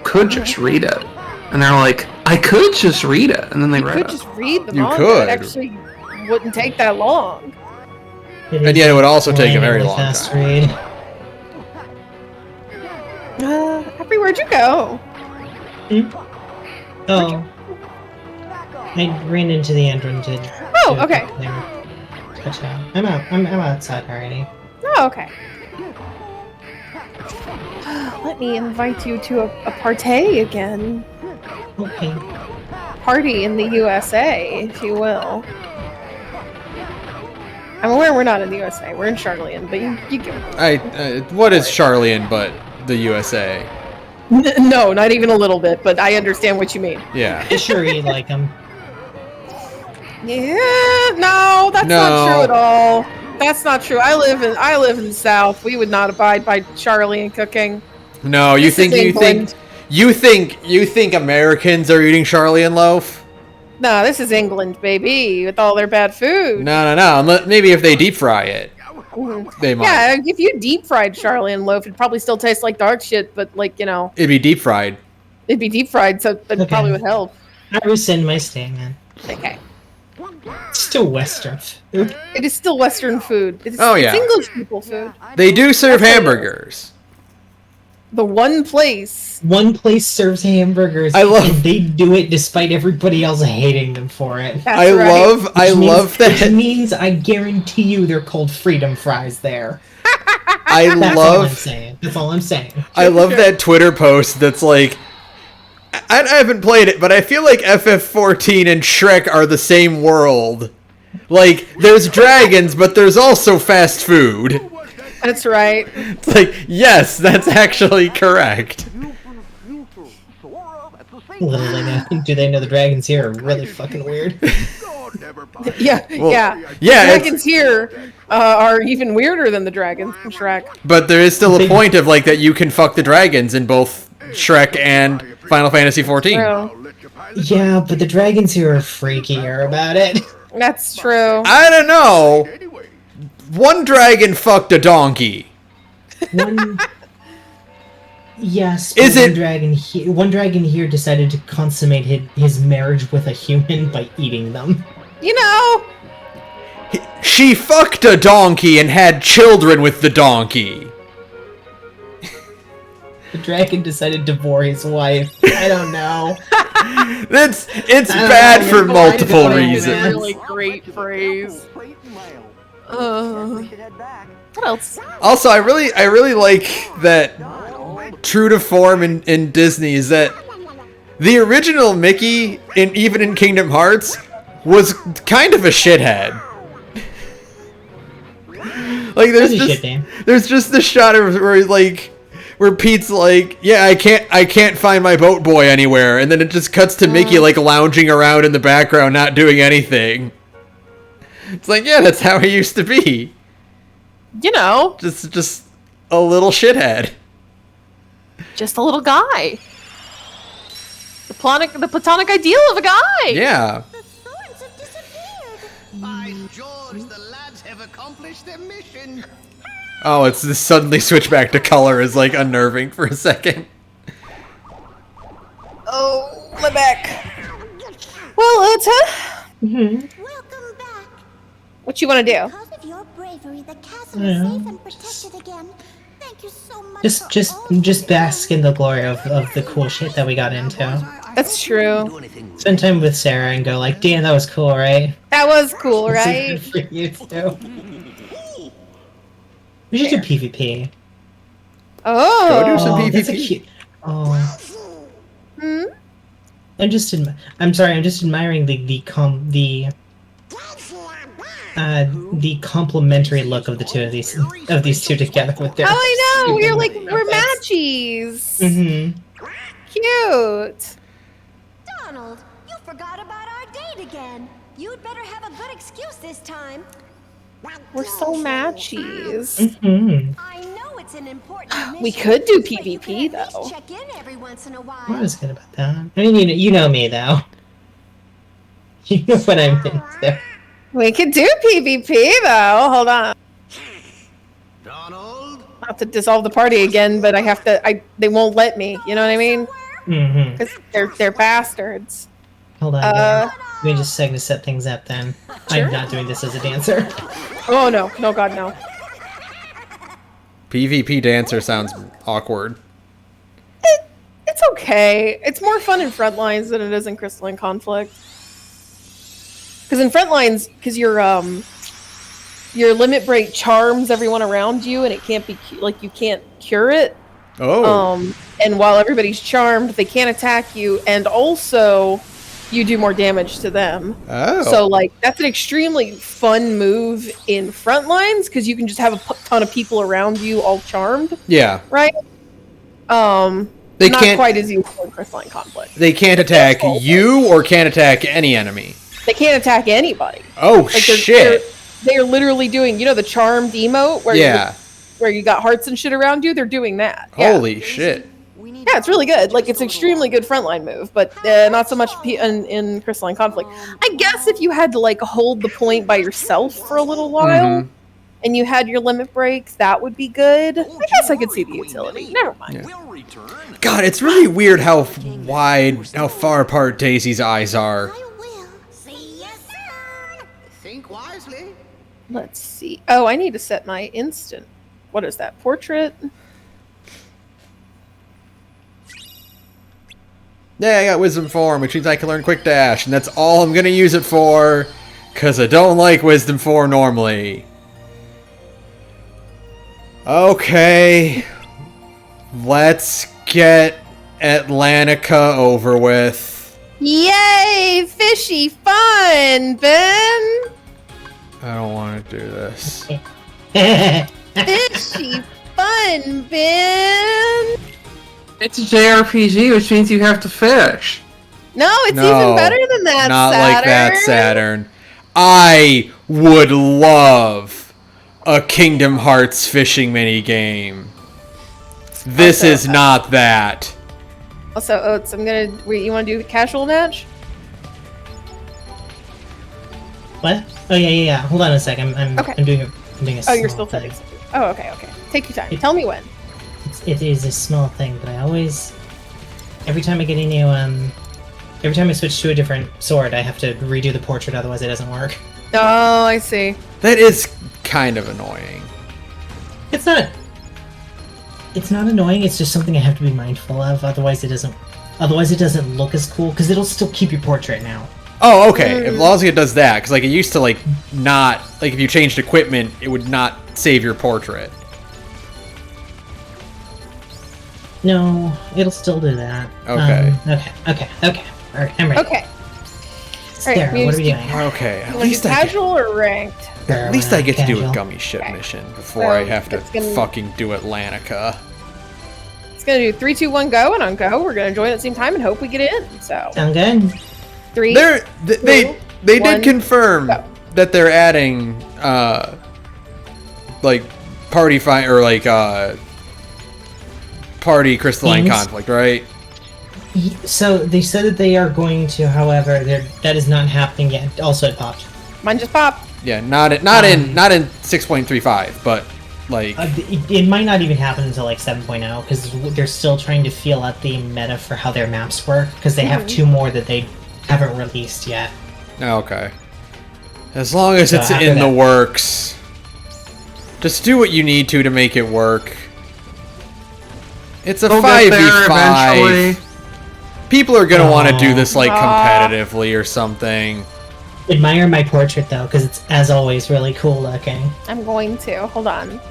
could just read it. And they're like, I could just read it. And then they read it. You could just read the You manga. could. It actually wouldn't take that long. And yet it would also take a very long fast time. read. Happy, where'd you go? Oh. I ran into the entrance. Oh, okay. Touch out. I'm out. I'm outside already. Oh, okay. Let me invite you to a party again. Okay. Party in the USA, if you will. I'm aware we're not in the USA. We're in Charlian, but you give it. What is Charlian but the USA? No, not even a little bit, but I understand what you mean. Yeah. Sure, you like him. Yeah, no, that's not true at all. That's not true. I live in the South. We would not abide by Charlian cooking. No, you think Americans are eating Charlian loaf? No, this is England, baby, with all their bad food. No. Maybe if they deep fry it. They might. Yeah, if you deep fried Charlian loaf, it'd probably still taste like dog shit, but It'd be deep fried. It'd be deep fried, so that probably would help. I rescind my statement. Okay. Still Western food. It is still Western food. It's English people food. They do serve hamburgers. The one place serves hamburgers. And they do it despite everybody else hating them for it. I love that. Which means I guarantee you they're called freedom fries there. That's all I'm saying. I love that Twitter post that's like, I haven't played it, but I feel like FF14 and Shrek are the same world. Like, there's dragons, but there's also fast food. That's right. It's like, yes, that's actually correct. Little they know, do they know the dragons here are really fucking weird. Yeah, Well, yeah. yeah, The it's- dragons here are even weirder than the dragons from Shrek. But there is still a point of like that you can fuck the dragons in both Shrek and Final Fantasy XIV. True. Yeah, but the dragons here are freakier about it. That's true. I don't know. One dragon fucked a donkey. One. Yes, Is but it- one dragon here decided to consummate his marriage with a human by eating them. You know, She fucked a donkey and had children with the donkey. The dragon decided to divorce his wife. I don't know. It's I don't bad know, for why multiple do I do reasons. that? really great phrase. What else? Also, I really like that. True to form in Disney is that the original Mickey, even in Kingdom Hearts, was kind of a shithead. Like That's a shit name. there's just this shot of where Pete's like, yeah, I can't find my boat boy anywhere, and then it just cuts to Mickey like lounging around in the background, not doing anything. It's like, yeah, that's how he used to be. You know, Just a little shithead. just a little guy. The platonic ideal of a guy. Yeah. By George, the lads have accomplished their mission. Oh, it's this suddenly switch back to color is like unnerving for a second. Oh, my back. Well, Uta, Welcome back. what you want to do? Because of your bravery, the castle Yeah. is safe and protected again. Thank you so much. for all Just bask in the glory of the cool shit that we got into. That's true. Spend time with Sarah and go like, damn, that was cool, right? That was cool, It's right? good for you too. We should do PvP. Oh. Go do some Oh, that's a PvP. cute. Oh, Hmm? I'm sorry. I'm just admiring the complementary look of the two of these two together with their. Oh, I know. We're like, stupid we're outfits. matchies. Mm-hmm. Cute. Donald, you forgot about our date again. You'd better have a good excuse this time. We're so matchies. Mm-hmm. I know it's an important mission. We could do but you PvP could at least though. check in every once in a while. What was good about that? I mean, you know me though. You know what I'm into. We could do PvP though. Hold on. Donald? Not to dissolve the party again, but I have to. They won't let me. You know what I mean? Mm-hmm. Because they're bastards. Hold on. Let me just set things up then. Sure. I'm not doing this as a dancer. Oh no! No God no. PvP dancer sounds awkward. It's okay. It's more fun in Frontlines than it is in Crystalline Conflict. Because in Frontlines, because your limit break charms everyone around you, and it can't be like you can't cure it. Oh. And while everybody's charmed, they can't attack you, and also you do more damage to them. Oh. So like that's an extremely fun move in Frontlines because you can just have a ton of people around you all charmed, Yeah. right? They not can't- quite as useful in Crystalline Conflict. They can't attack you or can't attack any enemy. They can't attack anybody. Oh, Like shit. They're literally doing, you know, the charmed emote where Yeah. where you got hearts and shit around you. They're doing that. Yeah. Holy shit. Yeah, it's really good. Like, it's an extremely good frontline move, but not so much in Crystalline Conflict. I guess if you had to, like, hold the point by yourself for a little while, and you had your limit breaks, that would be good. I guess I could see the utility. Never mind. God, it's really weird how far apart Daisy's eyes are. Think wisely. Let's see. Oh, I need to set my instant. What is that? Portrait? Yeah, I got Wisdom Form, which means I can learn Quick Dash, and that's all I'm gonna use it for, because I don't like Wisdom Form normally. Okay. Let's get Atlantica over with. Yay! Fishy fun, Ben! I don't want to do this. Fishy fun, Ben. It's a JRPG, which means you have to fish. No, it's even better than that, not Saturn. like that, Saturn. I would love a Kingdom Hearts fishing mini game. This is not that. Also, Oats, I'm gonna. Wait, you want to do the casual match? What? Oh yeah. Hold on a sec. I'm doing a Oh, you're small still thing. fixing. Oh, okay. Take your time. Tell me when. It is a small thing, but I always, every time I get a new every time I switch to a different sword, I have to redo the portrait, otherwise it doesn't work. Oh, I see. That is kind of annoying. It's not annoying. It's just something I have to be mindful of. Otherwise, it doesn't look as cool because it'll still keep your portrait now. Oh, okay. As long as it does that, because like it used to like not like if you changed equipment, it would not save your portrait. No, it'll still do that. Okay. Okay. All right, I'm ready. Okay. Sarah, what are we doing? Okay. You want to do casual or ranked? At least I get to do a Casual. gummy ship mission before I have to fucking do Atlantica. It's gonna do 3, 2, 1, go, and on go, we're gonna join at the same time and hope we get in. So Sound good? 3. They did 1, confirm go. that they're adding like party fight or like party crystalline Games? conflict, right? So they said that they are going to, however, that is not happening yet. Also, it popped. Mine just popped. Yeah, not in 6.35, but like It might not even happen until like 7.0 because they're still trying to feel out the meta for how their maps work because they have 2 more that they haven't released yet. okay. As long as So it's after in the that- works, just do what you need to make it work. It's a They'll get there 5v5. eventually. People are gonna want to do Aw. this like Aw. competitively or something. Admire my portrait though because it's, as always, really cool looking. I'm going to. Hold on.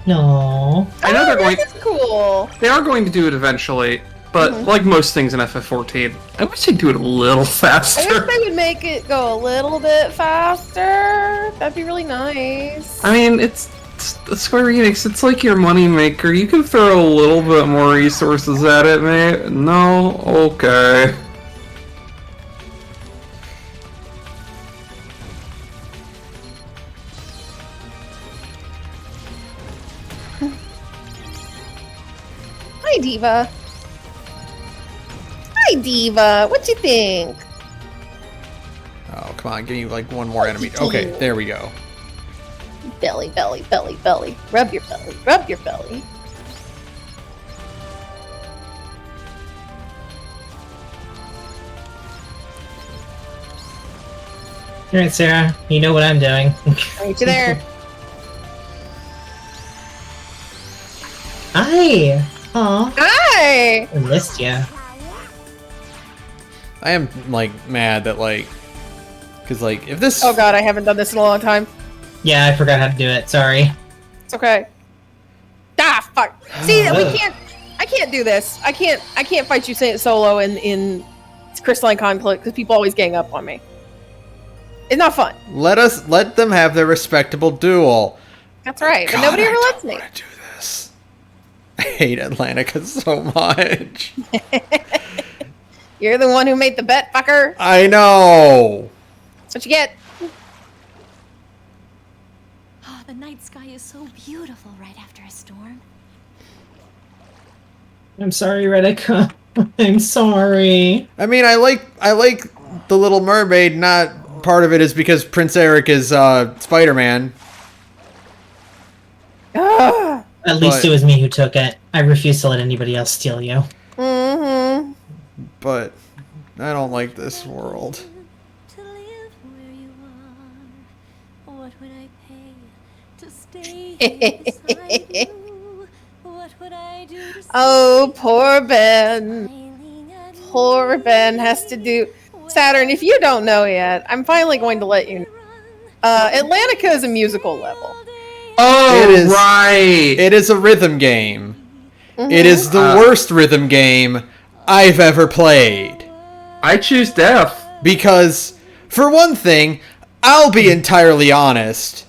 No. I know they're going. That's cool. They are going to do it eventually, but like most things in FF14, I wish they'd do it a little I wish faster. they would make it go a little bit faster. That'd be really nice. I mean, it's Square Enix. It's like your moneymaker. You can throw a little bit more resources at it, mate. No, okay. Hi, Diva. Hi, Diva. What you think? Oh, come on, give me like one more enemy. Okay, there we go. Belly, belly, belly, belly. Rub your belly. Rub your belly. Alright, Sarah, you know what I'm doing. Right you there. Hi! Aw, Hi. I missed ya. I am like mad that like, cause like if this. Oh god, I haven't done this in a long time. Yeah, I forgot how to do it, sorry. It's okay. Ah, fuck. See, we can't. I can't do this. I can't fight you solo in Crystalline Conflict because people always gang up on me. It's not fun. Let them have their respectable duel. That's right. God, but nobody I ever don't lets me. wanna do this. I hate Atlantica so much. You're the one who made the bet, fucker. I know. That's what you get. Oh, the night sky is so beautiful right after a storm. I'm sorry, Redika. I'm sorry. I mean, I like the Little Mermaid. Not part of it is because Prince Eric is Spider-Man. Ah. At least But- it was me who took it. I refuse to let anybody else steal you. Mm-hmm. But I don't like this world. To live where you are. What would I pay to stay here beside you? What would I do to Oh, poor Ben. Poor Ben has to do. Saturn, if you don't know yet, I'm finally going to let you know. Atlantica is a musical level. Oh, It is- right. It is a rhythm game. Mm-hmm. It is the worst rhythm game I've ever played. I choose death. Because, for one thing, I'll be entirely honest.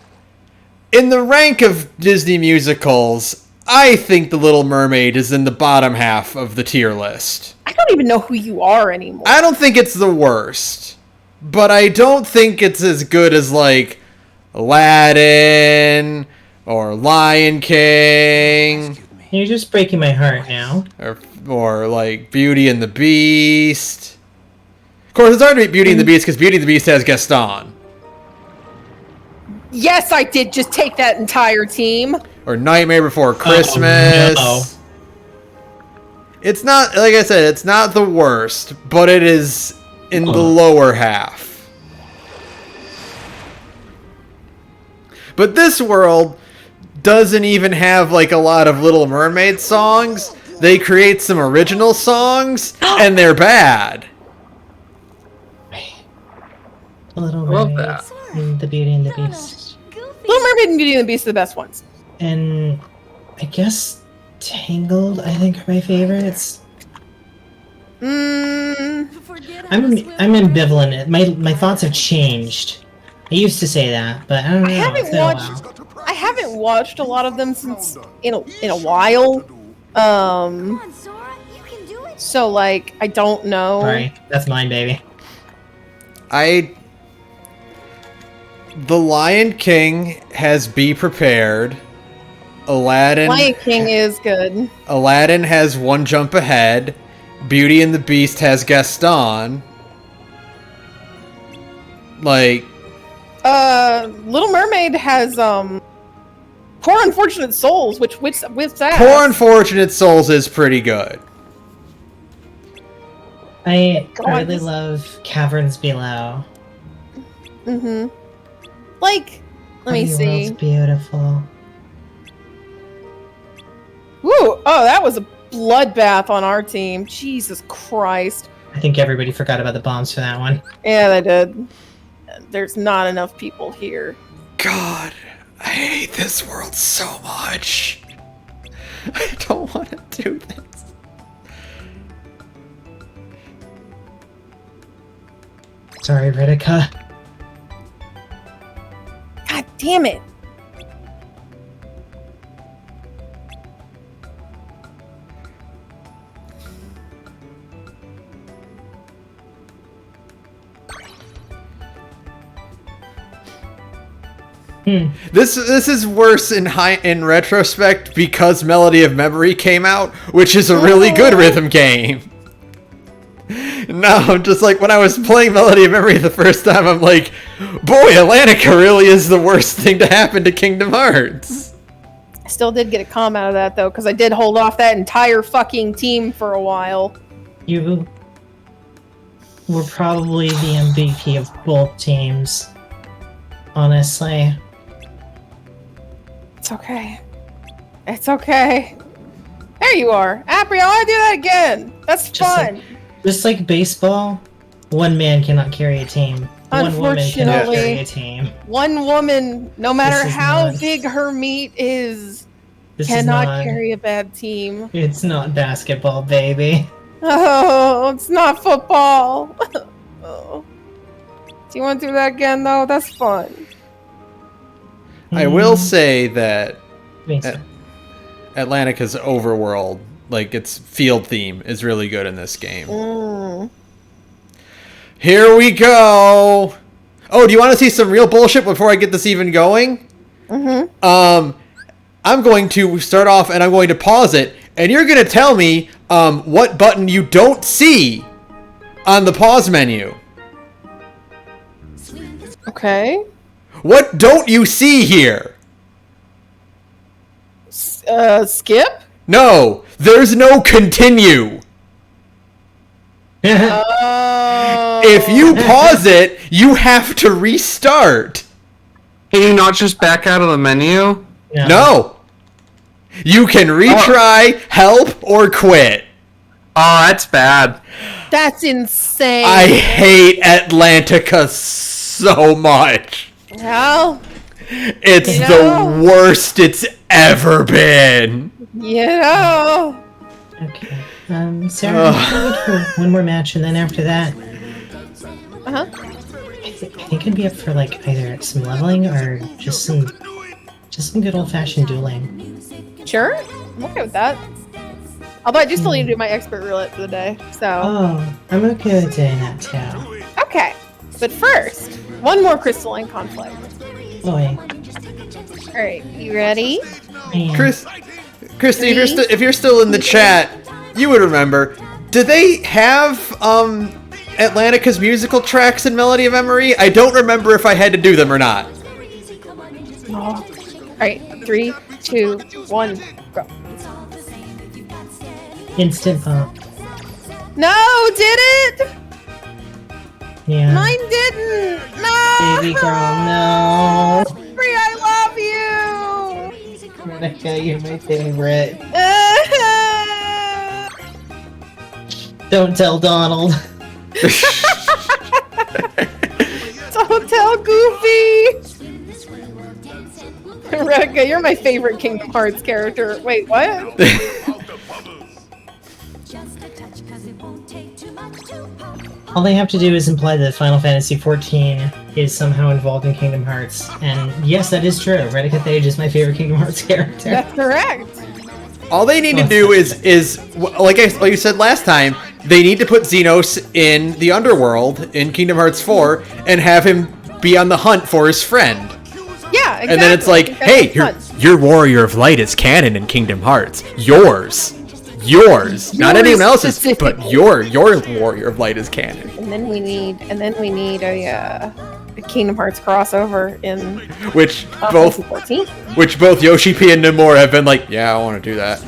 in the rank of Disney musicals, I think The Little Mermaid is in the bottom half of the tier list. I don't even know who you are anymore. I don't think it's the worst, but I don't think it's as good as, like, Aladdin or Lion King. You're just breaking my heart now. Or like, Beauty and the Beast. Of course, it's hard to beat Beauty and the Beast because Beauty and the Beast has Gaston. Yes, I did just take that entire team. Or Nightmare Before Christmas. No. It's not, like I said, it's not the worst, but it is in the lower half. But this world doesn't even have like a lot of Little Mermaid songs. They create some original songs, and they're bad. Little Love Mermaid that. and the Beauty and the Beast. Little Mermaid and Beauty and the Beast are the best ones. And I guess Tangled, I think, are my favorites. I'm ambivalent. My thoughts have changed. I used to say that, but I don't know. I haven't watched a lot of them since in a while. So like I don't know. Sorry, that's mine, baby. The Lion King has Be Prepared. Aladdin. Lion King is good. Aladdin has One Jump Ahead. Beauty and the Beast has Gaston. Like, Little Mermaid has Poor Unfortunate Souls, which with that. Poor Unfortunate Souls is pretty good. I really love Caverns Below. Mm-hmm. Like, let me see. It's beautiful. Woo! Oh, that was a bloodbath on our team. Jesus Christ. I think everybody forgot about the bombs for that one. Yeah, they did. There's not enough people here. God, I hate this world so much. I don't want to do this. Sorry, Ritika. God damn it. This is worse in retrospect because Melody of Memory came out, which is a really good rhythm game. No, I'm just like, when I was playing Melody of Memory the first time, I'm like, boy, Atlantica really is the worst thing to happen to Kingdom Hearts. I still did get a calm out of that though, because I did hold off that entire fucking team for a while. You were probably the MVP of both teams. Honestly. It's okay. It's okay. There you are. Apri, I want to do that again. That's fun. Just like baseball, one man cannot carry a team. One woman cannot carry a team. One woman, no matter how big her meat is, cannot carry a bad team. It's not basketball, baby. Oh, it's not football. Oh. Do you want to do that again, though? That's fun. I will say that Atlantica's overworld, like its field theme, is really good in this game. Here we go! Oh, do you want to see some real bullshit before I get this even going? I'm going to start off and I'm going to pause it, and you're going to tell me what button you don't see on the pause menu. Okay. What don't you see here? Skip? No, there's no continue. If you pause it, you have to restart. Can you not just back out of the menu? No. You can retry, help, or quit. Oh, that's bad. That's insane. I hate Atlantica so much. Well, it's the worst it's ever been. You know. Okay. Sarah, we'll wait for one more match, and then after that, I think I'd be up for like either some leveling or just Just some good old-fashioned dueling. Sure, I'm okay with that. Although I do still need to do my expert roulette for the day, so. Oh, I'm okay with doing that too. Okay, but first, one more crystalline conflict. Boy. Alright, you ready? Christy, if you're still in the chat, you would remember. Do they have Atlantica's musical tracks in Melody of Memory? I don't remember if I had to do them or not. Oh. Alright, 3, 2, 1, go. Instant pop. No, did it? Yeah. Mine didn't. No. Baby girl, no. Free, I love you. Renica, you're my favorite. Don't tell Donald. Don't tell Goofy. Renica, you're my favorite Kingdom Hearts character. Wait, what? All they have to do is imply that Final Fantasy XIV is somehow involved in Kingdom Hearts. And yes, that is true. Renica Thage is my favorite Kingdom Hearts character. That's correct. All they need to do is like you said last time, they need to put Xenos in the underworld in Kingdom Hearts 4 and have him be on the hunt for his friend. Yeah, exactly. And then it's like, hey, your Warrior of Light is canon in Kingdom Hearts. Yours. Not anyone else's, but your Warrior of Light is canon. And then we need a Kingdom Hearts crossover in which both both Yoshi P and Nomura have been like, yeah, I want to do that.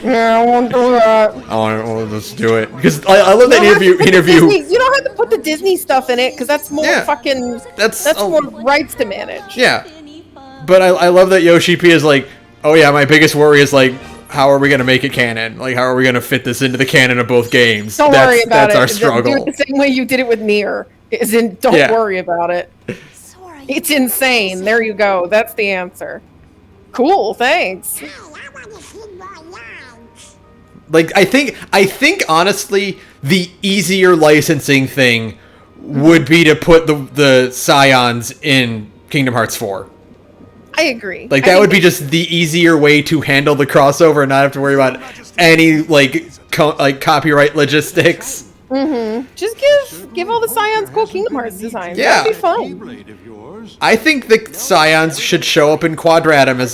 Yeah, I want to do that. I want to let's do it because I love that interview. You don't have to put the Disney stuff in it because that's more that's more rights to manage. Yeah, but I love that Yoshi P is like, oh yeah, my biggest worry is like, how are we going to make it canon? Like, how are we going to fit this into the canon of both games? Don't worry about it. That's our struggle. Do it the same way you did it with Nier. Don't worry about it. It's insane. There you go. That's the answer. Cool. Thanks. Like, I think honestly, the easier licensing thing would be to put the Scions in Kingdom Hearts 4. I agree. Like, that would be just the easier way to handle the crossover and not have to worry about any, copyright logistics. Mm-hmm. Just give all the Scions cool Kingdom Hearts designs. Yeah. That'd be fun. I think the Scions should show up in Quadratum as,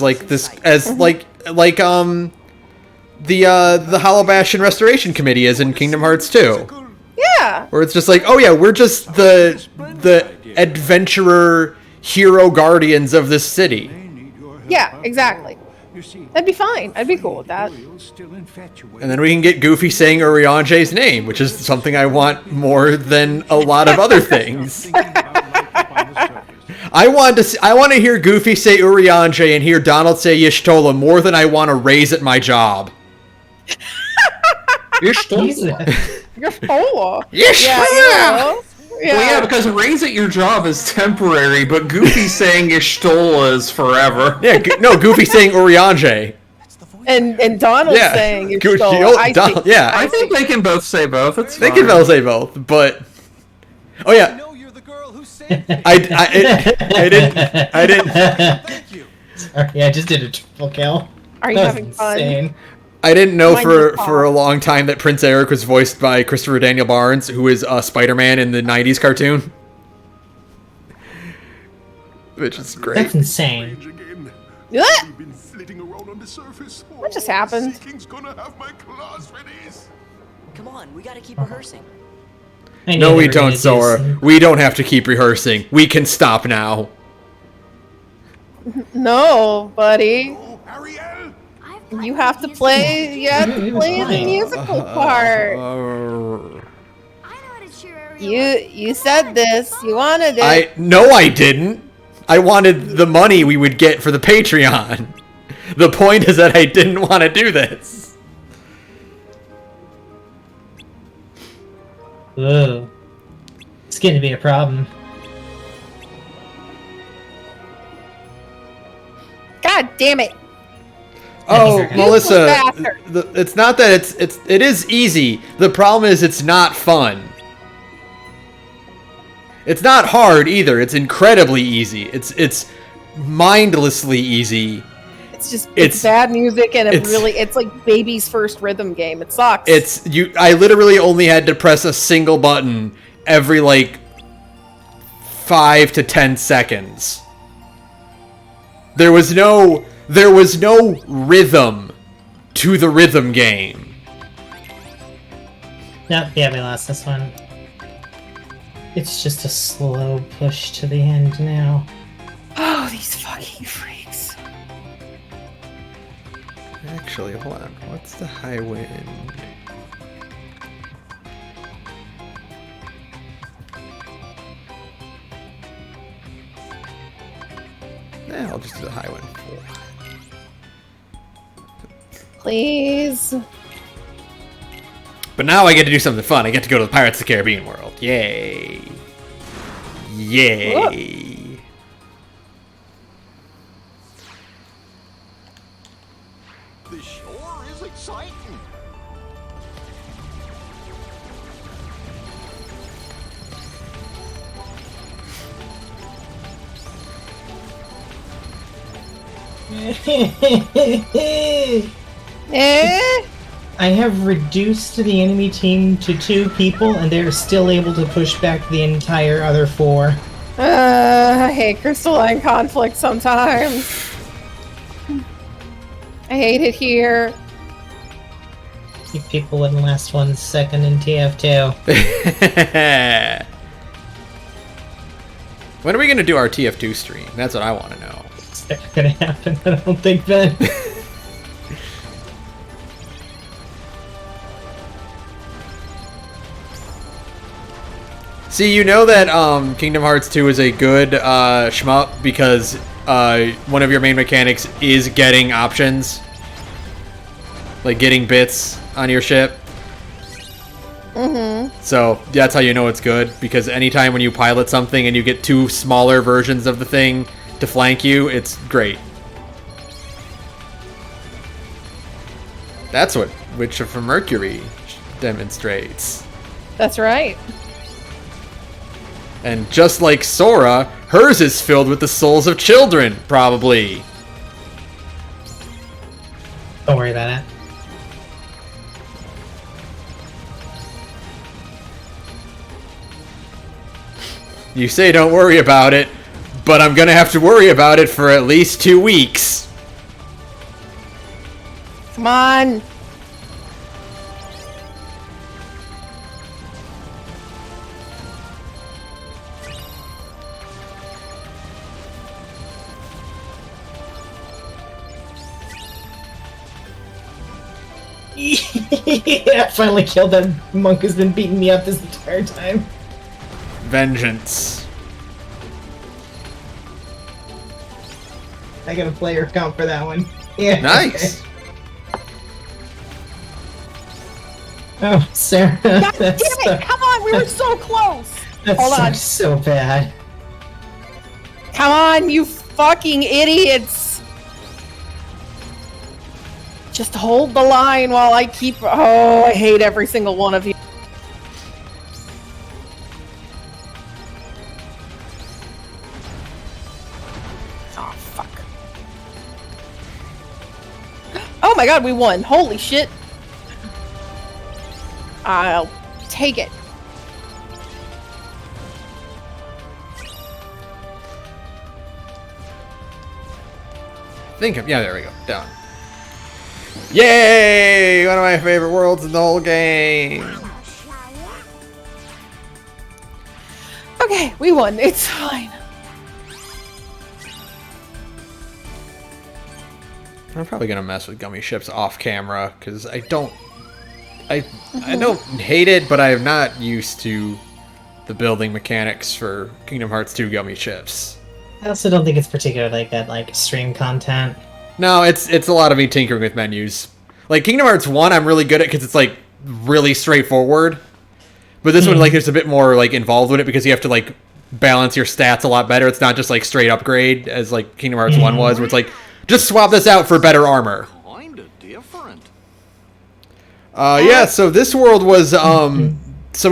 the Hollow Bastion Restoration Committee is in Kingdom Hearts 2. Yeah. Where it's just like, oh yeah, we're just the adventurer hero guardians of this city. Yeah, exactly. That'd be fine. I'd be cool with that. And then we can get Goofy saying Urianger's name, which is something I want more than a lot of other things. I want to hear Goofy say Urianger and hear Donald say Y'shtola more than I want to raise at my job. Y'shtola. Y'shtola. Y'shtola. Well, yeah, because raise at your job is temporary, but Goofy saying Y'shtola is forever. Yeah, Goofy saying Urianger. And Donald saying Y'shtola. I think they can both say both. It's fine. They can both say both, but oh yeah. I didn't. Sorry, I just did a triple kill. Are you having fun? Insane. I didn't know for a long time that Prince Eric was voiced by Christopher Daniel Barnes, who is Spider-Man in the 90s cartoon. Which is great. That's insane. What just happened? Come on, we gotta keep rehearsing. No, we don't, Sora. We don't have to keep rehearsing. We can stop now. No, buddy. You have to play. You have to play the musical part. You said this. You wanted it. No, I didn't. I wanted the money we would get for the Patreon. The point is that I didn't want to do this. Whoa. It's getting to be a problem. God damn it. Oh, Melissa, it's not that it is easy. The problem is it's not fun. It's not hard either. It's incredibly easy. It's mindlessly easy. It's just it's bad music and it's like baby's first rhythm game. It sucks. I literally only had to press a single button every like 5 to 10 seconds. There was no rhythm to the rhythm game. Yep, yeah, we lost this one. It's just a slow push to the end now. Oh, these fucking freaks. Actually, hold on. What's the high wind? Yeah, I'll just do the high wind 4. Please. But now I get to do something fun. I get to go to the Pirates of the Caribbean world. Yay. Yay. Whoa. The shore is exciting. I have reduced the enemy team to 2 people, and they're still able to push back the entire other 4. I hate crystalline conflict sometimes. I hate it here. You people wouldn't last 1 second in TF2. When are we going to do our TF2 stream? That's what I want to know. It's never gonna happen, I don't think, Ben. See, you know that Kingdom Hearts 2 is a good shmup because one of your main mechanics is getting options. Like getting bits on your ship. Mm-hmm. So that's how you know it's good, because anytime when you pilot something and you get 2 smaller versions of the thing to flank you, it's great. That's what Witch of Mercury demonstrates. That's right. And just like Sora, hers is filled with the souls of children, probably. Don't worry about it. You say don't worry about it, but I'm gonna have to worry about it for at least 2 weeks. Come on. I finally killed that monk who's been beating me up this entire time. Vengeance. I got a player count for that one. Yeah. Nice. Okay. Oh, Sarah. God damn it! Come on, we were so close. That Hold on. sucks so bad. Come on, you fucking idiots. Just hold the line while I keep... Oh, I hate every single one of you. Oh, fuck. Oh my god, we won. Holy shit. I'll take it. Yeah, there we go. Down. Yay! One of my favorite worlds in the whole game. Okay, we won. It's fine. I'm probably gonna mess with Gummy Ships off camera because I don't hate it, but I'm not used to the building mechanics for Kingdom Hearts 2 Gummy Ships. I also don't think it's particularly good, like, stream content. No, it's a lot of me tinkering with menus. Like Kingdom Hearts 1, I'm really good at because it's like really straightforward. But this one, like, there's a bit more like involved with it because you have to like balance your stats a lot better. It's not just like straight upgrade as like Kingdom Hearts 1 was, where it's like just swap this out for better armor. Kinda different. Yeah. So this world was some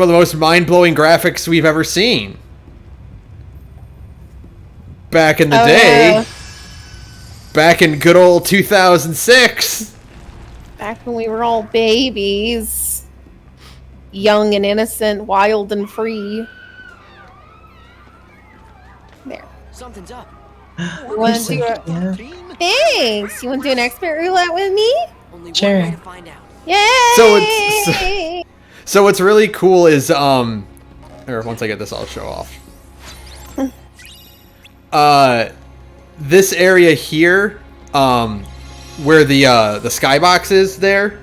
of the most mind-blowing graphics we've ever seen. Back in the day. back in good old 2006. Back when we were all babies. Young and innocent, wild and free. There. Something's up. You want to do a... Thanks! You want to do an expert roulette with me? Only one Sure. way to find out. Yay! So what's really cool is or once I get this I'll show off. This area here, where the skybox is there,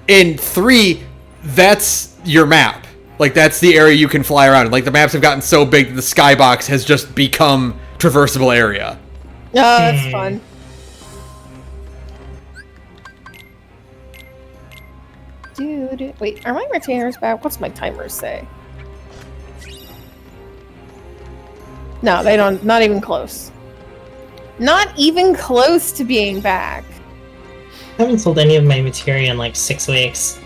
in 3, that's your map. Like that's the area you can fly around in. Like the maps have gotten so big that the skybox has just become traversable area. Oh, that's fun. Dude, wait, are my retainers back? What's my timer say? No, they don't. Not even close. Not even close to being back. I haven't sold any of my materia in like 6 weeks.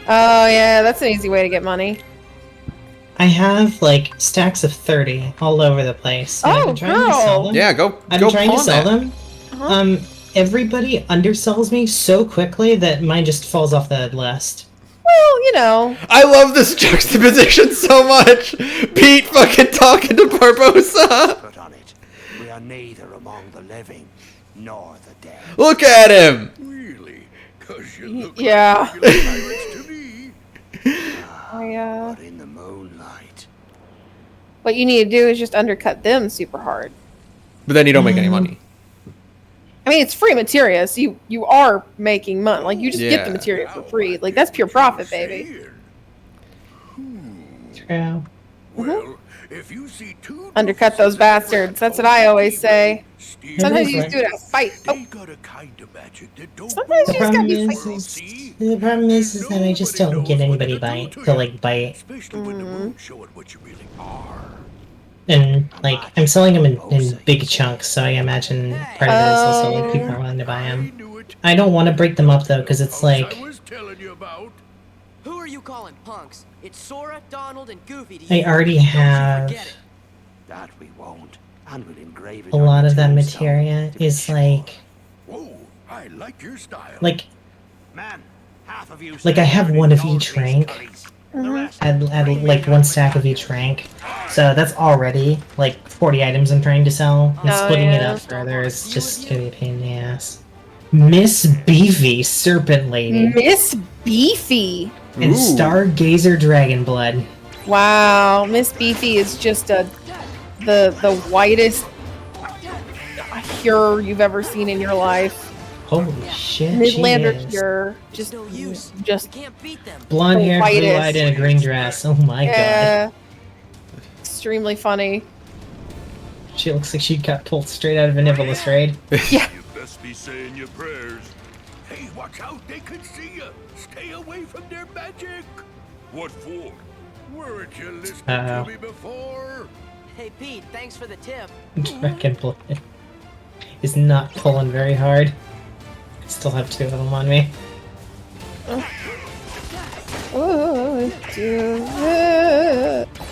Oh yeah, that's an easy way to get money. I have like stacks of 30 all over the place. And I've been trying to sell them. Yeah, go. I've go been trying to pawn sell that. them. Everybody undersells me so quickly that mine just falls off the list. Well, you know. I love this juxtaposition so much. Pete fucking talking to Barbosa. Put on it. We are neither among the living nor the dead. Look at him. Really? 'Cause you look Yeah. like regular pirates to me. But in the moonlight. what you need to do is just undercut them super hard. But then you don't make any money. I mean, it's free materia, so you are making money. Like, you just get the Yeah. materia for free. Like, that's pure profit, baby. True. Well, if you see two Undercut those bastards. That's what I always say. Sometimes you just do it at a fight. Oh. Sometimes you just gotta be fighting. The problem is that I just don't get anybody bite. And like I'm selling them in big chunks, so I imagine part of it is also like people are willing to buy them. I don't want to break them up though, because it's like Who are you calling punks? It's Sora, Donald, and Goofy to I you. already have That we won't. And we'll engrave it a on lot your of that tombstone materia to be is sure. like I like your style. like Man, half of you like I have one of each those rank. Mm-hmm. Add like one stack of each rank. So that's already like 40 items I'm trying to sell. And Oh, splitting it yeah. up further is just gonna be a pain in the ass. Miss Beefy, Serpent Lady. Miss Beefy. And Stargazer Dragonblood. Wow, Miss Beefy is just the whitest cure you've ever seen in your life. Holy shit, Midlander she is. cure. Just Blonde the hair, whitest. blue-eyed, in a green dress. Oh my god. Extremely funny. She looks like she got pulled straight out of a Nicholas raid. Yeah. You best be saying your prayers. Hey, watch out, they could see you. Stay away from their magic. What for? Weren't you listening Uh-oh. to me before? Hey Pete, thanks for the tip. Dragonblood is not pulling very hard. I still have 2 of them on me.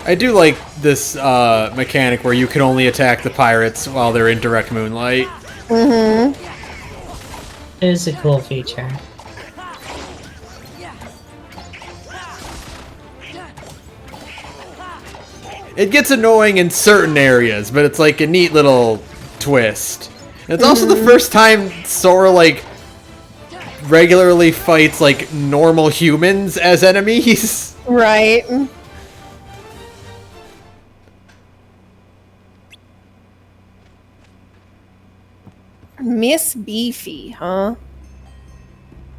I do like this mechanic where you can only attack the pirates while they're in direct moonlight. It is a cool feature. It gets annoying in certain areas, but it's like a neat little twist. And it's also the first time Sora like regularly fights like normal humans as enemies. Right. Miss Beefy, huh?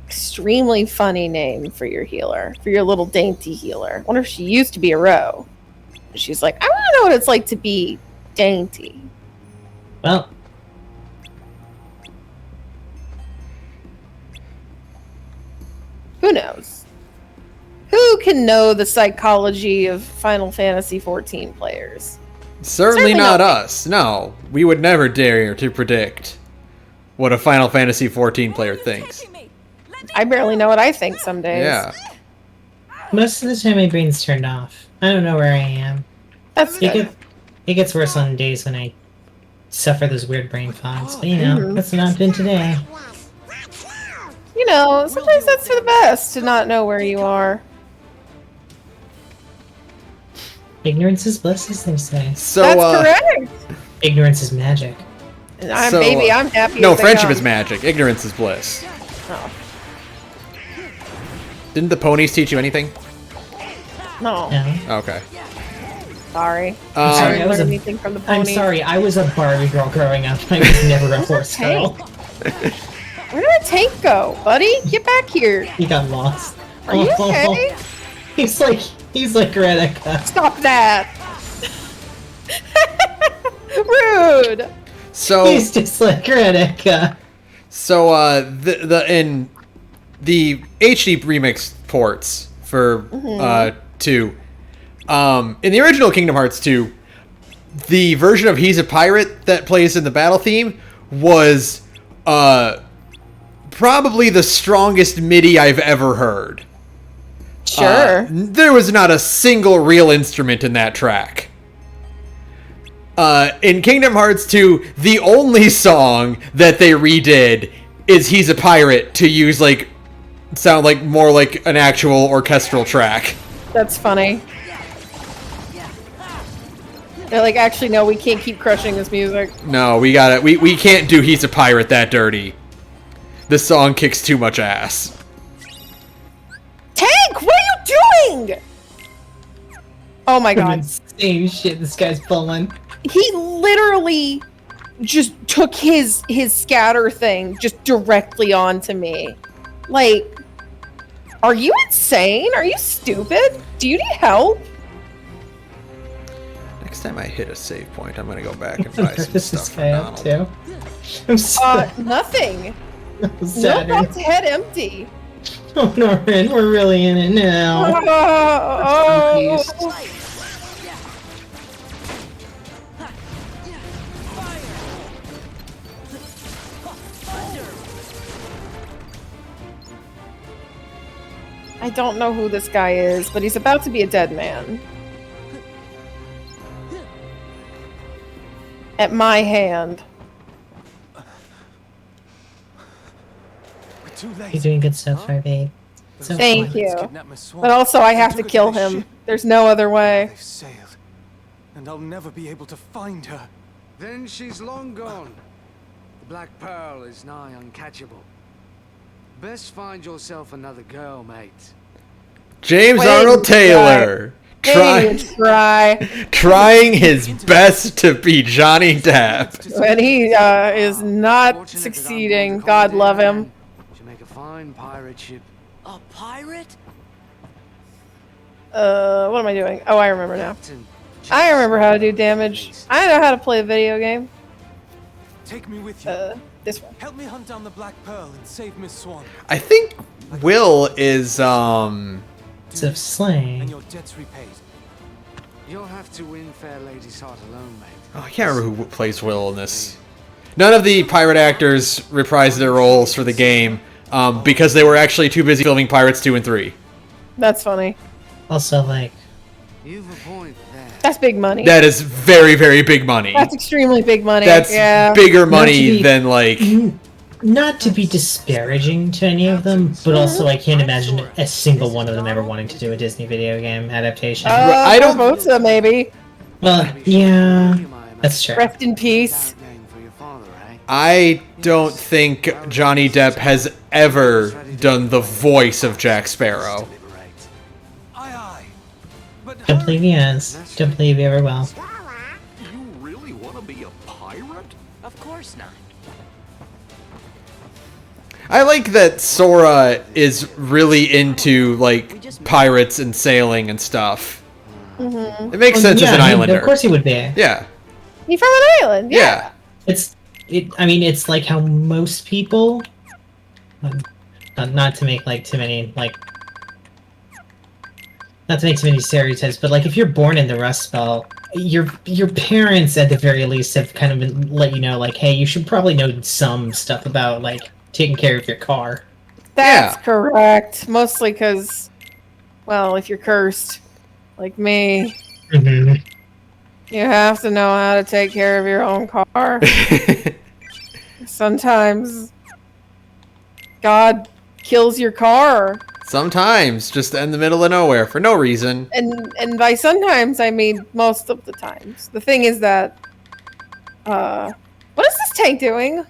Extremely funny name for your healer, for your little dainty healer. Wonder if she used to be a row. She's like, I want to know what it's like to be dainty. Well, Who knows? Who can know the psychology of Final Fantasy XIV players? Certainly not not us. No, we would never dare to predict what a Final Fantasy XIV player thinks. I barely know what I think some days. Yeah. most of the time my brain's turned off. I don't know where I am. That's It, good. it gets worse on days when I suffer those weird brain fogs. But you know, that's not been today. You know, sometimes that's for the best to not know where you are. Ignorance is bliss, as they say. So, That's correct. Ignorance is magic. Baby, I'm happy. No, as they friendship come. is magic. Ignorance is bliss. Oh. Didn't the ponies teach you anything? No. Okay. Sorry. Um, Sorry, I Learn was a- anything from the I'm pony. sorry, I was a Barbie girl growing up. I was never a horse girl. Where did the tank go, buddy? Get back here. He got lost. Are you okay? He's like Redeka. Stop that. Rude. So He's just like Redeka. So in the HD remix ports for 2, in the original Kingdom Hearts 2, the version of He's a Pirate that plays in the battle theme was probably the strongest MIDI I've ever heard. Sure. There was not a single real instrument in that track. In Kingdom Hearts 2, the only song that they redid is He's a Pirate to use, like, sound like more like an actual orchestral track. That's funny. They're like, actually, no, we can't keep crushing this music. No, we gotta, we can't do He's a Pirate that dirty. This song kicks too much ass. Tank, what are you doing? Oh my god. Insane shit this guy's pulling. He literally just took his scatter thing just directly onto me. Like, are you insane? Are you stupid? Do you need help? Next time I hit a save point, I'm gonna go back and buy some This stuff is for guy up Donald. too. I'm so Nothing. No, sad. that's head empty. Oh, Norman, we're really in it now. Oh. I don't know who this guy is, but he's about to be a dead man. At my hand. You're doing good so far, babe. So Thank far. you. But also, I have to kill him. There's no other way. Sailed, and I'll never be able to find her. Then she's long gone. The Black Pearl is nigh uncatchable. Best find yourself another girl, mate. James Wait, Arnold Taylor trying his best to be Johnny Depp. When he is not succeeding, God love him. Should make a fine pirate ship. A pirate? What am I doing? Oh, I remember now. I remember how to do damage. I know how to play a video game. Take me with you. This one. Help me hunt down the Black Pearl and save Miss Swan. I think Will is It's of slang. And your debt's repaid. You'll have to win Fair Lady's heart alone, mate. Oh, I can't remember who plays Will in this. None of the pirate actors reprised their roles for the game because they were actually too busy filming Pirates 2 and 3. That's funny. Also, like, You've a point there. That's big money. That is very, very big money. That's extremely big money. That's yeah. bigger money than, like... not to be disparaging to any of them, but also I can't imagine a single one of them ever wanting to do a Disney video game adaptation. I don't. Barbossa, maybe. Well, yeah, that's true. Rest in peace. I don't think Johnny Depp has ever done the voice of Jack Sparrow. Don't believe he has. Don't believe he ever will. You really want to be a pirate? Of course not. I like that Sora is really into, like, pirates and sailing and stuff. Mm-hmm. It makes sense as an islander. Of course he would be. Yeah. He's from an island. Yeah. I mean, it's like how most people, not to make like too many not to make too many stereotypes, but like if you're born in the Rust Belt, your parents at the very least have kind of been, let you know, like, hey, you should probably know some stuff about like taking care of your car. That's correct. Mostly because, well, if you're cursed, like me. Mm-hmm. You have to know how to take care of your own car. Sometimes God kills your car. Sometimes, just in the middle of nowhere for no reason. And by sometimes I mean most of the times. The thing is that what is this tank doing?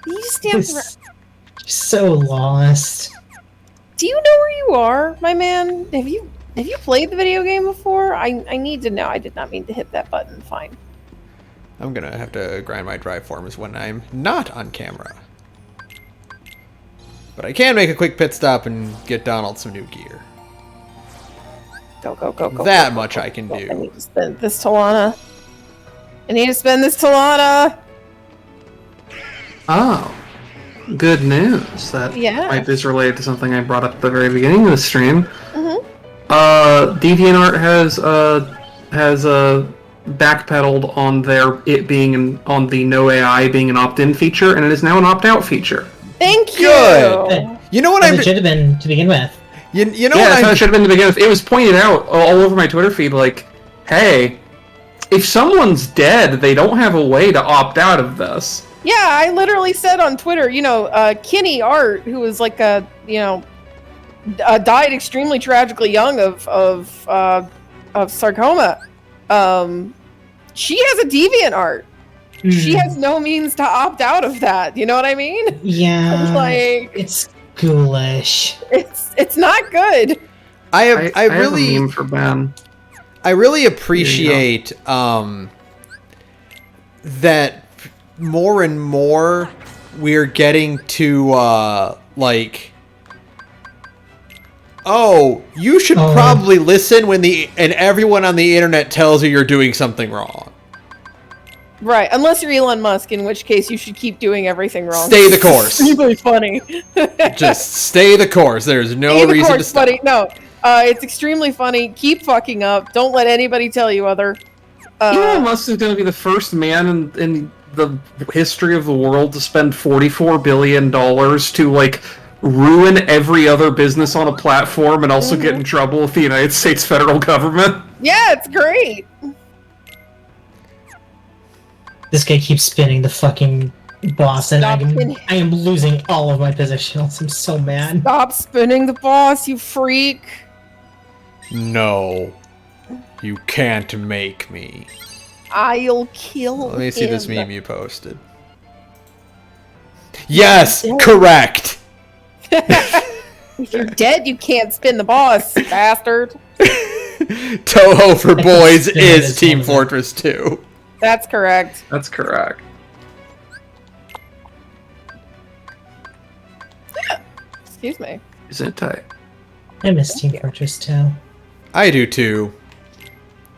You stand He's so lost. Do you know where you are, my man? Have you played the video game before? I need to know. I did not mean to hit that button. Fine. I'm gonna have to grind my drive forms when I'm not on camera. But I can make a quick pit stop and get Donald some new gear. Go. That much I can do. I need to spend this Talana. Oh. Good news. That Yeah. might be related to something I brought up at the very beginning of the stream. Mm-hmm. DeviantArt has backpedaled on it being on the no AI being an opt-in feature, and it is now an opt-out feature. Thank you. Good. You know what It should have been to begin with. You know Yeah, what that's how it should have been to begin with. It was pointed out all over my Twitter feed, like, hey, if someone's dead, they don't have a way to opt out of this. Yeah, I literally said on Twitter, Kenny Art, who was like died extremely tragically young of sarcoma. She has a DeviantArt. She has no means to opt out of that. You know what I mean? Yeah. Like, it's ghoulish. It's not good. I have really a meme for Ben. I really appreciate that more and more we're getting to like, oh, you should probably listen when everyone on the internet tells you you're doing something wrong. Right, unless you're Elon Musk, in which case you should keep doing everything wrong. Stay the course. It's really funny. Just stay the course. There's no reason to stop. Buddy. No, it's extremely funny. Keep fucking up. Don't let anybody tell you other. Elon Musk is going to be the first man in the history of the world to spend $44 billion to, like, ruin every other business on a platform and also get in trouble with the United States federal government. Yeah, it's great. This guy keeps spinning the fucking boss, and I am losing all of my positionals. I'm so mad. Stop spinning the boss, you freak. No. You can't make me. I'll kill Let me see this him. meme you posted. Yes! Correct! If you're dead, you can't spin the boss, bastard. Toho for Boys is Team Fortress 2. That's correct. That's correct. Excuse me. Isn't it tight? I miss Team Fortress 2. I do too.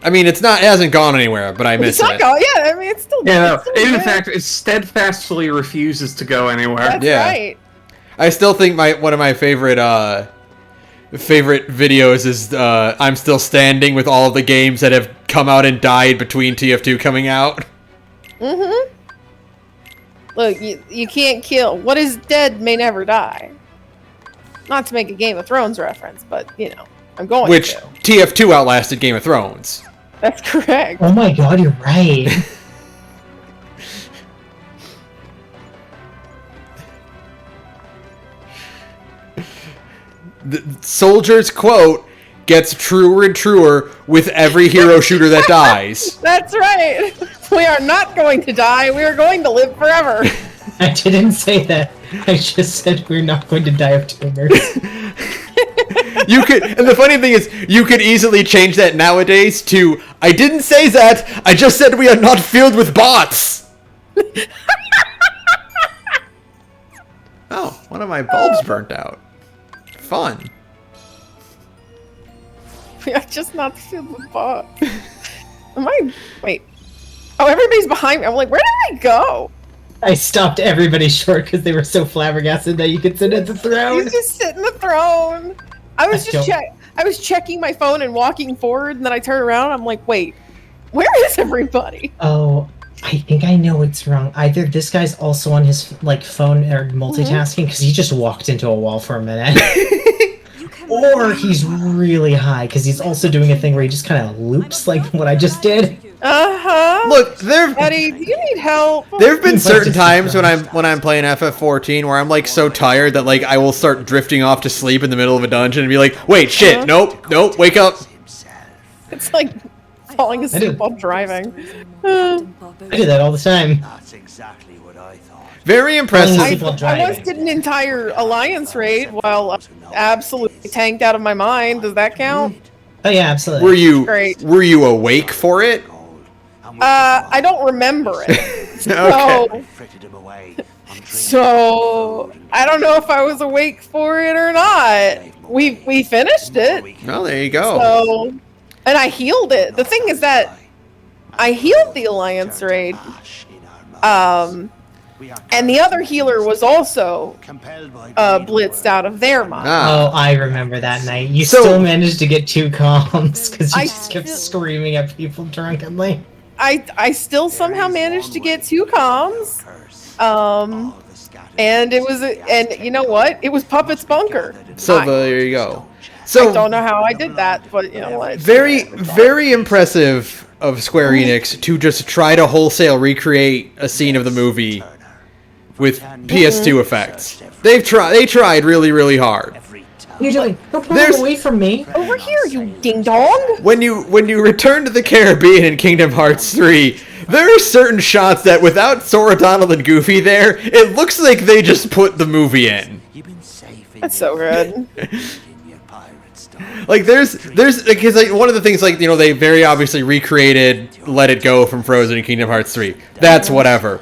I mean, it hasn't gone anywhere, but I miss It's not it. going. Yeah, I mean, it's still. Yeah, no, it's still in there. fact, it steadfastly refuses to go anywhere. That's Yeah. right. I still think one of my favorite videos is I'm still standing with all of the games that have come out and died between TF2 coming out. Mm-hmm. Look, you can't kill. What is dead may never die. Not to make a Game of Thrones reference, but, I'm going Which to. TF2 outlasted Game of Thrones. That's correct. Oh my god, you're right. The soldier's quote gets truer and truer with every hero shooter that dies. That's right. We are not going to die. We are going to live forever. I didn't say that. I just said we're not going to die of tumors. And the funny thing is, you could easily change that nowadays to, I didn't say that, I just said we are not filled with bots! Oh, one of my bulbs burnt out. Fun. We are just not filled with bots. Wait. Oh, everybody's behind me. I'm like, where did I go? I stopped everybody short because they were so flabbergasted that you could sit at the throne. You just sit in the throne. I was checking my phone and walking forward, and then I turn around. I'm like, wait, where is everybody? Oh, I think I know what's wrong. Either this guy's also on his phone or multitasking because he just walked into a wall for a minute. or he's really high because he's also doing a thing where he just kind of loops like what I just did. Look, there. Eddie, do you need help? There have been certain times when I'm playing FF14 where I'm like so tired that like I will start drifting off to sleep in the middle of a dungeon and be like, wait, shit, nope, wake up. It's like falling asleep while driving. I do that all the time. That's exactly what I thought. Very impressive. I once did an entire alliance raid while absolutely tanked out of my mind. Does that count? Oh yeah, absolutely. Were you awake for it? I don't remember it. So I don't know if I was awake for it or not. We finished it. Oh, there you go. So, and I healed it. The thing is that I healed the alliance raid. And the other healer was also blitzed out of their mind. Oh, I remember that night. You still managed to get 2 comms because you just kept screaming at people drunkenly. I still somehow managed to get 2 comms. And it was, and you know what? It was Puppet's bunker. So there you go. So I don't know how I did that, but you know what? Very impressive of Square Enix to just try to wholesale recreate a scene of the movie with PS2 effects. They tried really, really hard. You're doing? Don't pull it away from me. Over here, you ding dong. When you return to the Caribbean in Kingdom Hearts 3, there are certain shots that without Sora, Donald, and Goofy there, it looks like they just put the movie in. That's so good. Like there's because like one of the things like they very obviously recreated Let It Go from Frozen in Kingdom Hearts 3. That's whatever.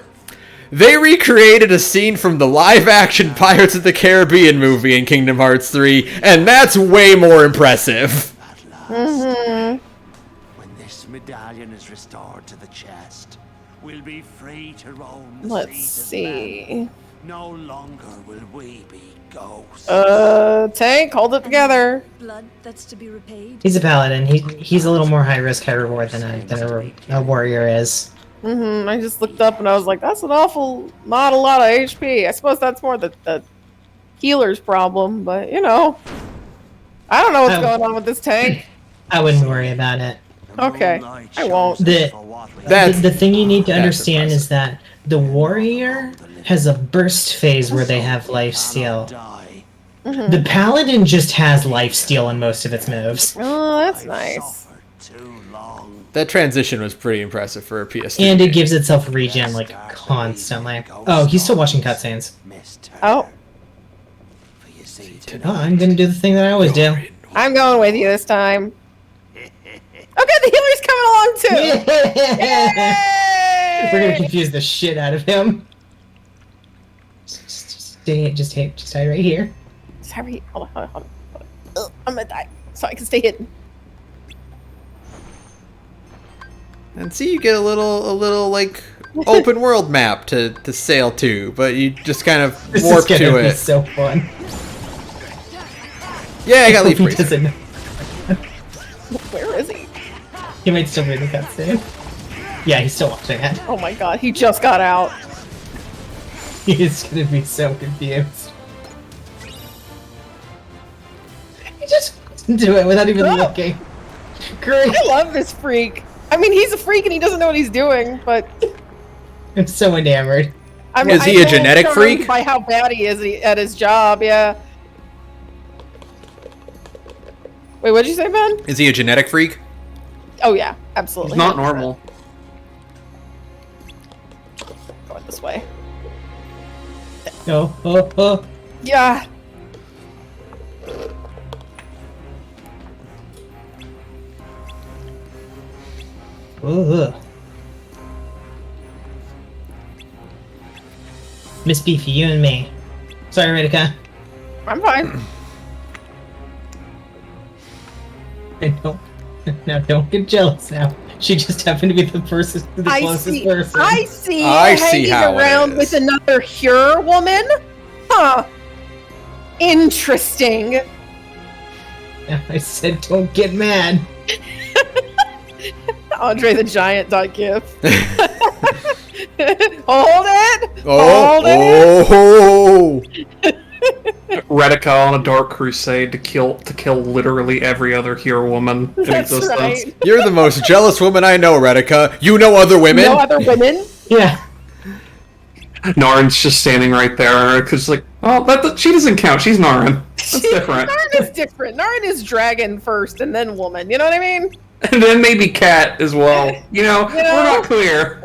They recreated a scene from the live-action Pirates of the Caribbean movie in Kingdom Hearts 3, and that's way more impressive. When this medallion is restored to the chest, we'll be free to roam the Let's seas see. of man. No longer will we be ghosts. Tank, hold it together. Blood that's to be repaid. He's a paladin. He's a little more high risk, high reward than a warrior is. I just looked up and I was like, that's not a lot of HP. I suppose that's more the healer's problem, but I don't know what's going on with this tank. I wouldn't worry about it. Okay, I won't. The thing you need to understand is that the warrior has a burst phase where they have lifesteal. The paladin just has lifesteal in most of its moves. Oh, that's nice. That transition was pretty impressive for a PS2. And it gives itself regen like constantly. Oh, he's still watching cutscenes. Oh. Oh, I'm gonna do the thing that I always do. I'm going with you this time. Okay, the healer's coming along too. Yay! We're gonna confuse the shit out of him. Just stay right here. Sorry, hold on. I'm gonna die, so I can stay hidden. And see, you get a little like open world map to sail to, but you just kind of warp to it. This is gonna be so fun. Yeah, I got Leaf Freeze. Where is he? He might still be in the cutscene. Yeah, he's still watching it. Oh my god, he just got out. He's gonna be so confused. He just do it without even looking. Great. I love this freak. I mean, he's a freak and he doesn't know what he's doing, but I'm so enamored. Is he a genetic freak? By how bad he is at his job, yeah. Wait, what did you say, Ben? Is he a genetic freak? Oh yeah, absolutely. He's not normal. Going this way. Oh. Yeah. Ugh. Miss Beefy, you and me. Sorry, Ritika. I'm fine. Don't get jealous now. She just happened to be the closest person. I see hanging how around with another Hure woman? Huh. Interesting. I said don't get mad. Andre the Giant .gif. Hold it! Oh! Hold it! Retica on a dark crusade to kill literally every other hero woman in That's existence. right. You're the most jealous woman I know, Retica. You know other women? No other women? Yeah. Narn's just standing right there because like, oh, she doesn't count. She's Narn. That's different. Narn is different. Narn is dragon first and then woman. You know what I mean? And then maybe cat as well. We're not clear.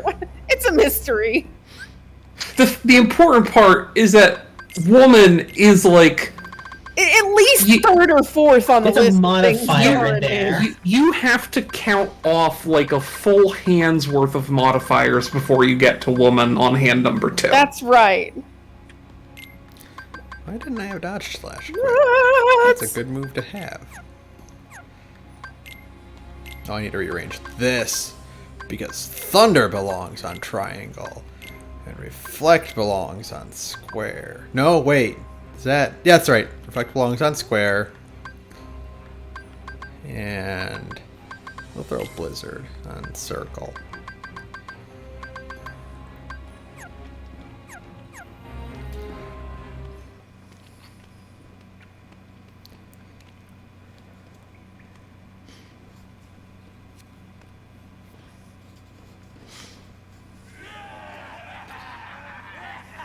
It's a mystery. The important part is that woman is like At least third or fourth on the There's a list. of modifier things in there. you have to count off like a full hand's worth of modifiers before you get to woman on hand number 2. That's right. Why didn't I have dodge slash? What? That's a good move to have. Oh, I need to rearrange this because thunder belongs on triangle and reflect belongs on square. No, wait. Is that? Yeah, that's right. Reflect belongs on square. And we'll throw blizzard on circle.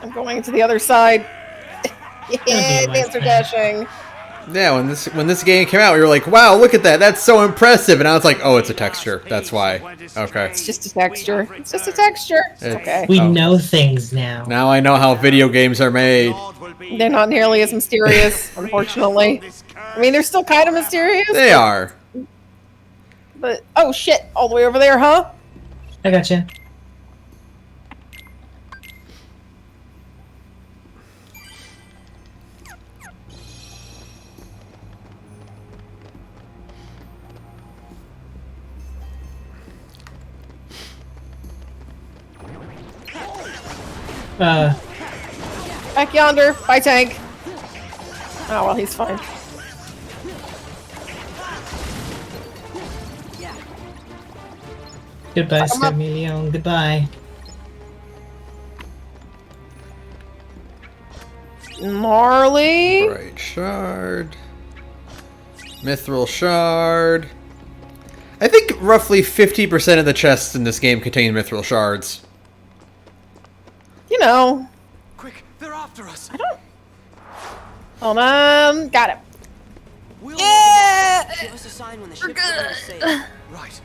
I'm going to the other side. Yeah, dancer dashing. Yeah, when this game came out, we were like, "Wow, look at that! That's so impressive!" And I was like, "Oh, it's a texture. That's why." Okay. It's just a texture. It's just a texture. It's okay. We know things now. Now I know how video games are made. They're not nearly as mysterious, unfortunately. I mean, they're still kind of mysterious. They are. But oh shit, all the way over there, huh? I gotcha. Back yonder, by tank. Oh well, he's fine. Goodbye, Scarmelion. Goodbye. Marley. Bright shard. Mithril shard. I think roughly 50% of the chests in this game contain mithril shards. You know. Quick, they're after us. I don't. Hold on. Got it. We'll Yeah. Give us a sign when the We're ship's ready to sail. good. Right.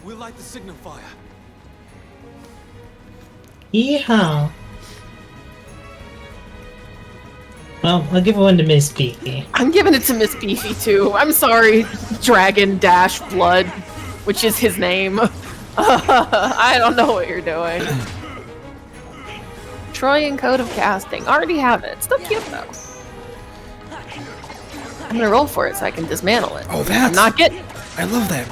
We'll light the signal fire. Yeehaw. Well, I'll give one to Miss Beefy. I'm giving it to Miss Beefy too. I'm sorry, Dragon Dash Blood, which is his name. I don't know what you're doing. Trojan Code of Casting. Already have it. Still cute though. I'm gonna roll for it so I can dismantle it. Oh, that's... I'm not getting. I love that.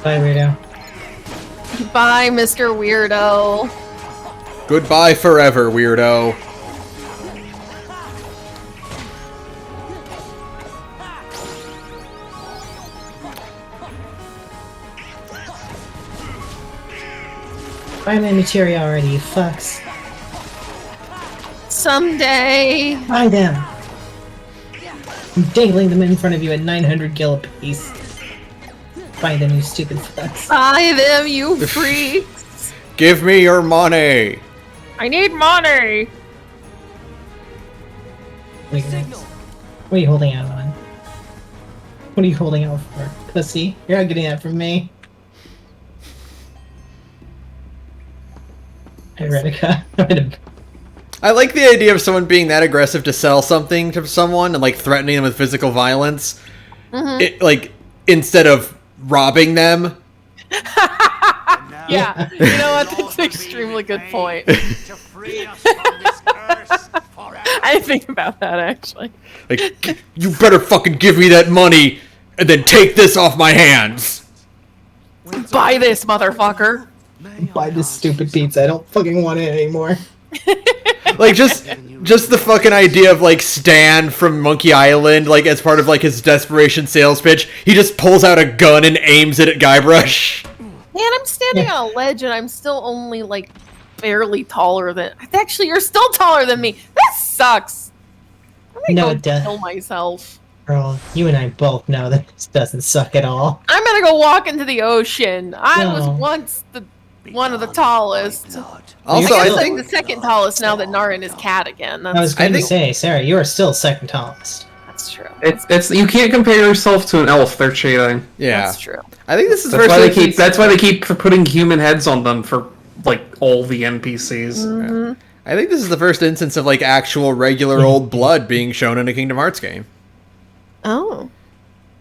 Bye, weirdo. Bye, Mr. Weirdo. Goodbye forever, weirdo. Buy my materia already, you fucks. Someday. Buy them. I'm dangling them in front of you at 900 gil apiece. Buy them, you stupid fucks. Buy them, you freaks. Give me your money. I need money. Wait, what are you holding out on? What are you holding out for? Pussy? You're not getting that from me. Hey, Retica. I like the idea of someone being that aggressive to sell something to someone and like threatening them with physical violence. Mm-hmm. It, like instead of robbing them. Yeah, you know what? That's an extremely good point. I didn't think about that actually. Like, you better fucking give me that money and then take this off my hands. Buy this, motherfucker. Buy this stupid pizza. I don't fucking want it anymore. Like just the fucking idea of like Stan from Monkey Island, like as part of like his desperation sales pitch, he just pulls out a gun and aims it at Guybrush. Man, I'm standing on a ledge and I'm still only like barely taller than. Actually, you're still taller than me. That sucks. I'm No, gonna it go does. kill myself. Girl, you and I both know that this doesn't suck at all. I'm gonna go walk into the ocean. I was No. once one of the tallest. Also, I I guess think I'm the second tallest now that Narin is cat again. I was That's, going to say, Sarah, you are still second tallest. that's true. It's you can't compare yourself to an elf. They're cheating. yeah. That's true. I think this is the That's first why they instance- keep. That's why they keep putting human heads on them for like all the NPCs. Mm-hmm. I think this is the first instance of like actual regular old blood being shown in a Kingdom Hearts game. Oh.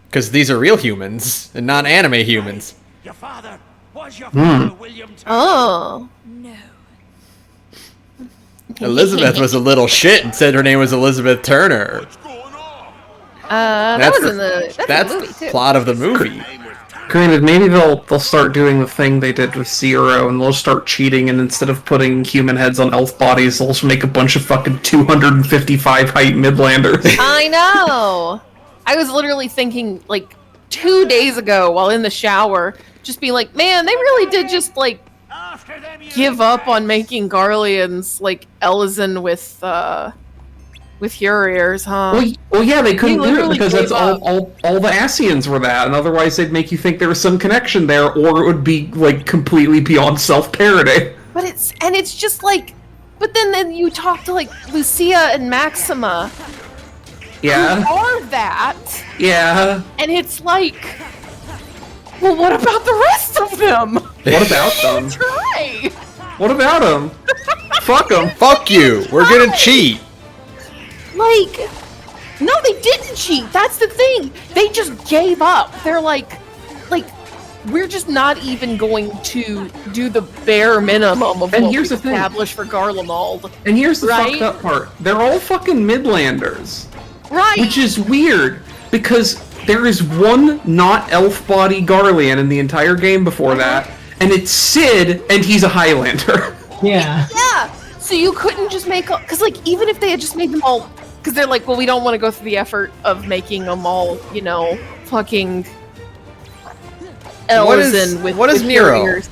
Because these are real humans and not anime humans. Your father was your Hmm. father, William Turner. Oh. No. Elizabeth was a little shit and said her name was Elizabeth Turner. That That's was in the That's movie the too. plot of the movie. Granted, maybe they'll start doing the thing they did with Zero, and they'll start cheating, and instead of putting human heads on elf bodies, they'll just make a bunch of fucking 255 height Midlanders. I know. I was literally thinking like 2 days ago while in the shower, just being like, man, they really did just like give up on making Garleans like Elizin with Huriers, huh? Well, yeah, they couldn't do it literally because that's gave up. all the Asians were that, and otherwise they'd make you think there was some connection there, or it would be like completely beyond self-parody. But it's just like, but then you talk to like Lucia and Maxima, Yeah, who are that, yeah. and it's like, well, what about the rest of them? What about them? Try. What about them? Fuck them. Fuck you. We're gonna cheat. Like, no, they didn't cheat. That's the thing. They just gave up. They're like, we're just not even going to do the bare minimum of And what here's we the thing. established for Garlemald. And here's the Right? fucked up part. They're all fucking Midlanders. Right. Which is weird, because there is one not elf body Garlean in the entire game before that, and it's Sid, and he's a Highlander. Yeah. Yeah. So you couldn't just make, because like even if they had just made them all, because they're like, well, we don't want to go through the effort of making them all, you know, fucking Elizin with what is with Nero? ears.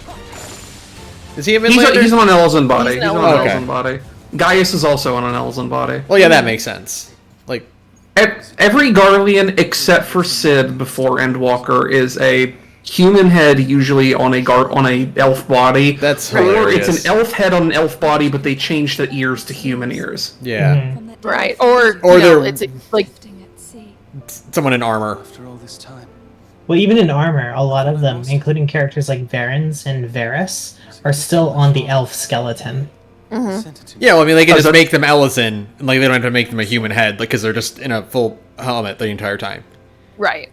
Is he a He's, Midlander? he's on an Elzen body. He's He's an on an Elzen. Elzen body. Gaius is also on an Elzen body. Well, yeah, that makes sense. Like, Every Garlean except for Sid before Endwalker is a human head, usually on a elf body. That's or hilarious. it's an elf head on an elf body, but they change the ears to human ears. yeah, Right. Or Or you know, they're- it's like someone in armor. After all this time. Well, even in armor, a lot of them, including characters like Varens and Varys, are still on the elf skeleton. Yeah, well, I mean, they can just make them Ellison, and like they don't have to make them a human head, like because they're just in a full helmet the entire time. right.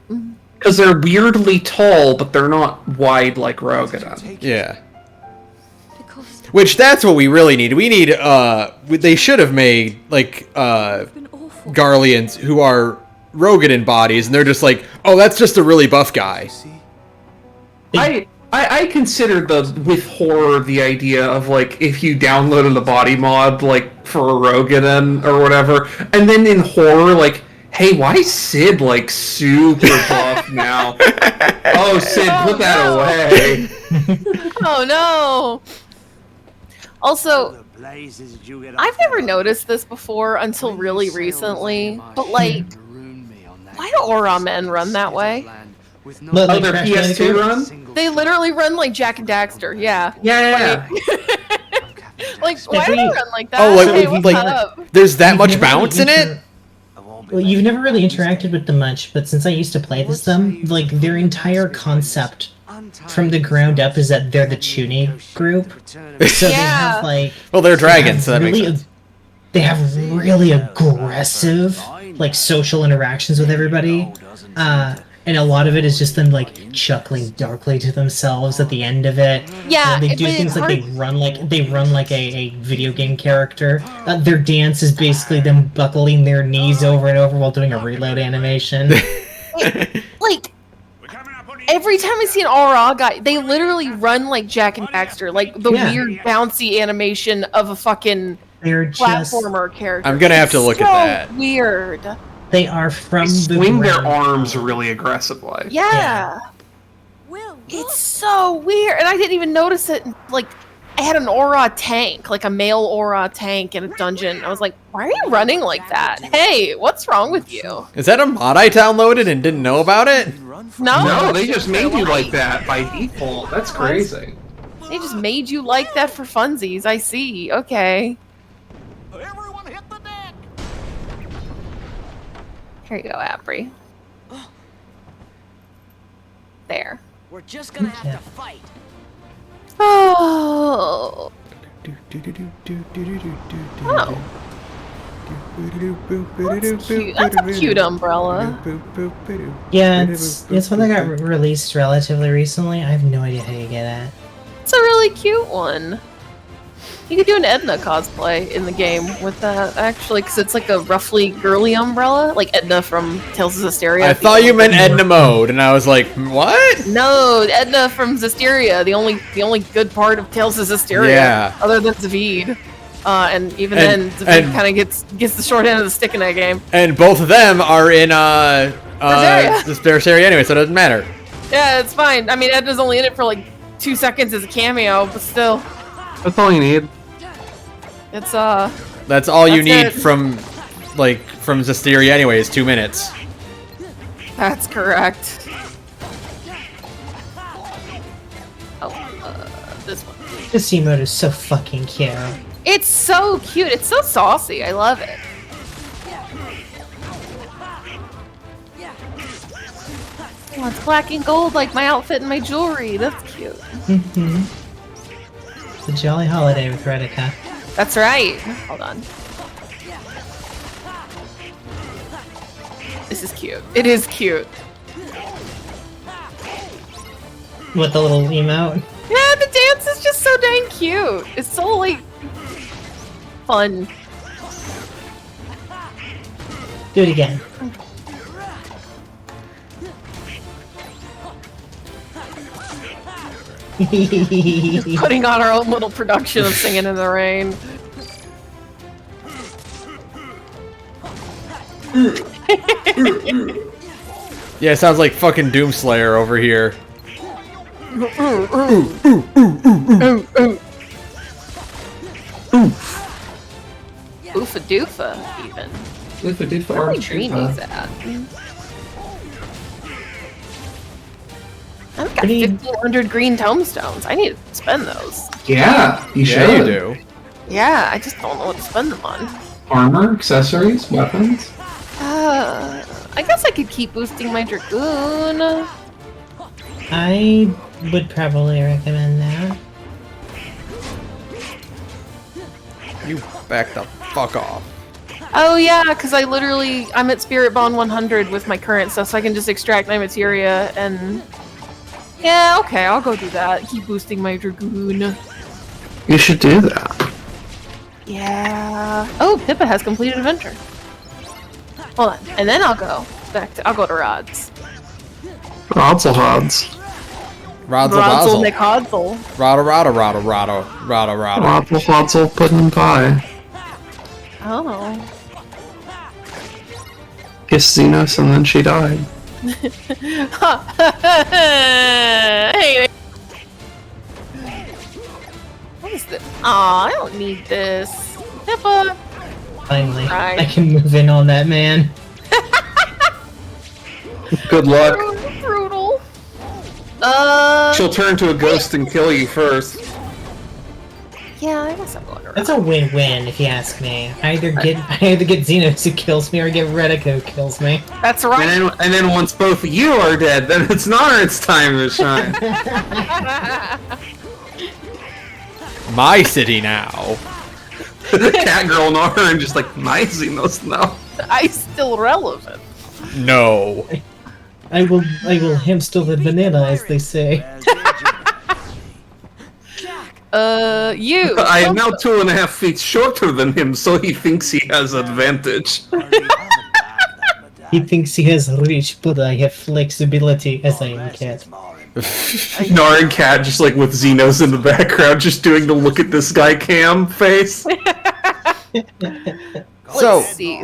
Because they're weirdly tall, but they're not wide like Rogadon. Yeah. Which that's what we really need. We need they should have made like Garleans who are Rogadin bodies, and they're just like, oh, that's just a really buff guy. I considered with horror the idea of like if you downloaded a body mod like for a Rogadin or whatever, and then in horror like, hey, why is Sid like super buff now? Oh, Sid, put that away. Oh no. Also, I've never noticed this before until really recently, but like, why do Aura men run that way? But, like, their Crash PS2 Bandicoot? run? They literally run like Jak and Daxter, yeah. Yeah. Like, why do they run like that? Oh, like Hey, what's like up? there's that You've much never bounce in it. Well, you've never really interacted with them much, but since I used to play with them, like their entire concept from the ground up is that they're the Chuni group. So they have like Well, they're they dragons, have so that makes really sense. They have really aggressive like social interactions with everybody. And a lot of it is just them like chuckling darkly to themselves at the end of it. Yeah, they do but things it's like they run like a video game character. Their dance is basically them buckling their knees over and over while doing a reload animation. Like, every time I see an Aura guy, they literally run like Jak and Daxter, like the Yeah. weird bouncy animation of a fucking They're just platformer character. I'm gonna have to look so at that. Weird. they are from They the swing their ground arms up. really aggressively. Yeah. Will, It's so weird, and I didn't even notice it. Like, I had an aura tank, like a male aura tank in a dungeon. I was like, why are you running like that? Hey, what's wrong with you? Is that a mod I downloaded and didn't know about it? No, they just made you like that by default. That's crazy. They just made you like that for funsies. I see. Okay. Everyone hit the deck! Here you go, Apri. There. We're just gonna have to fight. Oh. Oh. That's cute. That's a cute umbrella. Yeah, it's one that got released relatively recently. I have no idea how you get it. It's a really cute one. You could do an Edna cosplay in the game with that, actually, because it's like a roughly girly umbrella, like Edna from Tales of Zestiria. I thought you meant Edna Mode, and I was like, what? No, Edna from Zestiria, the only good part of Tales of Zestiria, Yeah. other than Zavid. And even then, Zavid kind of gets the short end of the stick in that game. And both of them are in this Berseria anyway, so it doesn't matter. Yeah, it's fine. I mean, Edna's only in it for like 2 seconds as a cameo, but still. That's all you need. It's That's all you need from Zestiria anyway, is 2 minutes. That's correct. Oh, this one. This emote is so fucking cute. It's so cute. It's so saucy. I love it. Oh, it's black and gold like my outfit and my jewelry. That's cute. Mm-hmm. It's a jolly holiday with Redica. That's right. Hold on. This is cute. It is cute. With the little emote. Yeah, the dance is just so dang cute. It's so, like, fun. Do it again. Putting on our own little production of Singing in the Rain. Yeah, it sounds like fucking Doomslayer over here. Oofa doofa, even. Oofa doofa. Where are my greenies at? I've got 1,500 green tomestones. I need to spend those. Yeah, you should. Yeah, you do. Yeah, I just don't know what to spend them on. Armor, accessories, weapons. I guess I could keep boosting my Dragoon. I would probably recommend that. You back the fuck off. Oh yeah, because I'm at Spirit Bond 100 with my current stuff, so I can just extract my materia and... Yeah, okay, I'll go do that. Keep boosting my Dragoon. You should do that. Yeah. Oh, Pippa has completed adventure. Hold on, and then I'll go to Rods. Rodsel Hods. Rodsel Nick Hodsel. Rodsel Hodsel pudding pie. Oh. Kissed Xenos and then she died. Hey. What is this? Aw, I don't need this. Pippa. Finally, Right. I can move in on that man. Good luck. Brutal. She'll turn to a ghost and kill you first. Yeah, I guess I'm going to That's a win-win, if you ask me. I either get Xenos who kills me, or get Redica who kills me. That's right. And then once both of you are dead, then it's Narn's time to shine. My city now. Catgirl Narn just like, my Xenos now. I'm still relevant. No. I will hamster the banana, as they say. You. I am now 2.5 feet shorter than him, so he thinks he has advantage. He thinks he has reach, but I have flexibility, as I am cat. Narn Cat just like with Xenos in the background, just doing the look at this guy cam face. So, Let's see.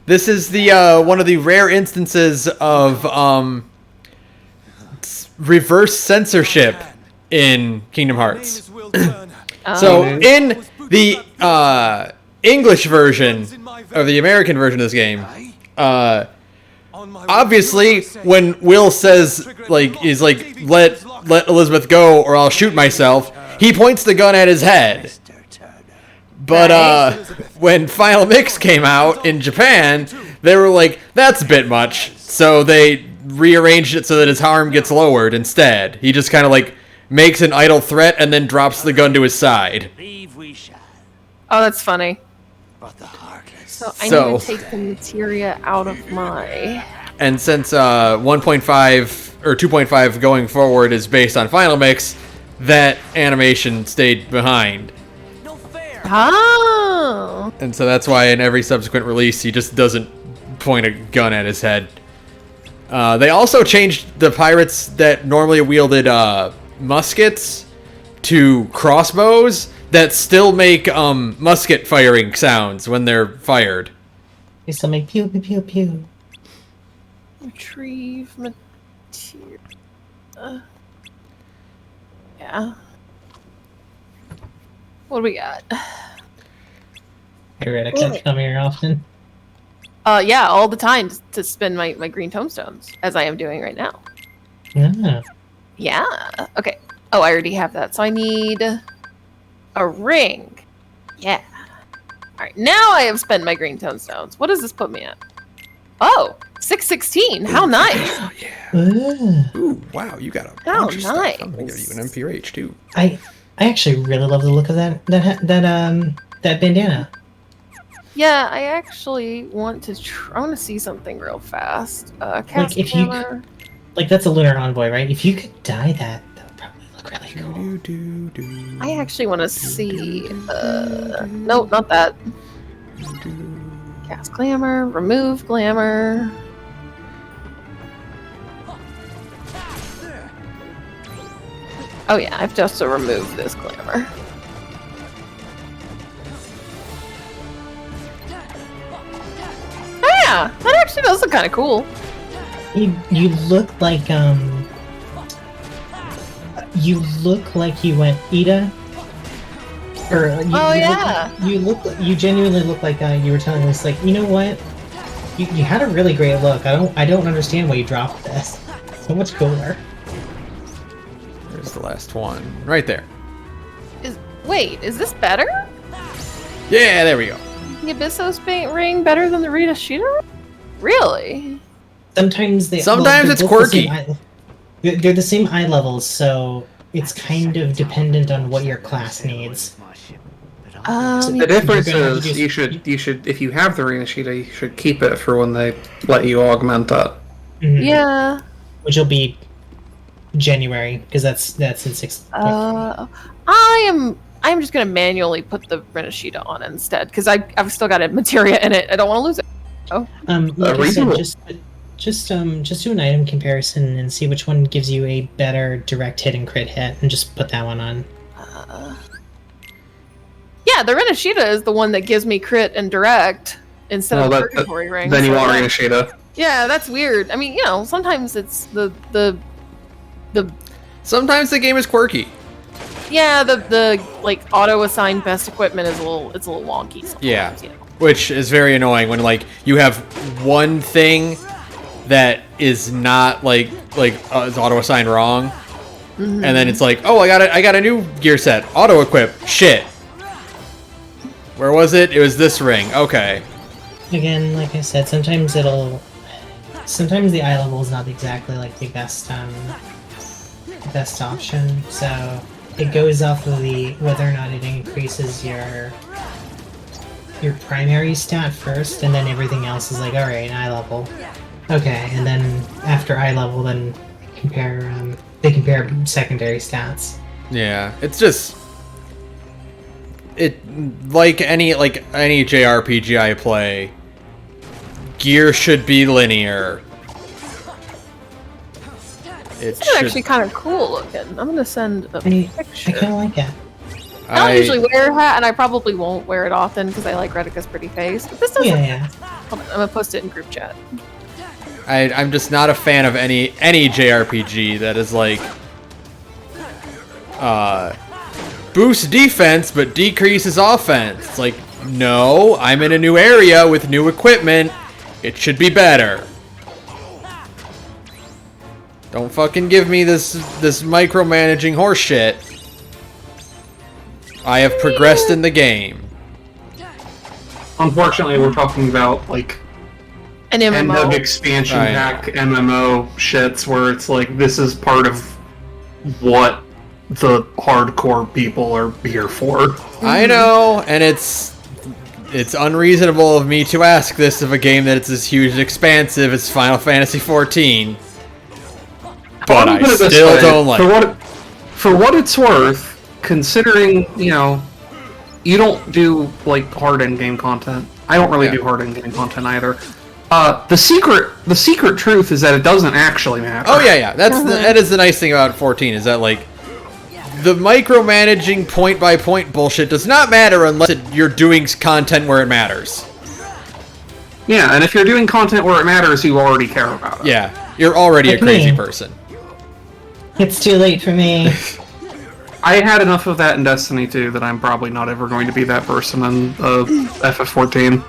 this is the one of the rare instances of reverse censorship in Kingdom Hearts. So in the English version or the American version of this game, obviously when Will says is let Elizabeth go or I'll shoot myself, he points the gun at his head. But when Final Mix came out in Japan, they were like, that's a bit much. So they rearranged it so that his harm gets lowered instead. He just kind of makes an idle threat and then drops the gun to his side. Oh, that's funny. So I need to take the materia out of my... And since 1.5 or 2.5 going forward is based on Final Mix, that animation stayed behind. Oh. And so that's why in every subsequent release, he just doesn't point a gun at his head. They also changed the pirates that normally wielded muskets to crossbows that still make musket firing sounds when they're fired. They still make pew pew pew pew. Retrieve materia. Yeah. What do we got? Hey, Reddick, come here often? Yeah, all the time to spend my green tomestones, as I am doing right now. Yeah. Yeah. Okay. Oh, I already have that. So I need a ring. Yeah. Alright, now I have spent my green tomestones. What does this put me at? Oh, 616. How nice. Oh, yeah. Ooh, wow, you got a bunch of nice. stuff. I'm going to give you an MPH, too. I actually really love the look of that bandana. Yeah, I actually want to I want to see something real fast. Cast if you camera. that's a lunar envoy, right? If you could dye that would probably look really cool. I actually want to see. Nope, not that. Cast glamour, remove glamour. Oh yeah, I have just to remove this glamour. Oh yeah, that actually does look kind of cool. You look like you went Ida. Or you genuinely look like you were telling us you know what? You had a really great look. I don't understand why you dropped this. So much cooler. There's the last one. Right there. Wait, is this better? Yeah, there we go. The Abyssos paint ring better than the Rita Sheeta ring? Really? Sometimes it's quirky. They're the same eye levels, so it's kind of dependent on what your class needs. The difference is you should if you have the Rita Sheeta, you should keep it for when they let you augment that. Mm-hmm. Yeah. Which will be January, because that's in 6. I'm just gonna manually put the Renashita on instead, because I've still got a materia in it. I don't want to lose it. Oh. Like I said, just do an item comparison and see which one gives you a better direct hit and crit hit, and just put that one on. Yeah, the Renashita is the one that gives me crit and direct instead of the Purgatory ring. Then you want Renashita. Yeah, that's weird. I mean, sometimes it's the Sometimes the game is quirky. Yeah, the auto assigned best equipment is a little wonky sometimes. Yeah. Which is very annoying when you have one thing that is not is auto assigned wrong. Mm-hmm. And then it's oh, I got a new gear set. Auto equip. Shit. Where was it? It was this ring. Okay. Again, like I said, sometimes the eye level is not exactly the best option. So it goes off of whether or not it increases your primary stat first, and then everything else is alright, eye level. Okay, and then after eye level, then they compare secondary stats. Yeah, it's just like any JRPG I play, gear should be linear. It's actually kind of cool looking. I'm gonna send a picture. I kind of like it. I don't usually wear a hat, and I probably won't wear it often because I like Redika's pretty face. But this doesn't. Yeah. Hold on, I'm gonna post it in group chat. I'm just not a fan of any JRPG that is like boost defense but decreases offense. It's like, no, I'm in a new area with new equipment. It should be better. Don't fucking give me this micromanaging horseshit. I have progressed in the game. Unfortunately, we're talking about like an end MMO of expansion pack MMO shits where it's like this is part of what the hardcore people are here for. I know, and it's unreasonable of me to ask this of a game that it's as huge and expansive as Final Fantasy XIV. But I still don't like it. For what it's worth, considering, you don't do like hard end-game content. I don't really do hard end-game content either. The secret truth is that it doesn't actually matter. Oh yeah. That is the nice thing about 14 is that like the micromanaging point-by-point bullshit does not matter unless you're doing content where it matters. Yeah, and if you're doing content where it matters, you already care about it. Yeah, you're already a crazy person. It's too late for me. I had enough of that in Destiny 2 that I'm probably not ever going to be that person in FF14.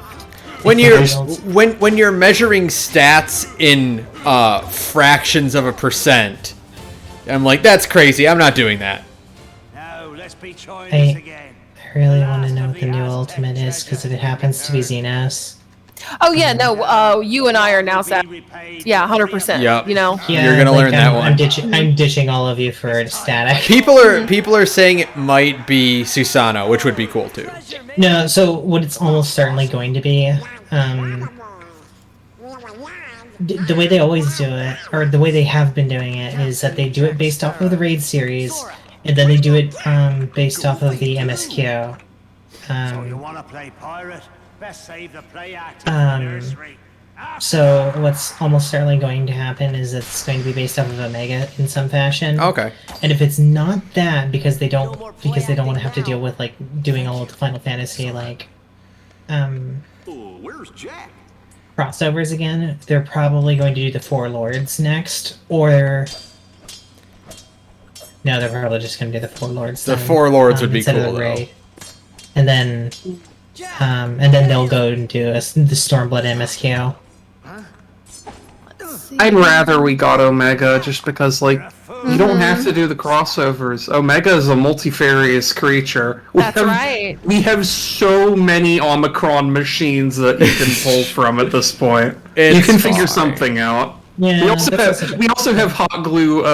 When you're measuring stats in fractions of a percent, I'm like, that's crazy. I'm not doing that. I really want to know what the new ultimate is, because if it happens to be Xenos... Oh yeah, no, you and I are now set. Yeah, 100%. Yep. Yeah, you're gonna learn that one. I'm ditching all of you for static. People are saying it might be Susanoo, which would be cool too. No, so what it's almost certainly going to be, the way they always do it, or the way they have been doing it, is that they do it based off of the raid series, and then they do it based off of the MSQ. So you want to play pirate? Best save the play act. So what's almost certainly going to happen is it's going to be based off of Omega in some fashion. Okay. And if it's not that, because they don't want to have to deal with like doing all of the Final Fantasy where's Jack? crossovers again, they're probably going to do the Four Lords next, or no, they're probably just going to do the Four Lords. The Four Lords would be cool, of the raid. And then they'll go and do the Stormblood MSQ. I'd rather we got Omega just because, like, you don't have to do the crossovers. Omega is a multifarious creature. That's right. We have so many Omicron machines that you can pull from at this point. It's you can figure fine. something out. Yeah, we also have Hot Glue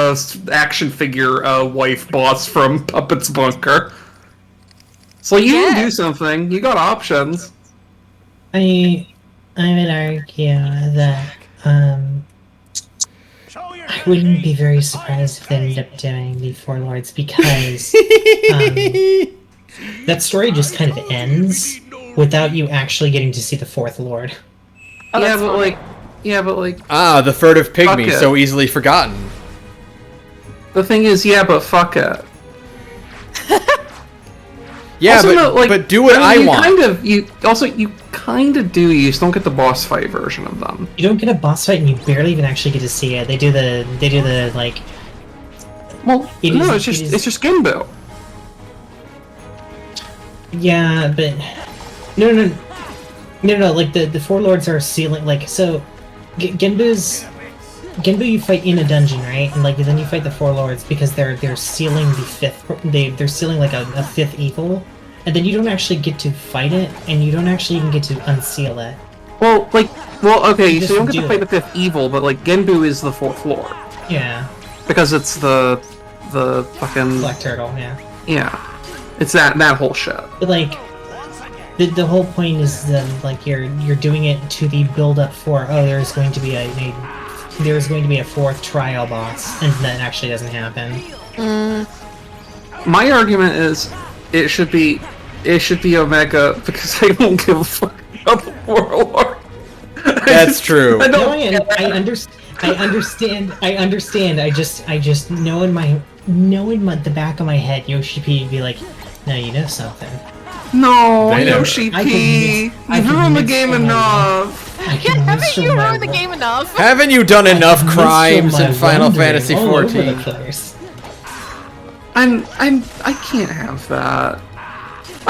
action figure wife boss from Puppet's Bunker. So you can do something. You got options. I would argue that I wouldn't be very surprised if they ended up doing the Four Lords, because that story just kind of ends without you actually getting to see the Fourth Lord. Oh, but like the furtive pygmy, so easily forgotten. The thing is, but fuck it. Yeah, also, but do what I want. You kind of do. You just don't get the boss fight version of them. You don't get a boss fight, and you barely even actually get to see it. They do the like. Well, it's just Genbu. Yeah, but no. Like the Four Lords are sealing, like, so. Genbu you fight in a dungeon, right? And like then you fight the Four Lords because they're sealing the fifth. They're sealing like a fifth evil, and then you don't actually get to fight it, and you don't actually even get to unseal it. Okay, so you don't get to fight the fifth evil, but like Genbu is the fourth lord. Yeah. Because it's the fucking Black Turtle, yeah. Yeah, it's that whole shit. But like, the whole point is that like you're doing it to the build up for there's going to be a fourth trial boss, and that actually doesn't happen. My argument is it should be Omega because I don't give a fuck about the Warlord. That's true. I understand. I just know in the back of my head, Yoshi P would be like, "No, you know something." No, Yoshi P. You've ruined the game enough. Haven't you ruined the game enough? Haven't you done enough Minstrel crimes my in Final wandering Fantasy all over the XIV? place. I can't have that.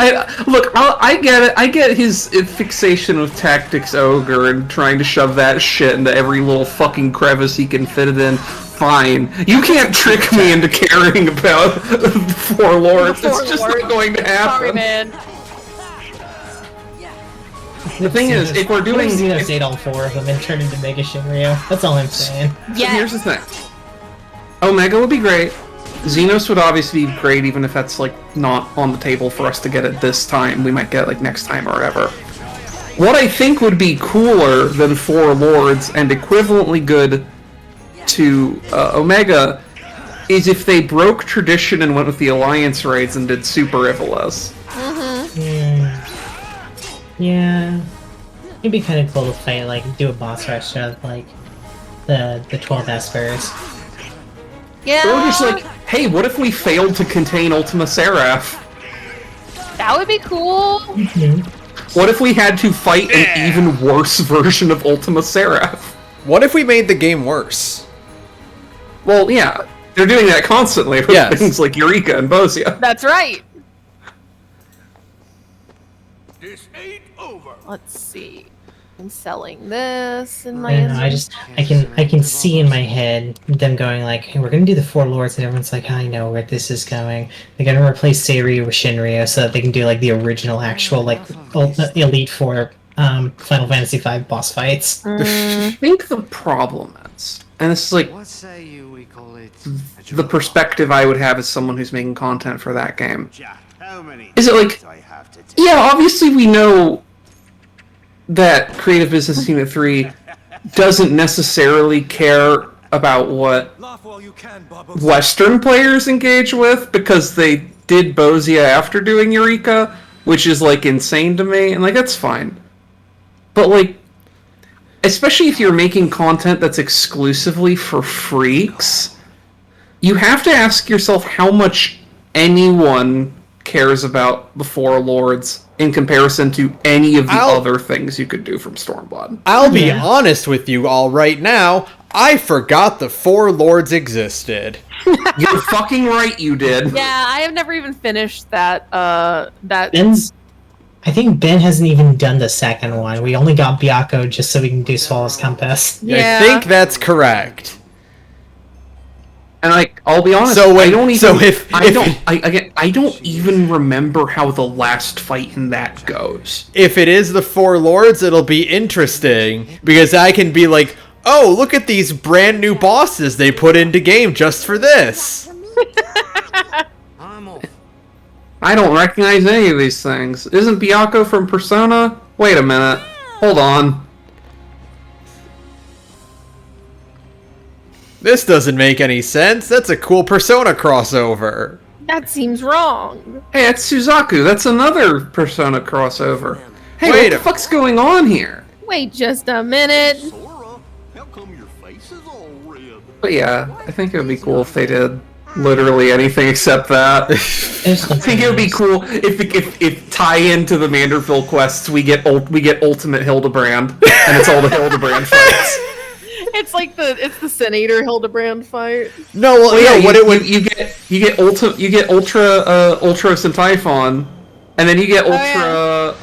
I get it. I get his fixation with Tactics Ogre and trying to shove that shit into every little fucking crevice he can fit it in. Fine. You can't trick me into caring about Four Lords. It's just not going to happen. Sorry, man. The thing is, if we're doing... Xenos ate all 4 of them and turned into Mega Shinryu. That's all I'm saying. Yeah. Here's the thing. Omega would be great. Xenos would obviously be great, even if that's, like, not on the table for us to get it this time. We might get it, like, next time or whatever. What I think would be cooler than Four Lords, and equivalently good to Omega, is if they broke tradition and went with the Alliance raids and did Super Ivalice. Yeah. It'd be kind of cool to fight, like, do a boss rush of, like, the 12 Espers. Yeah. Or just like, hey, what if we failed to contain Ultima Seraph? That would be cool. What if we had to fight an even worse version of Ultima Seraph? What if we made the game worse? Well, yeah, they're doing that constantly with things like Eureka and Bosia. That's right. This ain't over. Let's see. I'm selling this in my. I don't know, I can see in my head them going like, hey, we're gonna do the Four Lords, and everyone's like, I know where this is going. They're gonna replace Seiryu with Shinryu so that they can do like the original, actual like Elite Four Final Fantasy V boss fights. I think the problem is, and this is like What say you we call it? the perspective I would have as someone who's making content for that game. How many Is it like, I have to take? yeah, obviously we know that Creative Business Unit 3 doesn't necessarily care about what Western players engage with, because they did Bosia after doing Eureka, which is, like, insane to me, and, like, that's fine. But, like, especially if you're making content that's exclusively for freaks, you have to ask yourself how much anyone cares about the Four Lords in comparison to any of the other things you could do from Stormblood. I'll be honest with you all right now. I forgot the Four Lords existed. You're fucking right, you did. Yeah, I have never even finished that. I think Ben hasn't even done the second one. We only got Byakko just so we can do Swallow's Compass. I think that's correct. And like, I'll be honest, So I don't even remember how the last fight in that goes. If it is the Four Lords, it'll be interesting, because I can be like, oh, look at these brand new bosses they put into game just for this. I don't recognize any of these things. Isn't Byakko from Persona? Wait a minute. Hold on. This doesn't make any sense. That's a cool Persona crossover. That seems wrong. Hey, that's Suzaku. That's another Persona crossover. Hey, Wait what the fuck's going on here? Wait just a minute. But yeah, I think it would be cool if they did literally anything except that. I think it would be cool if tie into the Manderville quests we get Ultimate Hildebrand, and it's all the Hildebrand fights. It's like the Senator Hildebrand fight. No, well, yeah, what it would you get Ultra Sentai, and then you get Ultra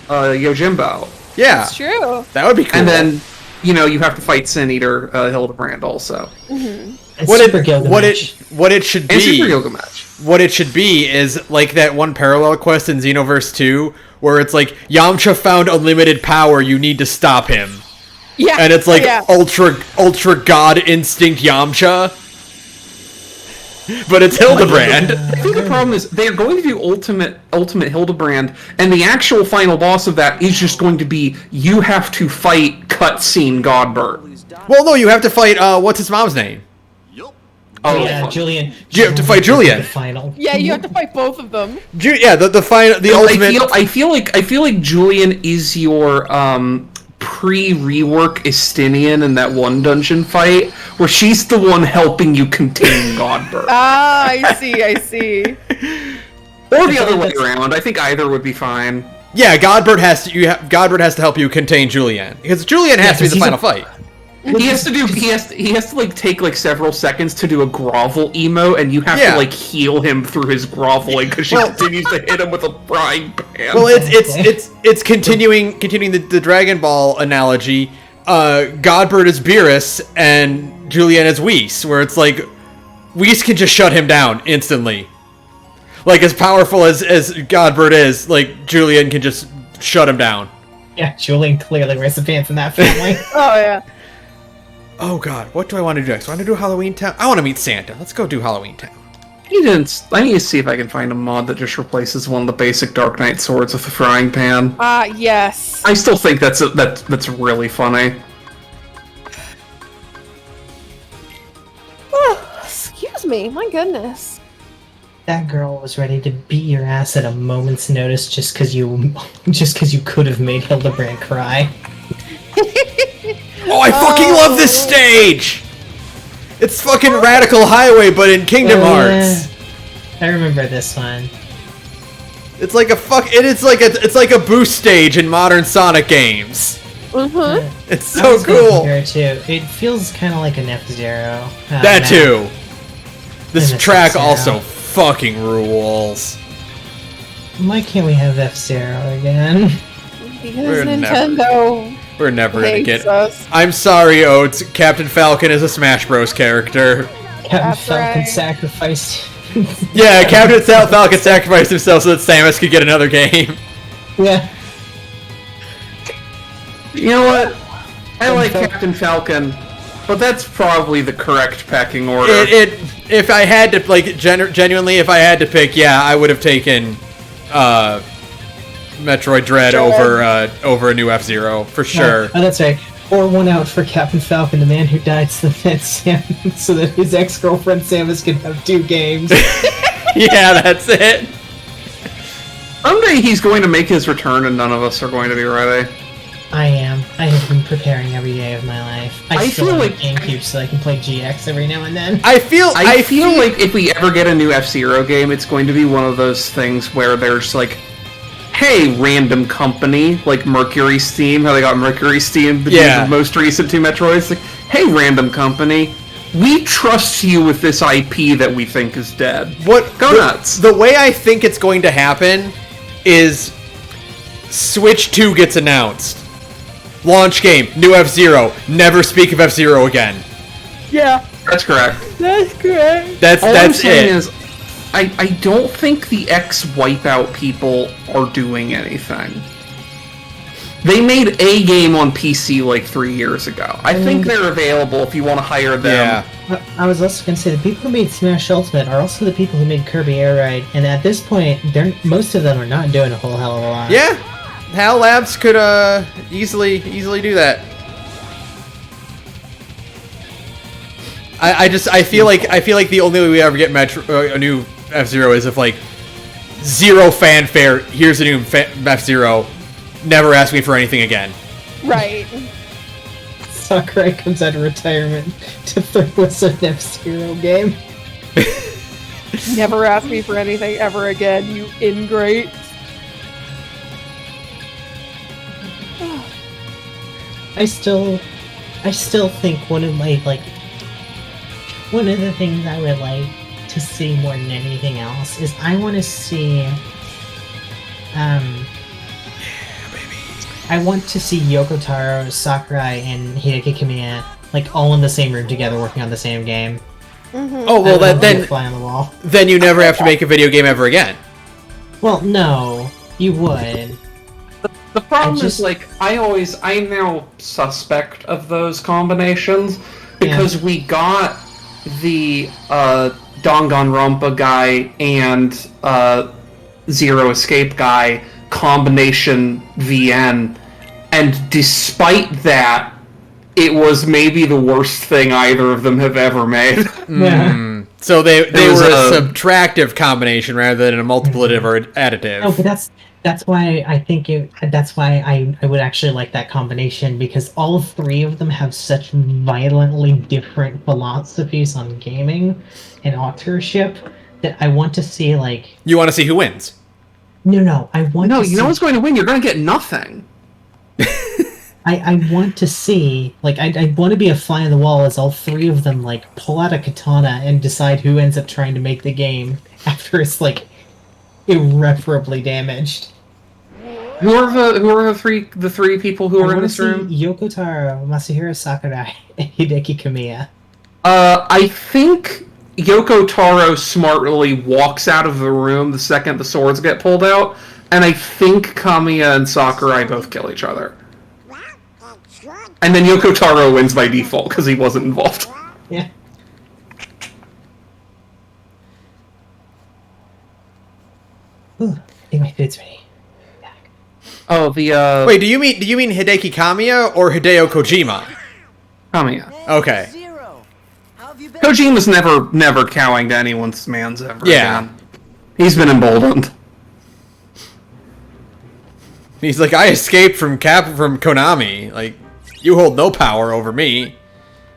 Yojimbo. Yeah, that's true. That would be cool. And then you have to fight Sin Eater Hildebrand also. Mm-hmm. What it should be, and Super Gilgamesh. What it should be is like that one parallel quest in Xenoverse 2 where it's like Yamcha found unlimited power, you need to stop him. Yeah. And it's like ultra god instinct Yamcha. But it's Hildebrand. I think the problem is they're going to do Ultimate Hildebrand, and the actual final boss of that is just going to be you have to fight cutscene Godbert. Well, no, you have to fight what's his mom's name? Oh yeah, Julian. You have to fight Julian. The final. Yeah, you have to fight both of them. The final, the ultimate. I feel like Julian is your pre-rework Estinian in that one dungeon fight, where she's the one helping you contain Godbert. Ah, I see. Or the other way around. I think either would be fine. Yeah, Godbird has to. Godbird has to help you contain Julianne because Julianne has to be the final fight. He has to like take like several seconds to do a grovel emote, and you have to like heal him through his groveling because she continues to hit him with a frying pan. Well, it's continuing the Dragon Ball analogy. Godbird is Beerus and Julianne is Whis, where it's like Whis can just shut him down instantly. Like as powerful as Godbird is, like Julianne can just shut him down. Yeah, Julianne clearly wears the pants in that family. Oh yeah. Oh god, what do I want to do next? I want to do Halloween Town? I want to meet Santa. Let's go do Halloween Town. I need to see if I can find a mod that just replaces one of the basic Dark Knight swords with a frying pan. Yes. I still think that's really funny. Oh, excuse me, my goodness. That girl was ready to beat your ass at a moment's notice just because you could have made Hildebrand cry. Oh, I fucking love this stage! It's fucking Radical Highway, but in Kingdom Hearts. I remember this one. It's like it's like a boost stage in modern Sonic games. It's so cool. Too. It feels kind of like an F-Zero. That too. This track also fucking rules. Why can't we have F-Zero again? Because Nintendo. We're never gonna get. Us. I'm sorry, Oates. Captain Falcon is a Smash Bros. Character. Captain Falcon sacrificed. Yeah, Captain Falcon sacrificed himself so that Samus could get another game. Yeah. You know what? I like Captain Falcon, but that's probably the correct pecking order. If I had to, like, genuinely, if I had to pick, yeah, I would have taken Metroid Dread over a new F-Zero for sure. Oh, that's right. Or one out for Captain Falcon, the man who died so that so that his ex-girlfriend Samus could have 2 games. Yeah, that's it. Someday he's going to make his return, and none of us are going to be ready. I am. I have been preparing every day of my life. I still feel like GameCube so I can play GX every now and then. I feel like if we ever get a new F-Zero game, it's going to be one of those things where there's like, hey, random company, like Mercury Steam, how they got Mercury Steam, the most recent 2 Metroids. Like, hey, random company, we trust you with this IP that we think is dead. Go nuts. The way I think it's going to happen is Switch 2 gets announced. Launch game, new F-Zero. Never speak of F-Zero again. Yeah. That's correct. That's correct. That's I'm it. saying is, I don't think the X-Wipeout people are doing anything. They made a game on PC like 3 years ago. I think they're available if you want to hire them. Yeah. I was also going to say, the people who made Smash Ultimate are also the people who made Kirby Air Ride, and at this point, most of them are not doing a whole hell of a lot. Yeah, HAL Labs could easily do that. I feel like the only way we ever get a new F-Zero is if like zero fanfare. Here's a new F-Zero. Never ask me for anything again. Right. Sakurai comes out of retirement to throw us an F-Zero game. Never ask me for anything ever again, you ingrate. I still think one of the things I would like to see more than anything else is I want to see I want to see Yoko Taro, Sakurai, and Hideki Kamiya like all in the same room together working on the same game. Oh well, then fly on the wall. Then you never have to make a video game ever again. Well, no, you would. The problem is, like, I'm now suspect of those combinations because we got the Danganronpa guy and Zero Escape guy combination VN, and despite that, it was maybe the worst thing either of them have ever made. So they were a subtractive combination rather than a multiplicative or additive. No, but that's why I think that's why I would actually like that combination, because all 3 of them have such violently different philosophies on gaming and authorship that I want to see, like... You want to see who wins? No, I want No, to you see... know what's going to win? You're going to get nothing. I want to see, like, I want to be a fly on the wall as all three of them, like, pull out a katana and decide who ends up trying to make the game after it's, like, irreparably damaged. Who are the three people who are in this room? Yoko Taro, Masahiro Sakurai, and Hideki Kamiya. I think Yoko Taro smartly walks out of the room the second the swords get pulled out, and I think Kamiya and Sakurai both kill each other. And then Yoko Taro wins by default because he wasn't involved. Yeah. Ooh, I think my food's ready. Oh, the Wait, do you mean Hideki Kamiya or Hideo Kojima? Kamiya. Okay. Kojima's never cowing to anyone's mans ever Yeah. again. He's been emboldened. He's like, I escaped from Konami. Like, you hold no power over me.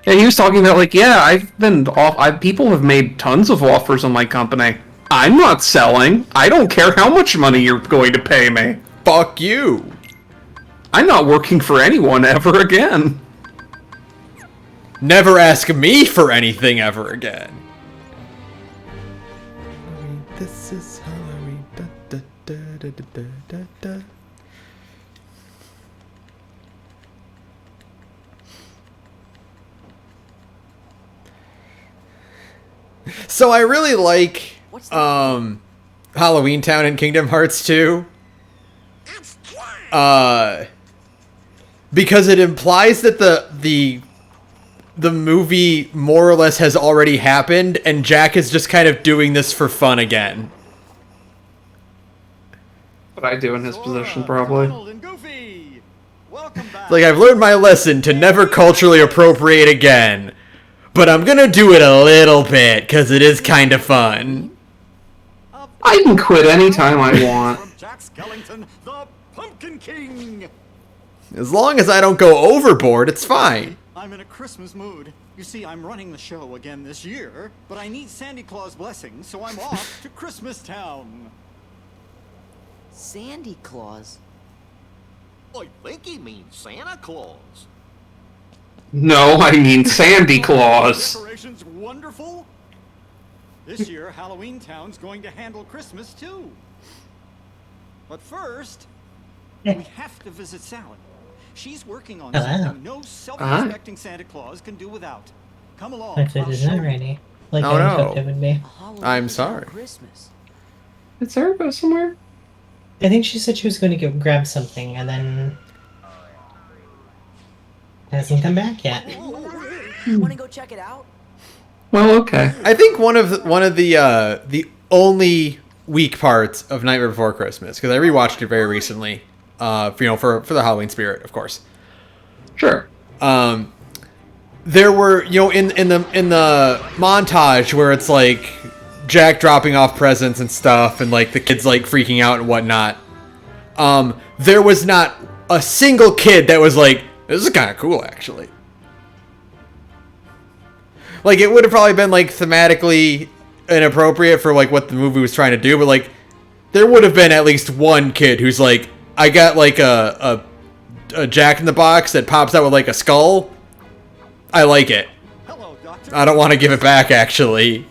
Yeah, he was talking about like, yeah, I've been off. People have made tons of offers on my company. I'm not selling. I don't care how much money you're going to pay me. Fuck you. I'm not working for anyone ever again. Never ask me for anything ever again. This is Halloween. Da, da, da, da, da, da, da. So I really like Halloween Town in Kingdom Hearts 2. Because it implies that the movie more or less has already happened, and Jack is just kind of doing this for fun again. What I do in his position, probably. Like, I've learned my lesson to never culturally appropriate again, but I'm gonna do it a little bit, because it is kind of fun. I can quit anytime I want. Jack Skellington, the Pumpkin King! As long as I don't go overboard, it's fine. I'm in a Christmas mood. You see, I'm running the show again this year, but I need Sandy Claus' blessing, so I'm off to Christmas Town. Sandy Claus? I think he means Santa Claus. No, I mean Sandy Claus. Decorations wonderful? This year, Halloween Town's going to handle Christmas too. But first, we have to visit Sally. She's working on something no self-respecting Santa Claus can do without. Come along. My food is not ready. Like Oh, I no. hoped it would be. I'm sorry. Did Sarah go somewhere? I think she said she was going to go grab something, and then hasn't come back yet. Want to go check it out? Well, okay. I think one of the only weak parts of Nightmare Before Christmas, because I rewatched it very recently, for the Halloween spirit, of course. Sure. There were, in the montage where it's like Jack dropping off presents and stuff, and like the kids like freaking out and whatnot. There was not a single kid that was like, "This is kind of cool, actually." Like, it would have probably been like thematically inappropriate for like what the movie was trying to do, but like there would have been at least one kid who's like, I got like a Jack in the Box that pops out with like a skull. I like it. I don't want to give it back, actually.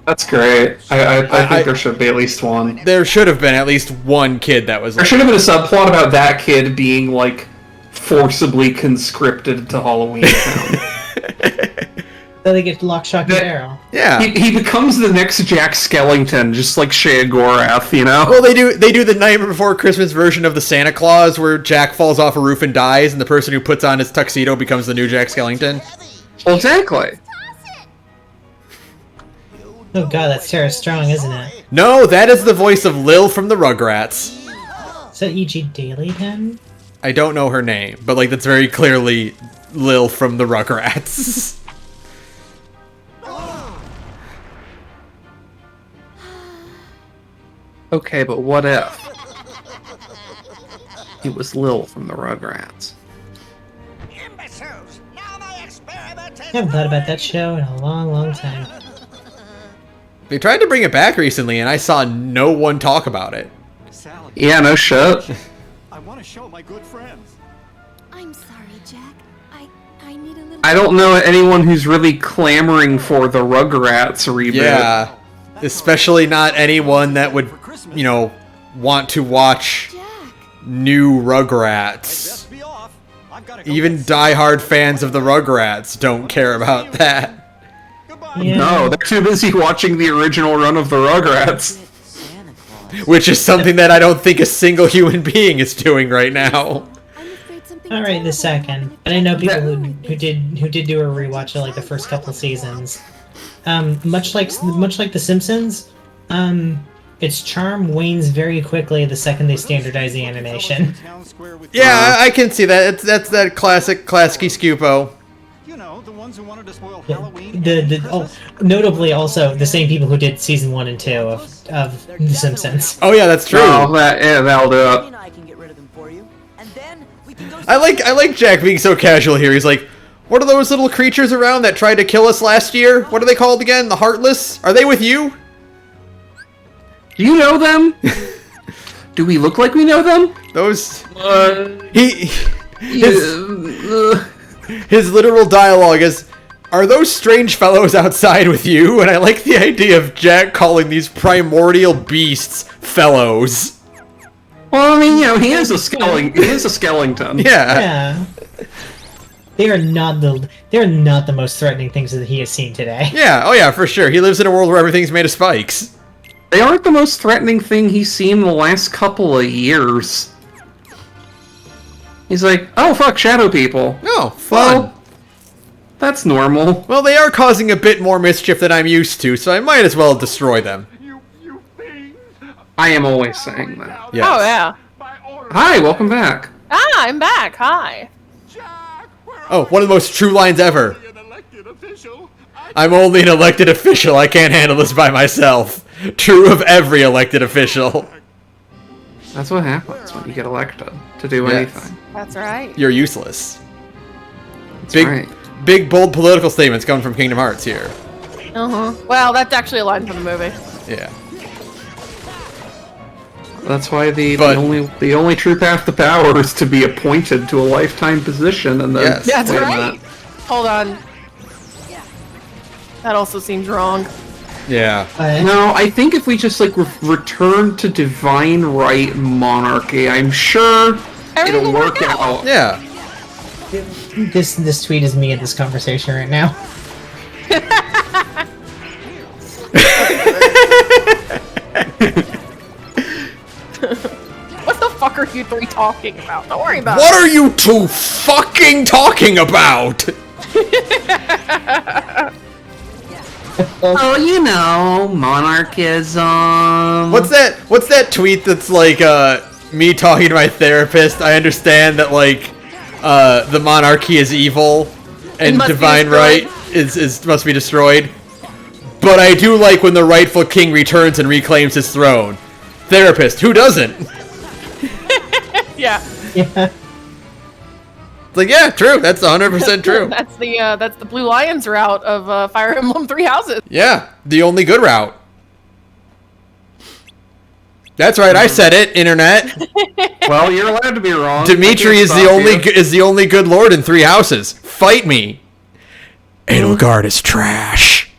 That's great. I think there should be at least one. There should have been at least one kid that was There like, should have been a subplot about that kid being like forcibly conscripted to Halloween Town. Then they get lock, shock, and barrel. Yeah. He becomes the next Jack Skellington, just like Shea Gorath, you know? Well, they do the Nightmare Before Christmas version of the Santa Claus where Jack falls off a roof and dies, and the person who puts on his tuxedo becomes the new Jack Skellington. Well, exactly. Oh god, that's Tara Strong, isn't it? No, that is the voice of Lil from the Rugrats. Is that E.G. Daily then? I don't know her name, but like that's very clearly Lil from the Rugrats. Okay, but what if it was Lil from the Rugrats? I haven't thought about that show in a long, long time. They tried to bring it back recently, and I saw no one talk about it. Yeah, no shit. I want to show my good friends. I'm sorry, Jack. I need a little. I don't know anyone who's really clamoring for the Rugrats reboot. Yeah, especially not anyone that would, you know, want to watch new Rugrats. Even diehard fans of the Rugrats don't care about that. No, they're too busy watching the original run of the Rugrats. Which is something that I don't think a single human being is doing right now. Not right this second. And I know people who did do a rewatch of like the first couple seasons. Much like The Simpsons, its charm wanes very quickly the second they standardize the animation. Yeah, I can see that. That's that classic Scoopo. You know, the ones who wanted to spoil Yeah. Halloween. Notably, also the same people who did season 1 and 2 of The Simpsons. Oh yeah, that's true. Oh, that'll do it. I like Jack being so casual here. He's like, what are those little creatures around that tried to kill us last year? What are they called again? The Heartless? Are they with you? Do you know them? Do we look like we know them? Those... His literal dialogue is, are those strange fellows outside with you? And I like the idea of Jack calling these primordial beasts fellows. Well, I mean, you know, he is a skeleton. Yeah. They are not the most threatening things that he has seen today. Yeah, oh yeah, for sure. He lives in a world where everything's made of spikes. They aren't the most threatening thing he's seen in the last couple of years. He's like, oh fuck, shadow people. Oh, fun. Well, that's normal. Well, they are causing a bit more mischief than I'm used to, so I might as well destroy them. I am always saying that. Yes. Oh yeah. Hi, welcome back. Ah, I'm back. Hi. Oh, one of the most true lines ever. I'm only an elected official. I can't handle this by myself. True of every elected official. That's what happens when you get elected to do Yes. anything. That's right. You're useless. That's Big, right. big, bold political statements coming from Kingdom Hearts here. Well, that's actually a line from the movie. Yeah. That's why the only true path to power is to be appointed to a lifetime position, and then Yes. That's wait a right. minute. Hold on. That also seems wrong. Yeah. No, I think if we just like return to divine right monarchy, I'm sure Everything it'll will work out. Yeah. This tweet is me in this conversation right now. What the fuck are you three talking about? Don't worry about What it. are you two fucking talking about? Oh, you know, monarchism. What's that tweet that's like me talking to my therapist? I understand that like the monarchy is evil and must be divine destroyed. right is must be destroyed. But I do like when the rightful king returns and reclaims his throne. Therapist, who doesn't? Yeah. Yeah. It's like, yeah, true. That's 100% true. That's the Blue Lions route of Fire Emblem Three Houses. Yeah, the only good route. That's right, I said it, internet. Well, you're allowed to be wrong. Dimitri I is can't the only good lord in Three Houses. Fight me. Edelgard is trash.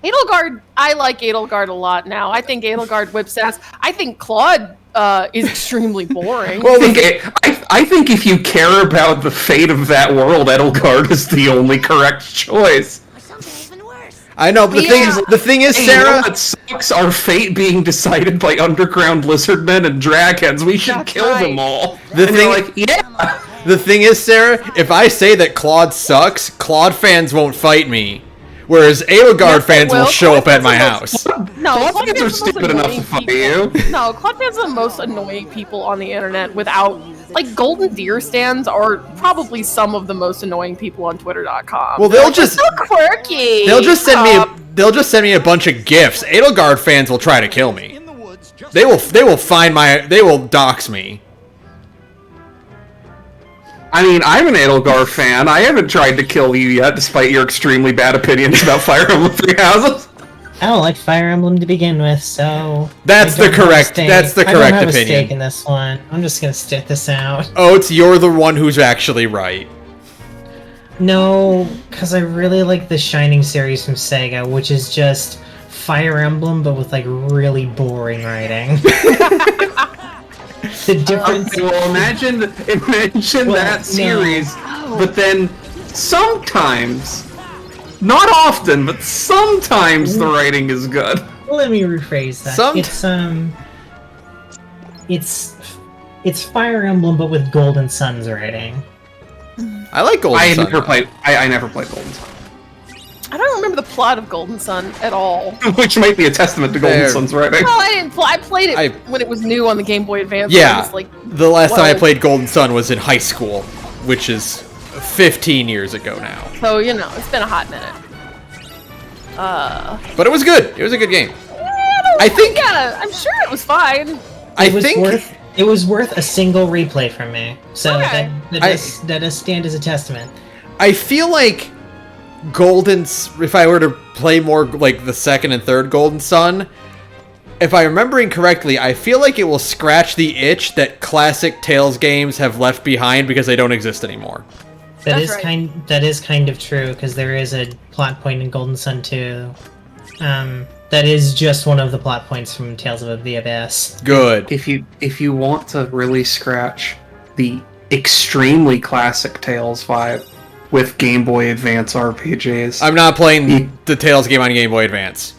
Edelgard, I like Edelgard a lot now. I think Edelgard whips ass. I think Claude is extremely boring. Well, I think if you care about the fate of that world, Edelgard is the only correct choice. I know, but the thing is, Hey, Sarah. you know what sucks? Our fate being decided by underground lizardmen and dragons. We should kill them all. The And thing, you're like, yeah. the thing is, Sarah. If I say that Claude sucks, Claude fans won't fight me, whereas Edelgard fans will show up at my house. No, Claude Claude fans fans are are the most stupid enough to annoying fight people. you. No, Claude fans are the most annoying people on the internet without... Like, Golden Deer stands are probably some of the most annoying people on Twitter.com. Well, They're they'll like, just- "We're so quirky. They'll just send me a bunch of gifts. Edelgard fans will try to kill me. They will dox me. I mean, I'm an Edelgard fan. I haven't tried to kill you yet, despite your extremely bad opinions about Fire Emblem Three Houses. I don't like Fire Emblem to begin with, so That's the correct I don't have a stake opinion. in this one. I'm just gonna stick this out. Oats, you're the one who's actually right. No, because I really like the Shining series from Sega, which is just Fire Emblem, but with like really boring writing. The difference. Well, imagine that series, but then sometimes, not often, but sometimes the writing is good. Let me rephrase that. It's Fire Emblem, but with Golden Sun's writing. I like Golden Sun. I never played Golden Sun. I don't remember the plot of Golden Sun at all. Which might be a testament to Golden Sun's writing. No, I didn't. I played it when it was new on the Game Boy Advance. Yeah, I was like, the last time I played Golden Sun was in high school, which is 15 years ago now. So it's been a hot minute. But it was good. It was a good game. Yeah, I'm sure it was fine. It was worth a single replay from me. So Okay. that does stand as a testament. I feel like if I were to play more like the second and third Golden Sun, if I'm remembering correctly, I feel like it will scratch the itch that classic Tales games have left behind because they don't exist anymore. That is kind of true, because there is a plot point in Golden Sun 2. That is just one of the plot points from Tales of the Abyss. Good. If you want to really scratch the extremely classic Tales vibe with Game Boy Advance RPGs, I'm not playing the Tales game on Game Boy Advance.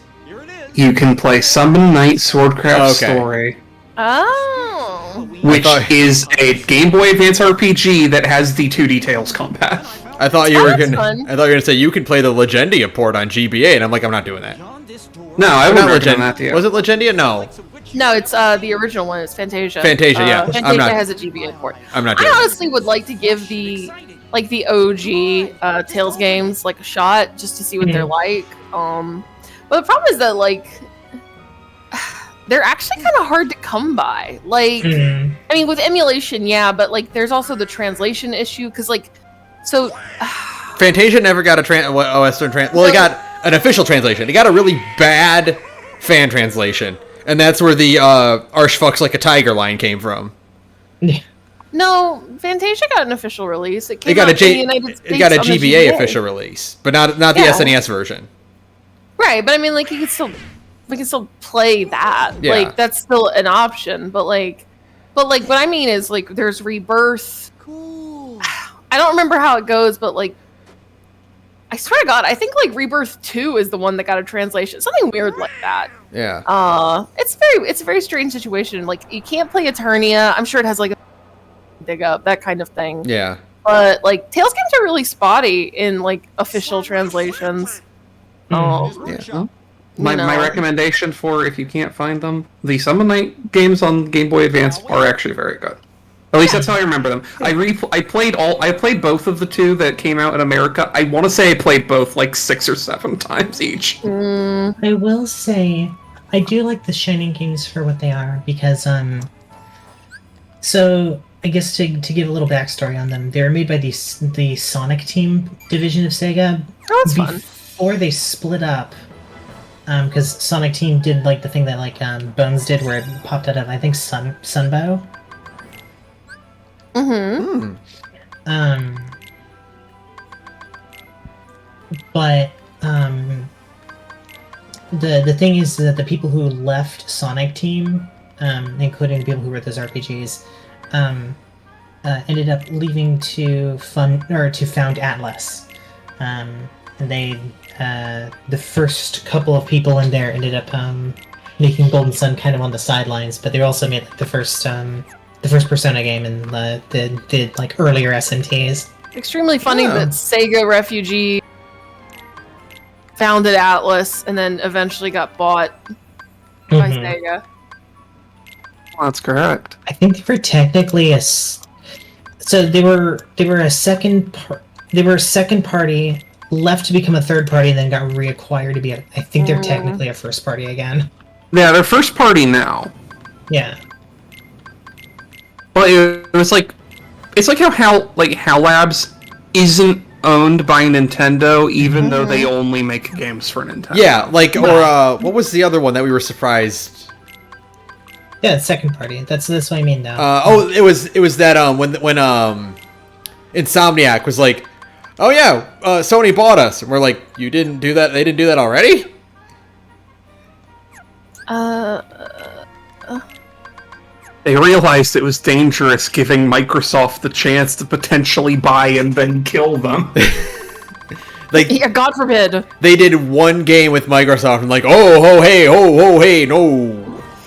You can play Summon Night Swordcraft Story, Oh. which is a Game Boy Advance RPG that has the 2D Tales combat. I thought you were that's gonna. fun. I thought you were gonna say you can play the Legendia port on GBA, and I'm like, I'm not doing that. No, I Not wouldn't recommend that to you. Was it Legendia? No. No, it's the original one. It's Fantasia. Fantasia, yeah. Fantasia I'm not- has a GBA port. I'm not doing I that. honestly would like to give the OG Tales games like a shot just to see what they're like. But the problem is that they're actually kind of hard to come by. I mean, with emulation, yeah, but there's also the translation issue because Fantasia never got a Western well, it got an official translation. It got a really bad fan translation, and that's where the "Arsh fucks like a tiger" line came from. No, Fantasia got an official release. It came It got out in the United States it got a on the GBA official release, but not the Yeah. SNES version. Right, but I mean, we can still play that. Yeah. That's still an option. But what I mean is there's Rebirth. Cool. I don't remember how it goes, but I swear to God, I think Rebirth 2 is the one that got a translation. Something weird like that. Yeah. It's a very strange situation. You can't play Eternia. I'm sure it has a dig up, that kind of thing. Yeah. But Tales games are really spotty in official translations. Yeah. My recommendation for if you can't find them, the Summon Night games on Game Boy Advance are actually very good. At least that's how I remember them. I played both of the two that came out in America. I want to say I played both 6 or 7 times each. I will say, I do like the Shining games for what they are, because, so, I guess to give a little backstory on them, they were made by the Sonic Team division of Sega. Oh, that's fun. Before they split up, because Sonic Team did, the thing that, Bones did, where it popped out of, I think, Sunbow. Mm-hmm. But the thing is that the people who left Sonic Team, including the people who wrote those RPGs, ended up leaving to found Atlas. And they the first couple of people in there ended up making Golden Sun kind of on the sidelines, but they also made the first Persona game and the earlier SMTs. Extremely funny that Sega Refugee founded Atlas and then eventually got bought by Sega. That's correct. I think they were technically they were a second party, left to become a third party, and then got reacquired to be I think they're technically a first party again. Yeah, they're first party now. Yeah. But it was it's how HAL Labs isn't owned by Nintendo, even though they only make games for Nintendo. Yeah, like, or what was the other one that we were surprised? Yeah, it's second party. That's what I mean now. It was that when Insomniac was like, oh yeah, Sony bought us, and we're like, you didn't do that? They didn't do that already? They realized it was dangerous giving Microsoft the chance to potentially buy and then kill them. Yeah, God forbid. They did one game with Microsoft and like, oh hey, no.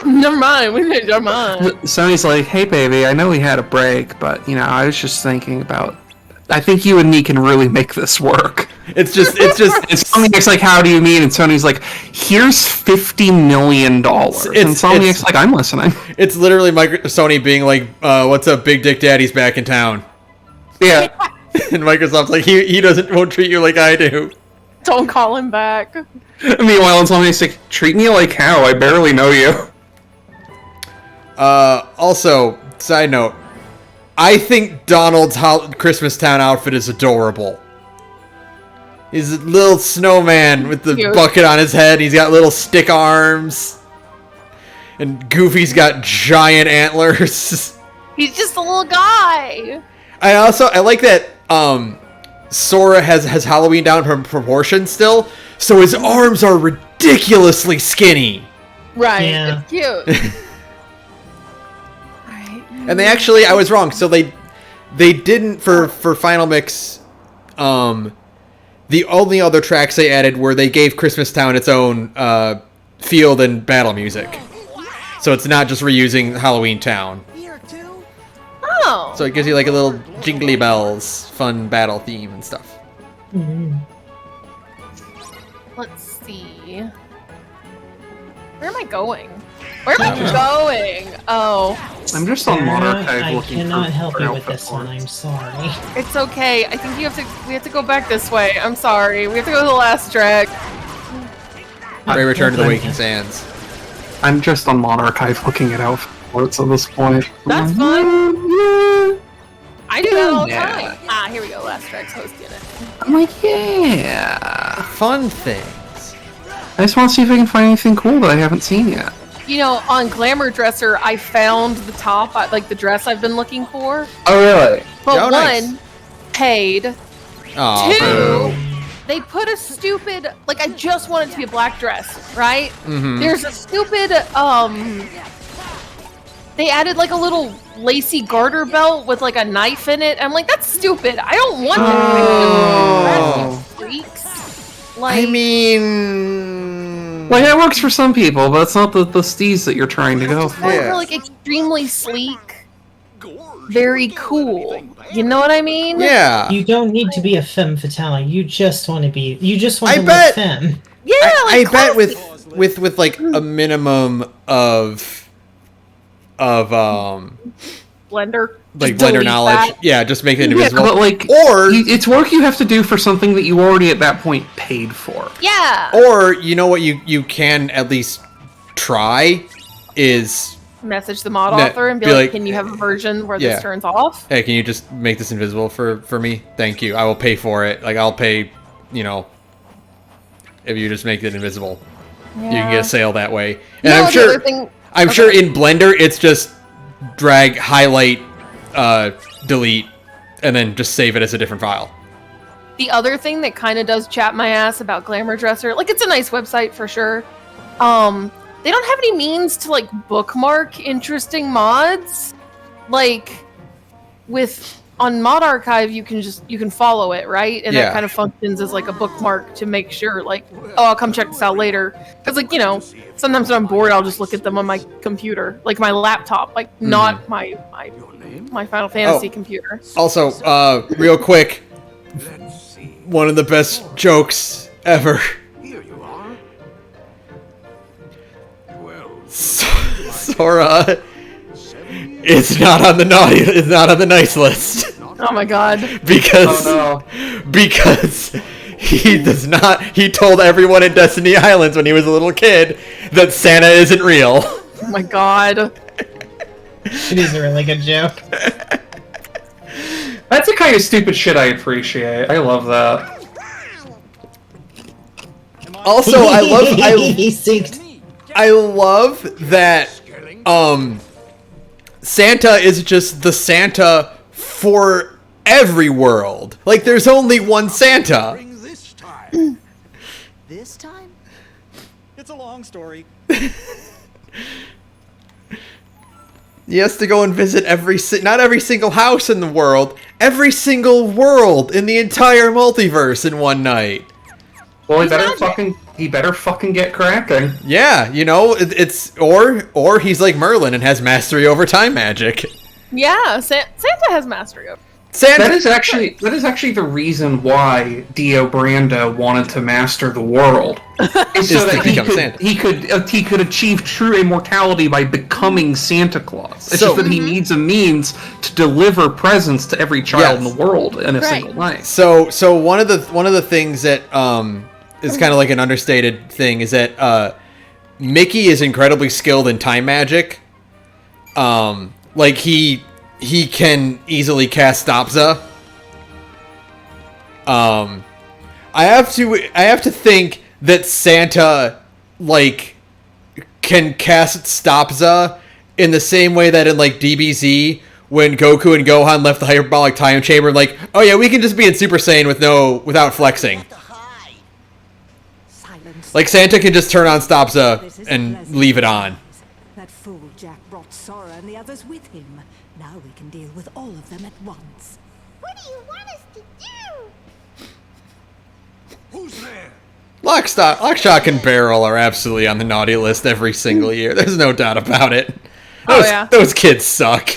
Never mind, we changed our mind. Sony's like, hey baby, I know we had a break, but I was just thinking about, I think you and me can really make this work. It's just and Insomniac's like, how do you mean? And Sony's like, here's $50 million. And Insomniac's like, I'm listening. It's literally Sony being like, what's up, Big Dick Daddy's back in town. Yeah. And Microsoft's like, he won't treat you like I do. Don't call him back. Meanwhile, Insomniac's like, treat me like how? I barely know you. Also, side note, I think Donald's Christmas Town outfit is adorable. He's a little snowman with the bucket on his head. He's got little stick arms. And Goofy's got giant antlers. He's just a little guy. I like that Sora has Halloween down from proportion still, so his arms are ridiculously skinny. Right, Yeah. it's cute. And they actually, I was wrong. So they didn't for Final Mix. The only other tracks they added were they gave Christmas Town its own field and battle music. So it's not just reusing Halloween Town. Oh. So it gives you like a little jingly bells, fun battle theme and stuff. Let's see. Where am I going? Where am I going? Oh. I'm just on Mod Archive I looking cannot for help you with outfit this one. parts. I'm sorry. It's okay. I think we have to go back this way. I'm sorry. We have to go to the last track. Ray Return to the Waking Sands. I'm just on Mod Archive looking at outfit parts at this point. That's fun. I do that all the Yeah. time. Here we go. Last track's hosting it. I'm like, yeah. Fun things. I just want to see if I can find anything cool that I haven't seen yet. On Glamour Dresser, I found the top, like the dress I've been looking for. Oh, really? But Oh, nice. one, paid. Oh, Two, they put a stupid, like I just want it to be a black dress, right? Mhm. There's a stupid, they added like a little lacy garter belt with like a knife in it. I'm like, that's stupid. I don't want that. Freaks. Like, I mean, Like, it works for some people, but it's not the steez that you're trying to go for. they're like extremely sleek, very cool. You know what I mean? Yeah. You don't need to be a femme fatale. You just want to be. You just want I to bet- look femme. Yeah, I like bet classy. with like a minimum of Blender. like Just blender delete knowledge. that. Yeah, just make it Yeah, invisible. but like, or it's work you have to do for something that you already at that point paid for. Yeah. or you know what you can at least try is, Message the mod That- author and be be like, like- can you have a version where Yeah. this turns off? hey, can you just make this invisible for me? Thank you. I will pay for it. Like I'll pay, if you just make it invisible. You can get a sale that way. And No, I'm the sure other thing- I'm sure in Blender it's just drag, highlight, delete, and then just save it as a different file. The other thing that kind of does chap my ass about Glamour Dresser, like it's a nice website for sure. They don't have any means to like bookmark interesting mods. Like on Mod Archive, you can follow it, right? And Yeah. that kind of functions as like a bookmark to make sure, like, oh, I'll come check this out later. Because like sometimes when I'm bored, I'll just look at them on my computer, like my laptop, like not my Final Fantasy computer. Also, real quick, one of the best jokes ever. Sora is not on the naughty. It's not on the nice list Oh my god. because he does not. He told everyone in Destiny Islands when he was a little kid that Santa isn't real. Oh my god. It is a really good joke. That's the kind of stupid shit I appreciate. I love that. Also, I love that Santa is just the Santa for every world. Like, there's only one Santa. This time? It's a long story. He has to go and visit not every single house in the world, every single world in the entire multiverse in one night. Well, he better fucking get cracking. Yeah, you know, it's or he's like Merlin and has mastery over time magic. Yeah, Santa has mastery over. That is actually the reason why Dio Brando wanted to master the world, is so that he could achieve true immortality by becoming Santa Claus. It's just that he needs a means to deliver presents to every child in the world in a single night. So one of the things that is kind of like an understated thing is that Mickey is incredibly skilled in time magic. Like he can easily cast Stopza. I have to think that Santa like can cast Stopza in the same way that in like DBZ when Goku and Gohan left the hyperbolic time chamber, like, oh yeah, we can just be in Super Saiyan without flexing. Like Santa can just turn on Stopza and leave it on. That fool Jack brought Sora and the others with him. Now we can deal with all of them at once. What do you want us to do? Who's there? Lockstock and Barrel are absolutely on the naughty list every single year. There's no doubt about it. Those kids suck.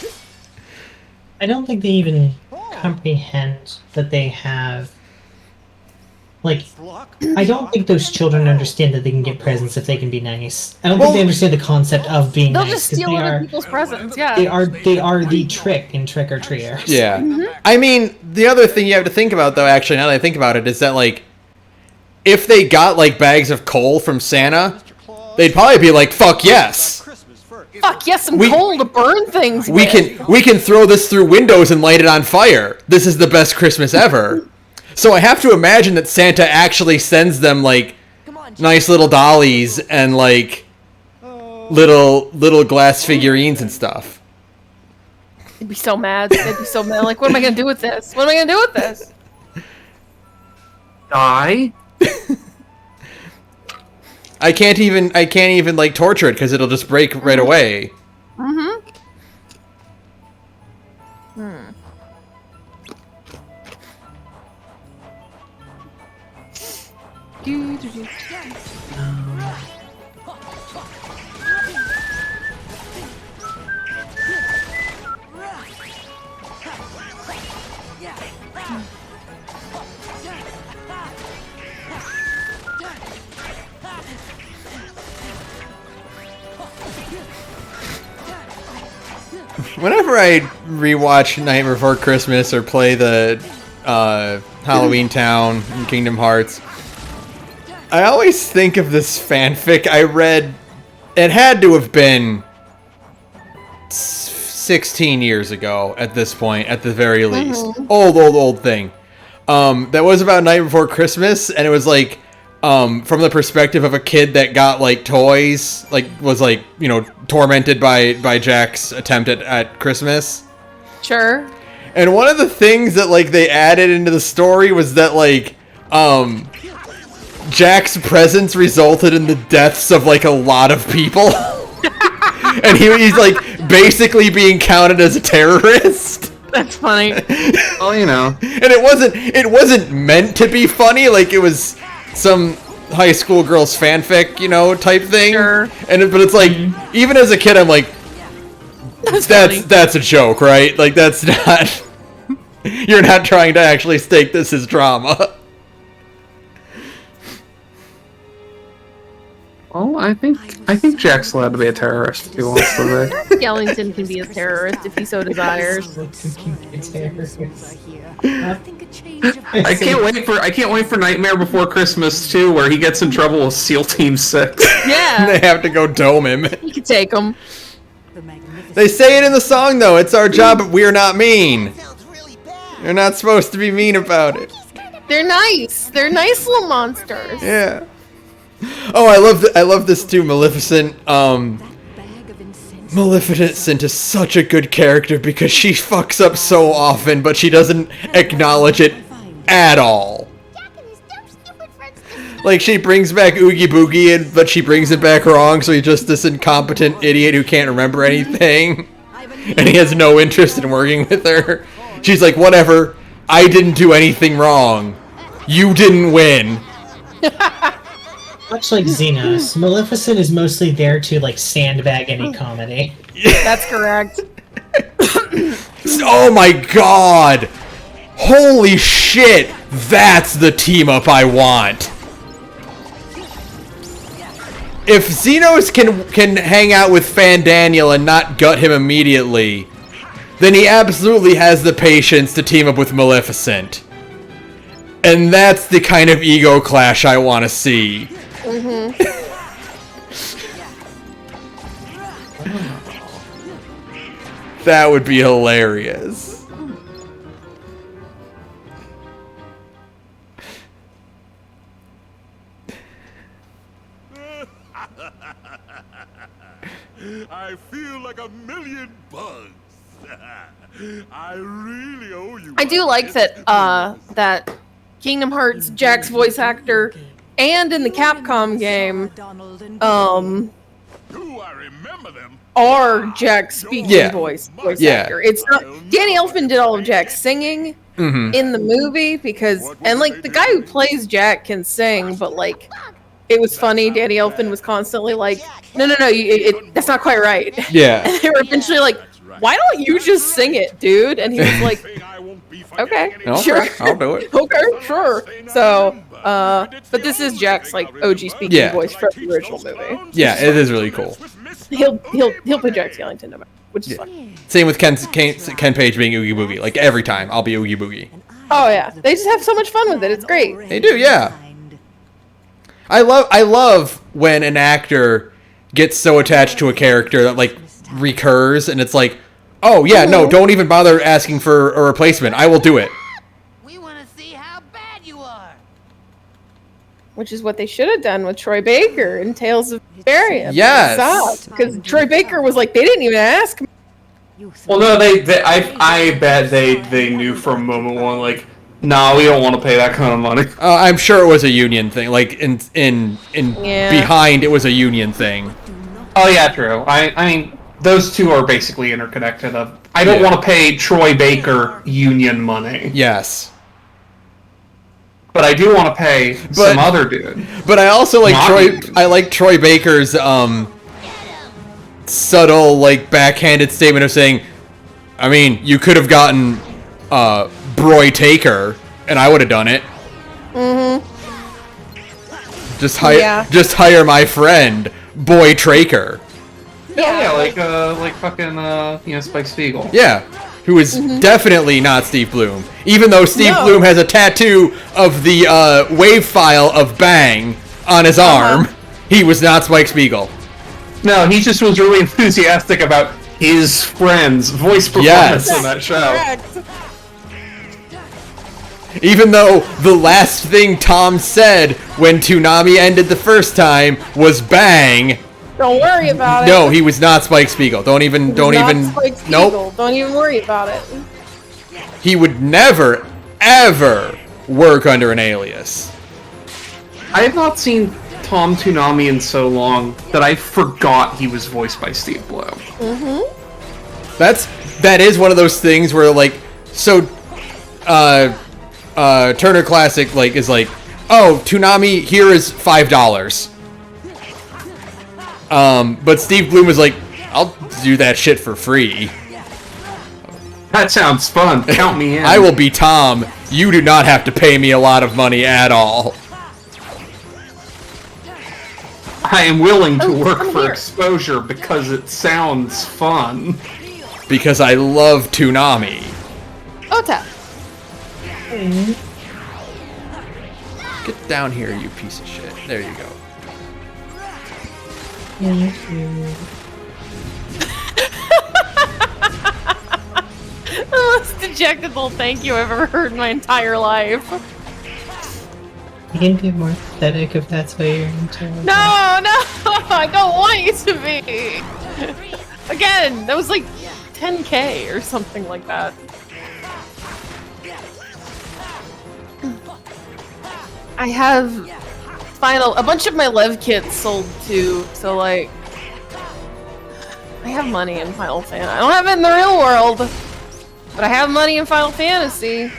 I don't think they even comprehend that they have. Like, I don't think those children understand that they can get presents if they can be nice. I don't think they understand the concept of being They'll nice. just steal other people's presents, yeah. They are the trick in Trick or Treaters. Yeah. I mean, the other thing you have to think about, though, actually, now that I think about it, is that, like, if they got, like, bags of coal from Santa, they'd probably be like, fuck yes. Fuck yes, some coal to burn things We can throw this through windows and light it on fire. This is the best Christmas ever. So I have to imagine that Santa actually sends them, like, nice little dollies and, like, little glass figurines and stuff. They'd be so mad. They'd be so mad. Like, what am I gonna do with this? What am I gonna do with this? Die? I can't even like torture it because it'll just break right away. Whenever I rewatch Nightmare Before Christmas or play the Halloween Town in Kingdom Hearts, I always think of this fanfic I read. It had to have been 16 years ago at this point, at the very least. Old thing. That was about Night Before Christmas, and it was like from the perspective of a kid that got like toys, like was like, you know, tormented by Jack's attempt at Christmas. Sure. And one of the things that like they added into the story was that like Jack's presence resulted in the deaths of like a lot of people. And he's like basically being counted as a terrorist. That's funny. Oh, you know. And it wasn't meant to be funny, like it was some high school girls fanfic, you know, type thing. Sure. But it's like, even as a kid, I'm like, that's a joke, right? Like that's not. You're not trying to actually stake this as drama. Well, I think Jack's allowed to be a terrorist if he wants to be. Skellington can be a terrorist if he so desires. I can't wait for Nightmare Before Christmas 2, where he gets in trouble with SEAL Team 6. Yeah. They have to go dome him. You can take him. They say it in the song though. It's our job, but we're not mean. You're not supposed to be mean about it. They're nice. They're nice little monsters. Yeah. Oh, I love this too, Maleficent. Maleficent is such a good character because she fucks up so often, but she doesn't acknowledge it at all. Like, she brings back Oogie Boogie, but she brings it back wrong, so he's just this incompetent idiot who can't remember anything. And he has no interest in working with her. She's like, whatever, I didn't do anything wrong. You didn't win. Much like Xenos, Maleficent is mostly there to, like, sandbag any comedy. That's correct. Oh my god! Holy shit! That's the team up I want! If Xenos can hang out with Fandaniel and not gut him immediately, then he absolutely has the patience to team up with Maleficent. And that's the kind of ego clash I want to see. That would be hilarious. I feel like a million bugs. I really owe you. I do like that that Kingdom Hearts Jack's voice actor and in the Capcom game Do I remember them? are Jack's speaking voice actor. It's not Danny Elfman did all of Jack's singing in the movie because and like the guy who plays Jack can sing, but like it was funny. Danny Elfman was constantly like, "No, that's not quite right." Yeah. And they were eventually like, "Why don't you just sing it, dude?" And he was like, "Okay, sure, I'll do it." Okay, sure. So, but this is Jack's like OG speaking voice from the original movie. Yeah, it is really cool. He'll play Jack Skellington, no matter, which is fun. Same with Ken Page being Oogie Boogie. Like, every time, I'll be Oogie Boogie. Oh yeah, they just have so much fun with it. It's great. They do, yeah. I love when an actor gets so attached to a character that, like, recurs, and it's like, oh, yeah, no, don't even bother asking for a replacement. I will do it. Which is what they should have done with Troy Baker in Tales of Vesperia. Yes. Because Troy Baker was like, they didn't even ask me. Well, no, I bet they knew from moment one, like, nah, we don't want to pay that kind of money. I'm sure it was a union thing. Like, in behind, it was a union thing. Oh, yeah, true. I mean, those two are basically interconnected. I don't want to pay Troy Baker union money. Yes. But I do want to pay some other dude. But I also like Troy Baker's subtle, like, backhanded statement of saying, I mean, you could have gotten Broy Taker, and I would have done it. Just hire my friend, Boy Traker. Yeah, like fucking Spike Spiegel. Yeah, who is definitely not Steve Bloom. Even though Steve Bloom has a tattoo of the wave file of Bang on his arm, he was not Spike Spiegel. No, he just was really enthusiastic about his friend's voice performance in that show. Even though the last thing Tom said when Toonami ended the first time was Bang. Don't worry about it. No, he was not Spike Spiegel. Don't even. Nope. Don't even worry about it. He would never, ever work under an alias. I have not seen Tom Toonami in so long that I forgot he was voiced by Steve Bloom. That is one of those things where, like, so Turner Classic is like, oh, Toonami, here is $5. But Steve Bloom was like, I'll do that shit for free. That sounds fun. Count me in. I will be Tom. You do not have to pay me a lot of money at all. I am willing to work for exposure because it sounds fun. Because I love Toonami. Ota. Get down here, you piece of shit. There you go. most dejected little thank you I've ever heard in my entire life. You can be more pathetic if that's what you're into. No, I don't want you to be. Again, that was like 10K or something like that. I have a bunch of my Lev kits sold too, so like I have money in Final Fantasy. I don't have it in the real world, but I have money in Final Fantasy.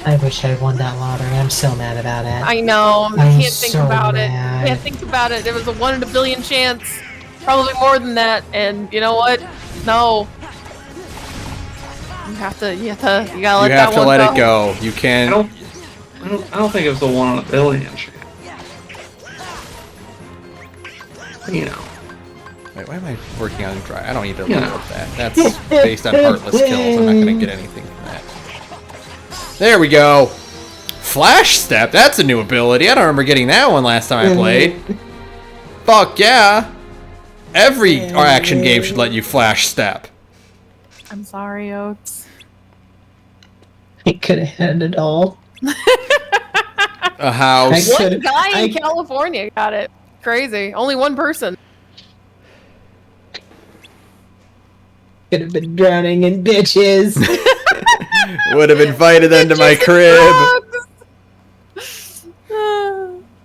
I wish I won that lottery. I'm so mad about it. I know. I I'm can't think so about mad. it. Can't think about it. There was a 1 in a billion chance, probably more than that. And you know what? No. You gotta let You that have to one let go. it go. You can't. I don't think it was the 1 in a billion chance. You know. Wait, why am I working on dry? I don't need to Yeah. look at that. That's based on heartless kills. I'm not gonna get anything from that. There we go. Flash Step. That's a new ability. I don't remember getting that one last time I played. Fuck yeah. Every action game should let you Flash Step. I'm sorry, Oats. I could have had it all. A house. One guy in California got it. Crazy. Only one person. Could have been drowning in bitches. Would have invited them to my crib.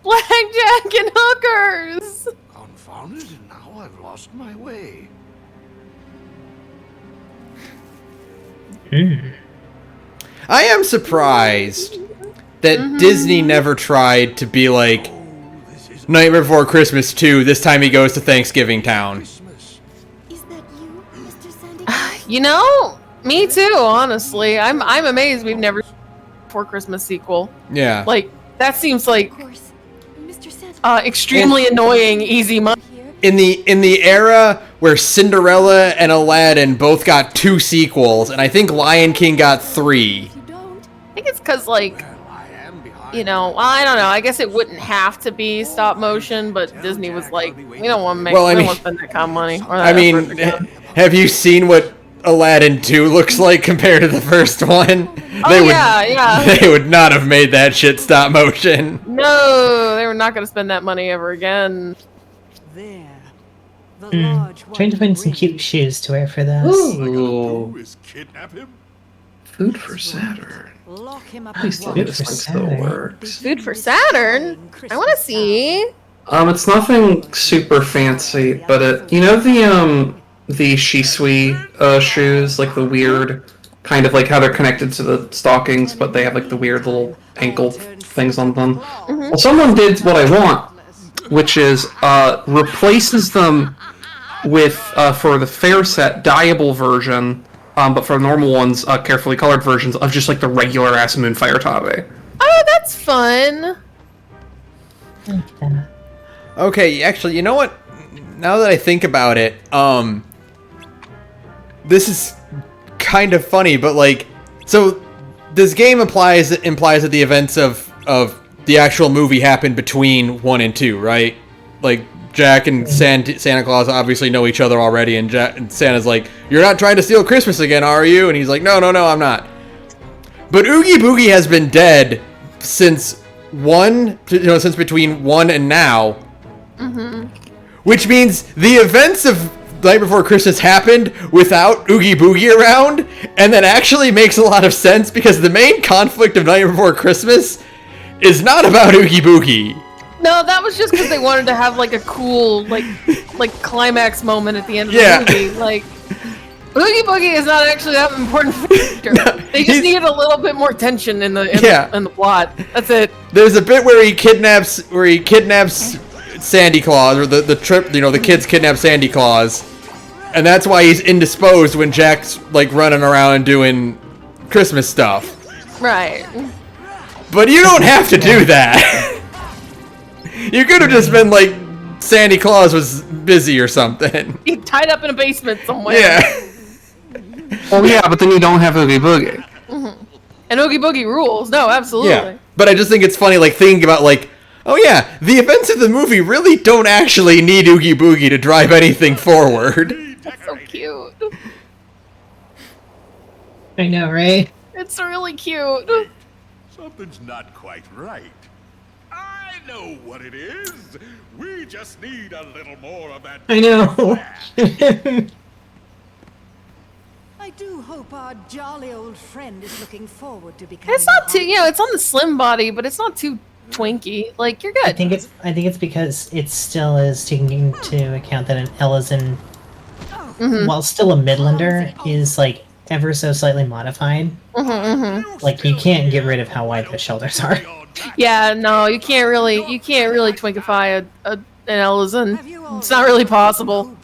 Blackjack and hookers. Confounded, now I've lost my way. I am surprised that Disney never tried to be like Nightmare Before Christmas 2. This time he goes to Thanksgiving Town. You know, me too. Honestly, I'm amazed we've never Before Christmas sequel. Yeah. Like that seems like extremely annoying, easy money. In the era where Cinderella and Aladdin both got 2 sequels, and I think Lion King got 3. I think it's because like, you know, I don't know. I guess it wouldn't have to be stop motion, but Disney was like, we don't want to make, Well, I we don't mean- want to spend that kind of money. Or I that mean, effort again. have you seen what Aladdin 2 looks like compared to the first one? Oh, yeah. They would not have made that shit stop motion. No, they were not going to spend that money ever again. Trying to find some cute shoes to wear for this. Ooh. Is kidnap him? Food for Saturn. At least Food this for one still Saturn. works. Food for Saturn. I want to see. It's nothing super fancy, but you know the Shisui shoes, like the weird kind of like how they're connected to the stockings, but they have like the weird little ankle things on them. Well, someone did what I want, which is replaces them with for the fair set dyeable version, but for normal ones, carefully colored versions of just like the regular ass Moonfire Tabe. Oh, that's fun. Okay, actually, you know what? Now that I think about it, this is kind of funny, but like, so this game implies that the events of the actual movie happened between 1 and 2, right? Like Jack and Santa Claus obviously know each other already, and Santa's like, "You're not trying to steal Christmas again, are you?" And he's like, "No, I'm not." But Oogie Boogie has been dead since since between 1 and now. Which means the events of Night Before Christmas happened without Oogie Boogie around, and that actually makes a lot of sense because the main conflict of Night Before Christmas is not about Oogie Boogie. No, that was just because they wanted to have like a cool like climax moment at the end of Yeah. the movie. Like Oogie Boogie is not actually that important factor. They just needed a little bit more tension in the plot. That's it. There's a bit where he kidnaps Sandy Claus, or the kids kidnap Sandy Claus, and that's why he's indisposed when Jack's like running around doing Christmas stuff. Right. But you don't have to do that. You could have just been like, Sandy Claus was busy or something. He tied up in a basement somewhere. Yeah. Well, yeah, but then you don't have Oogie Boogie. And Oogie Boogie rules. No, absolutely. Yeah. But I just think it's funny, like, thinking about, like, oh yeah, the events of the movie really don't actually need Oogie Boogie to drive anything forward. That's so cute. I know, right? It's really cute. Something's not quite right. I know what it is. We just need a little more of that. I know. I do hope our jolly old friend is looking forward to becoming. It's not too, it's on the slim body, but it's not too twinky. Like, you're good. I think it's because it still is taking into account that an Ellison, while still a Midlander, is like ever so slightly modified. Like, you can't get rid of how wide the shoulders are. Yeah, no, you can't really twinkify an Ellison. It's not really possible.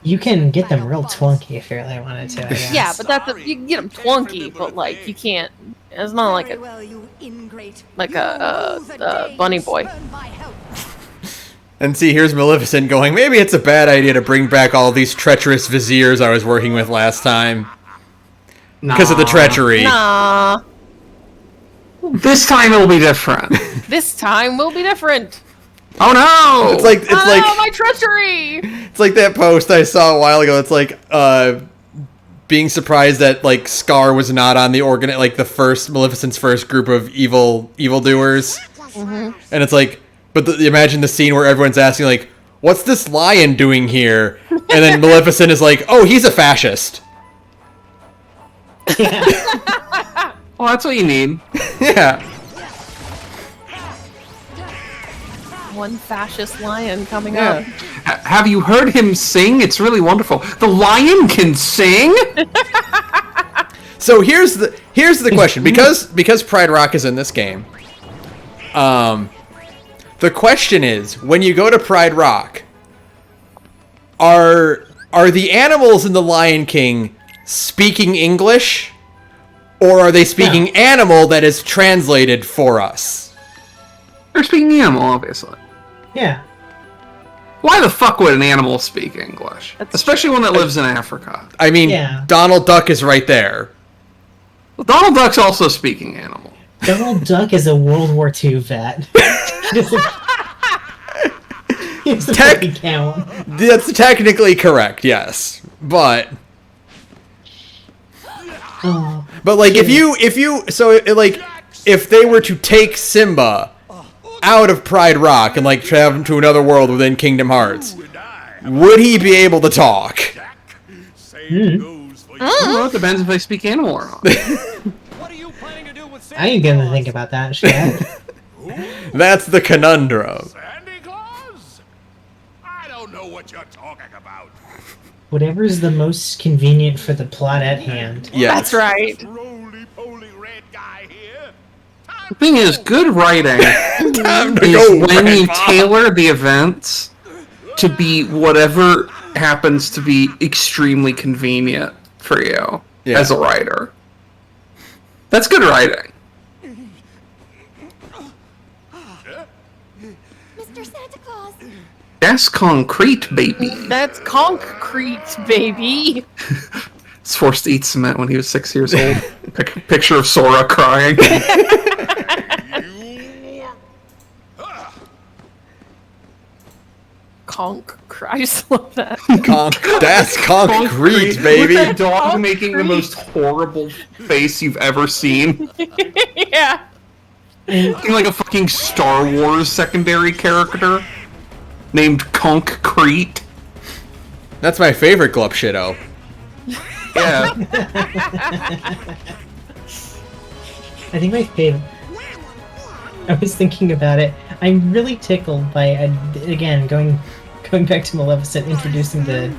You can get them real twunky if you really wanted to. I guess. Yeah, but you can get them twunky, but like you can't. It's not like a bunny boy. And see, here's Maleficent going, maybe it's a bad idea to bring back all these treacherous viziers I was working with last time. Because of the treachery. Nah. This time it'll be different. This time will be different. Oh no! It's like my treachery. It's like that post I saw a while ago. It's like being surprised that like Scar was not on the the first Maleficent's first group of evildoers. And it's like, but imagine the scene where everyone's asking like, "What's this lion doing here?" And then Maleficent is like, "Oh, he's a fascist." Well, that's what you need. Yeah. One fascist lion coming up. Have you heard him sing? It's really wonderful. The lion can sing? So here's the question, because Pride Rock is in this game. The question is, when you go to Pride Rock, are the animals in the Lion King speaking English, or are they speaking animal that is translated for us? They're speaking animal, obviously. Yeah. Why the fuck would an animal speak English? Especially one that lives in Africa. I mean, Donald Duck is right there. Well, Donald Duck's also speaking animal. Donald Duck is a World War II vet. Count. That's technically correct, yes. But like if they were to take Simba out of Pride Rock and like travel to another world within Kingdom Hearts, would he be able to talk? Well, it depends if they speak animal or not. I ain't gonna think about that shit. That's the conundrum. Santa Claus? I don't know what you're talking about. Whatever's the most convenient for the plot at hand. Yes. That's right. The thing is, good writing is when you tailor the events to be whatever happens to be extremely convenient for you as a writer. That's good writing. Mr. Santa Claus. That's concrete, baby. That's concrete, baby. He's forced to eat cement when he was 6 years old. Picture of Sora crying. I just love that. That's concrete, baby. With the dog making the most horrible face you've ever seen. Yeah. Looking like a fucking Star Wars secondary character named Concrete. That's my favorite Glup Shido. Yeah. I think my favorite. I was thinking about it. I'm really tickled by again going back to Maleficent introducing the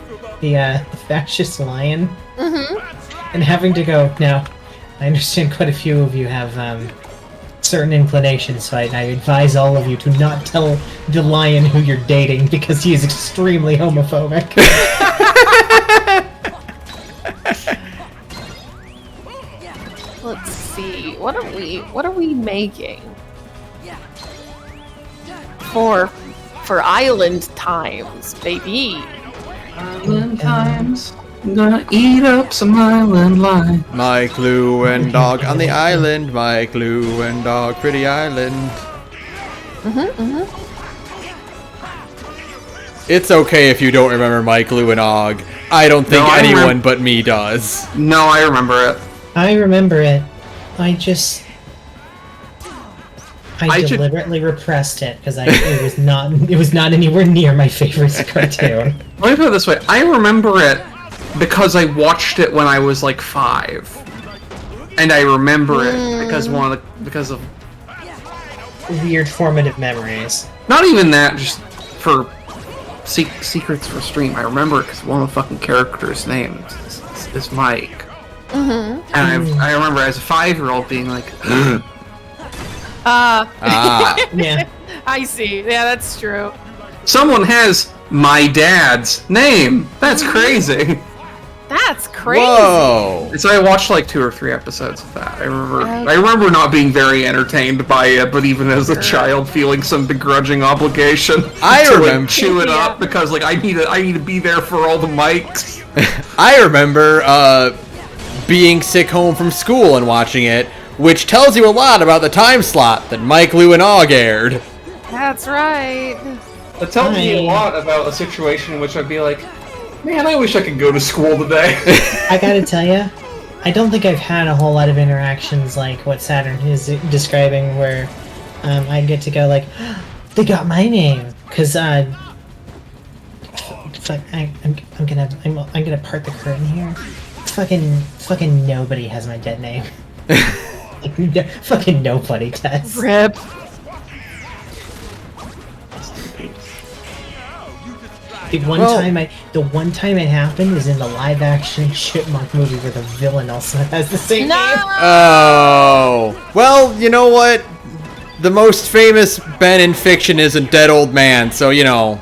fascist lion, and having to go. Now, I understand quite a few of you have certain inclinations, so I advise all of you to not tell the lion who you're dating because he is extremely homophobic. Let's see. What are we making? For island times, baby. Island times. I'm gonna eat up some island line. My Clue and dog on the island. My Clue and dog, pretty island. It's okay if you don't remember Mike, Lou, and Og. I don't think No, I anyone but me does. No, I remember it. I remember it. I deliberately repressed it because it was not anywhere near my favorite cartoon. Let me put it this way. I remember it because I watched it when I was like 5. And I remember it because of Weird formative memories. not even that, just for secrets for stream. I remember it because one of the fucking characters' names is Mike. Mm-hmm. And I remember as a 5-year-old being like, Yeah. I see. Yeah, that's true. someone has my dad's name. That's crazy. That's crazy. Whoa! So I watched like 2 or 3 episodes of that. I remember not being very entertained by it, but even as a child, feeling some begrudging obligation to like, chew it up because like I need to be there for all the mics. I remember being sick home from school and watching it, which tells you a lot about the time slot that Mike, Lou, and Og aired. That's right. It tells me a lot about a situation in which I'd be like, man, I wish I could go to school today. I gotta tell you, I don't think I've had a whole lot of interactions like what Saturn is describing, where I get to go like, they got my name, because I'm gonna part the curtain here. Fucking nobody has my dead name. Like, fucking nobody does. Rip. The one time it happened was in the live-action Chipmunk movie where the villain also has the same name. Oh. Well, you know what? The most famous Ben in fiction is a dead old man, so you know.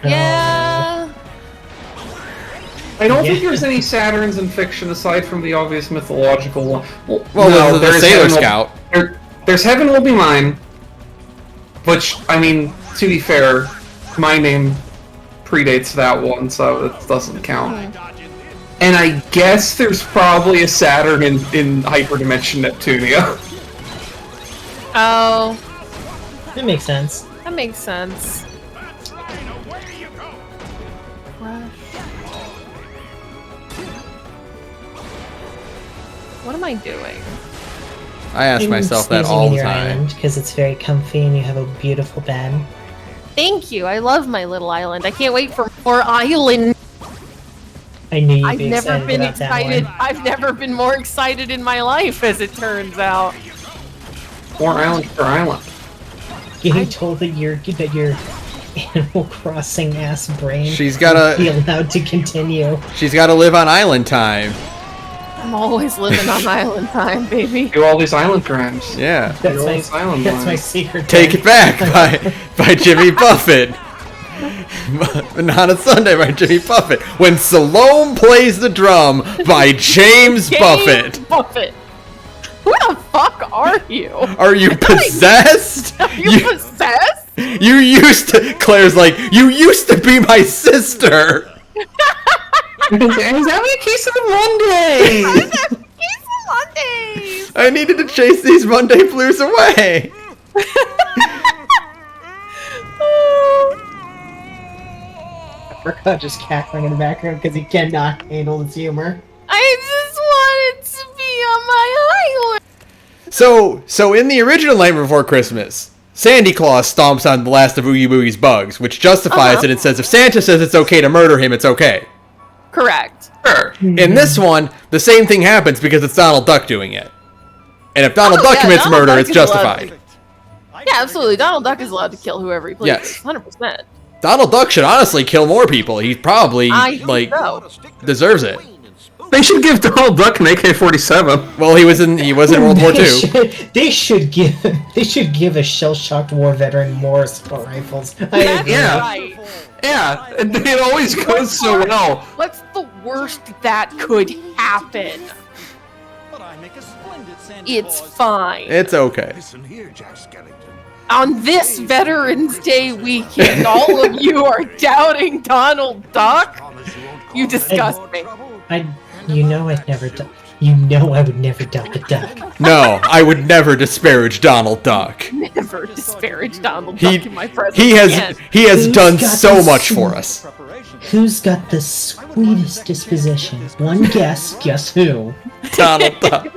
Yeah. I don't think there's any Saturns in fiction aside from the obvious mythological one. Well, the there's Sailor Heaven Scout. There's Heaven Will Be Mine, which, I mean, to be fair, my name predates that one, so it doesn't count. And I guess there's probably a Saturn in Hyperdimension Neptunia. Oh. That makes sense. That makes sense. What am I doing? I ask myself that all the time. Because it's very comfy and you have a beautiful bed. Thank you. I love my little island. I can't wait for more island. I knew you'd I've be never excited been about that excited. one. I've never been more excited in my life, as it turns out. More island per island. Getting told that your Animal Crossing ass brain She's gotta be allowed to continue. She's gotta live on island time. I'm always living on island time, baby. Do all these island crimes. Yeah. That's my secret. Take It Back by Jimmy Buffett. Not a Sunday by Jimmy Buffett. When Salome Plays the Drum by James Buffett. Who the fuck are you? Are you possessed? Are you possessed? You used to. Claire's like, you used to be my sister. Is that a case of Monday? Mondays. I needed to chase these Monday blues away. Apricot just cackling in the background because he cannot handle his humor. I just wanted to be on my island. So in the original Nightmare Before Christmas, Sandy Claus stomps on the last of Oogie Boogie's bugs, which justifies it and says if Santa says it's okay to murder him, it's okay. Correct. Sure. In this one, the same thing happens because it's Donald Duck doing it. And if Donald Duck commits Donald murder, Duck it's is justified. Yeah, absolutely. Donald Duck is allowed to kill whoever he pleases. Yes. 100%. Donald Duck should honestly kill more people. He probably, deserves it. They should give Donald Duck an AK-47. Well, he was in World War II. They should give a shell-shocked war veteran more assault rifles. Yeah. Yeah, it always goes so well. What's the worst that could happen? It's fine. It's okay. Listen here, Jack Skellington. On this Veterans Day weekend, all of you are doubting Donald Duck? You disgust me. You know I'd never You know I would never dump a duck. No, I would never disparage Donald Duck. Never disparage Donald Duck in my presence. He again. has done got so this much for us. Who's got the sweetest disposition? One guess. Guess who? Donald Duck.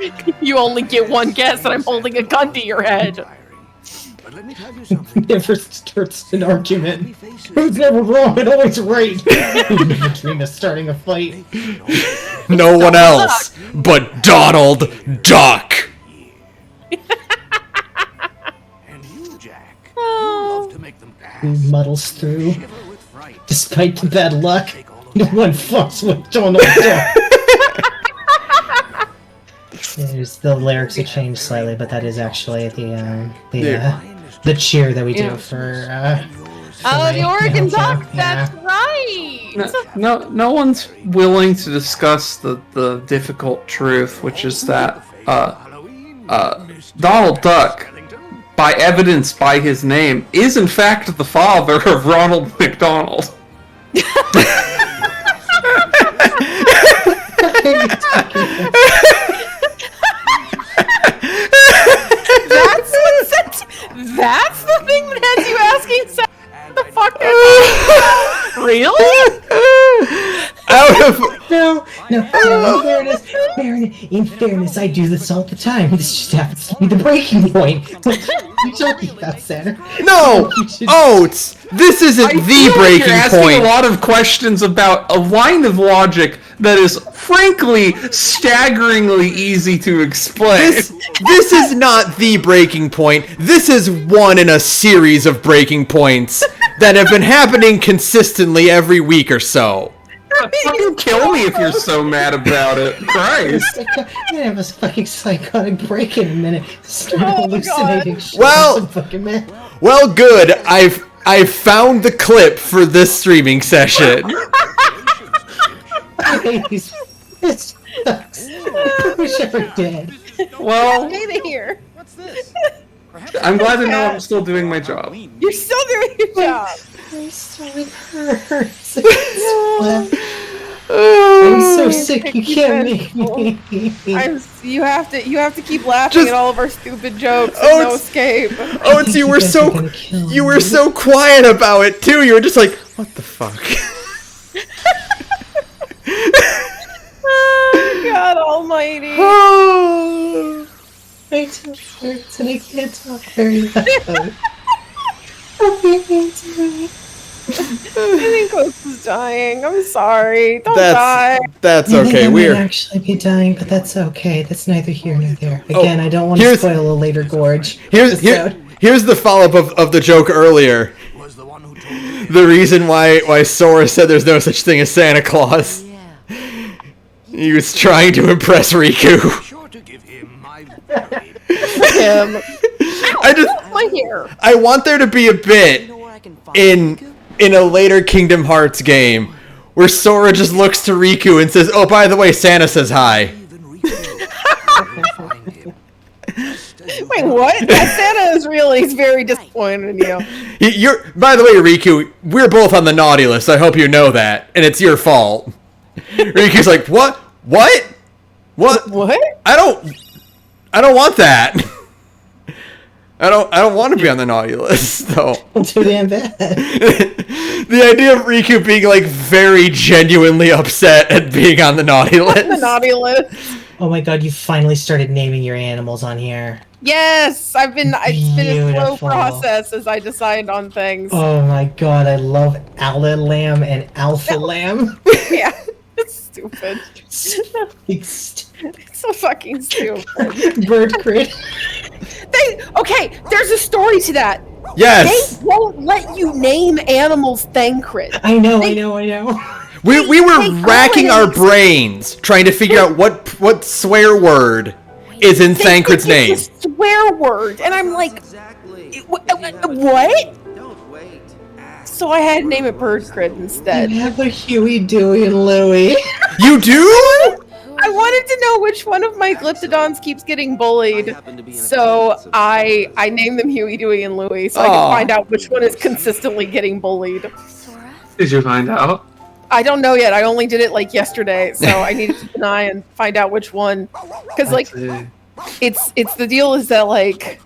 You only get one guess, and I'm holding a gun to your head. Never starts an argument. Who's never wrong and always right? Who'd never dream of starting a fight? No one else but Donald Duck. Who muddles through despite the bad luck? No one fucks with Donald Duck. The lyrics have changed slightly, but that is actually the cheer that we do for the Oregon Duck. Yeah. That's right. No one's willing to discuss the difficult truth, which is that Donald Duck, by evidence by his name, is in fact the father of Ronald McDonald. That's the thing that has you asking what the fuck are really? In fairness, I do this all the time. This just happens to be the breaking point. What are you talking about, Saturn? No! Oats! This isn't the breaking You're asking point. a lot of questions about a line of logic that is, frankly, staggeringly easy to explain. This is not the breaking point. This is one in a series of breaking points that have been happening consistently every week or so. Fucking kill me if you're so mad about it. Christ. I'm gonna have a fucking psychotic break in a minute. Start hallucinating shit. Well- I'm fucking mad. Well, good. I've found the clip for this streaming session. This sucks. I wish I were dead. Well, Get here. I'm glad to know I'm still doing my job. You're still doing your job. My stomach hurts. I'm so sick you can't make me. You have to keep laughing at all of our stupid jokes. There's no escape. Oats, you were so quiet about it too. You were just like, what the fuck? Oh, God Almighty. My tongue hurts and I can't talk very loud. I think Oats is dying. I'm sorry. Don't die. That's I think okay. I We're might actually be dying, but that's okay. That's neither here nor there. Again, I don't want to here's- spoil a later gorge. here's the follow-up of the joke earlier. The reason why Sora said there's no such thing as Santa Claus. He was trying to impress Riku. Him. My hair. I want there to be a bit in a later Kingdom Hearts game where Sora just looks to Riku and says, "Oh, by the way, Santa says hi." Wait, what? That Santa is really very disappointed in you. You're, by the way, Riku, we're both on the naughty list. I hope you know that, and it's your fault. Riku's like, "What? What? What? I don't want that. I don't want to be on the naughty list, though." Too damn bad. The idea of Riku being like very genuinely upset at being on the naughty list. The naughty list. Oh my god, you finally started naming your animals on here. Yes, it's been a slow Beautiful. process as I decide on things. Oh my god, I love Ala Lamb and Alpha Lamb. Yeah, it's stupid. It's so fucking stupid. Bird Crit. Okay, there's a story to that. Yes. They won't let you name animals Thancred. I know. We were racking our brains trying to figure out what swear word is in Thancred's name. It's a swear word, and I'm like, what? So I had to name it Birdcrid instead. You have a Huey, Dewey, and Louie. You do? I wanted to know which one of my Glyptodons keeps getting bullied, so I named them Huey, Dewey, and Louie, so I can find out which one is consistently getting bullied. Did you find out? I don't know yet. I only did it like yesterday, so I need to keep an eye and find out which one. Because like, it's the deal is that like,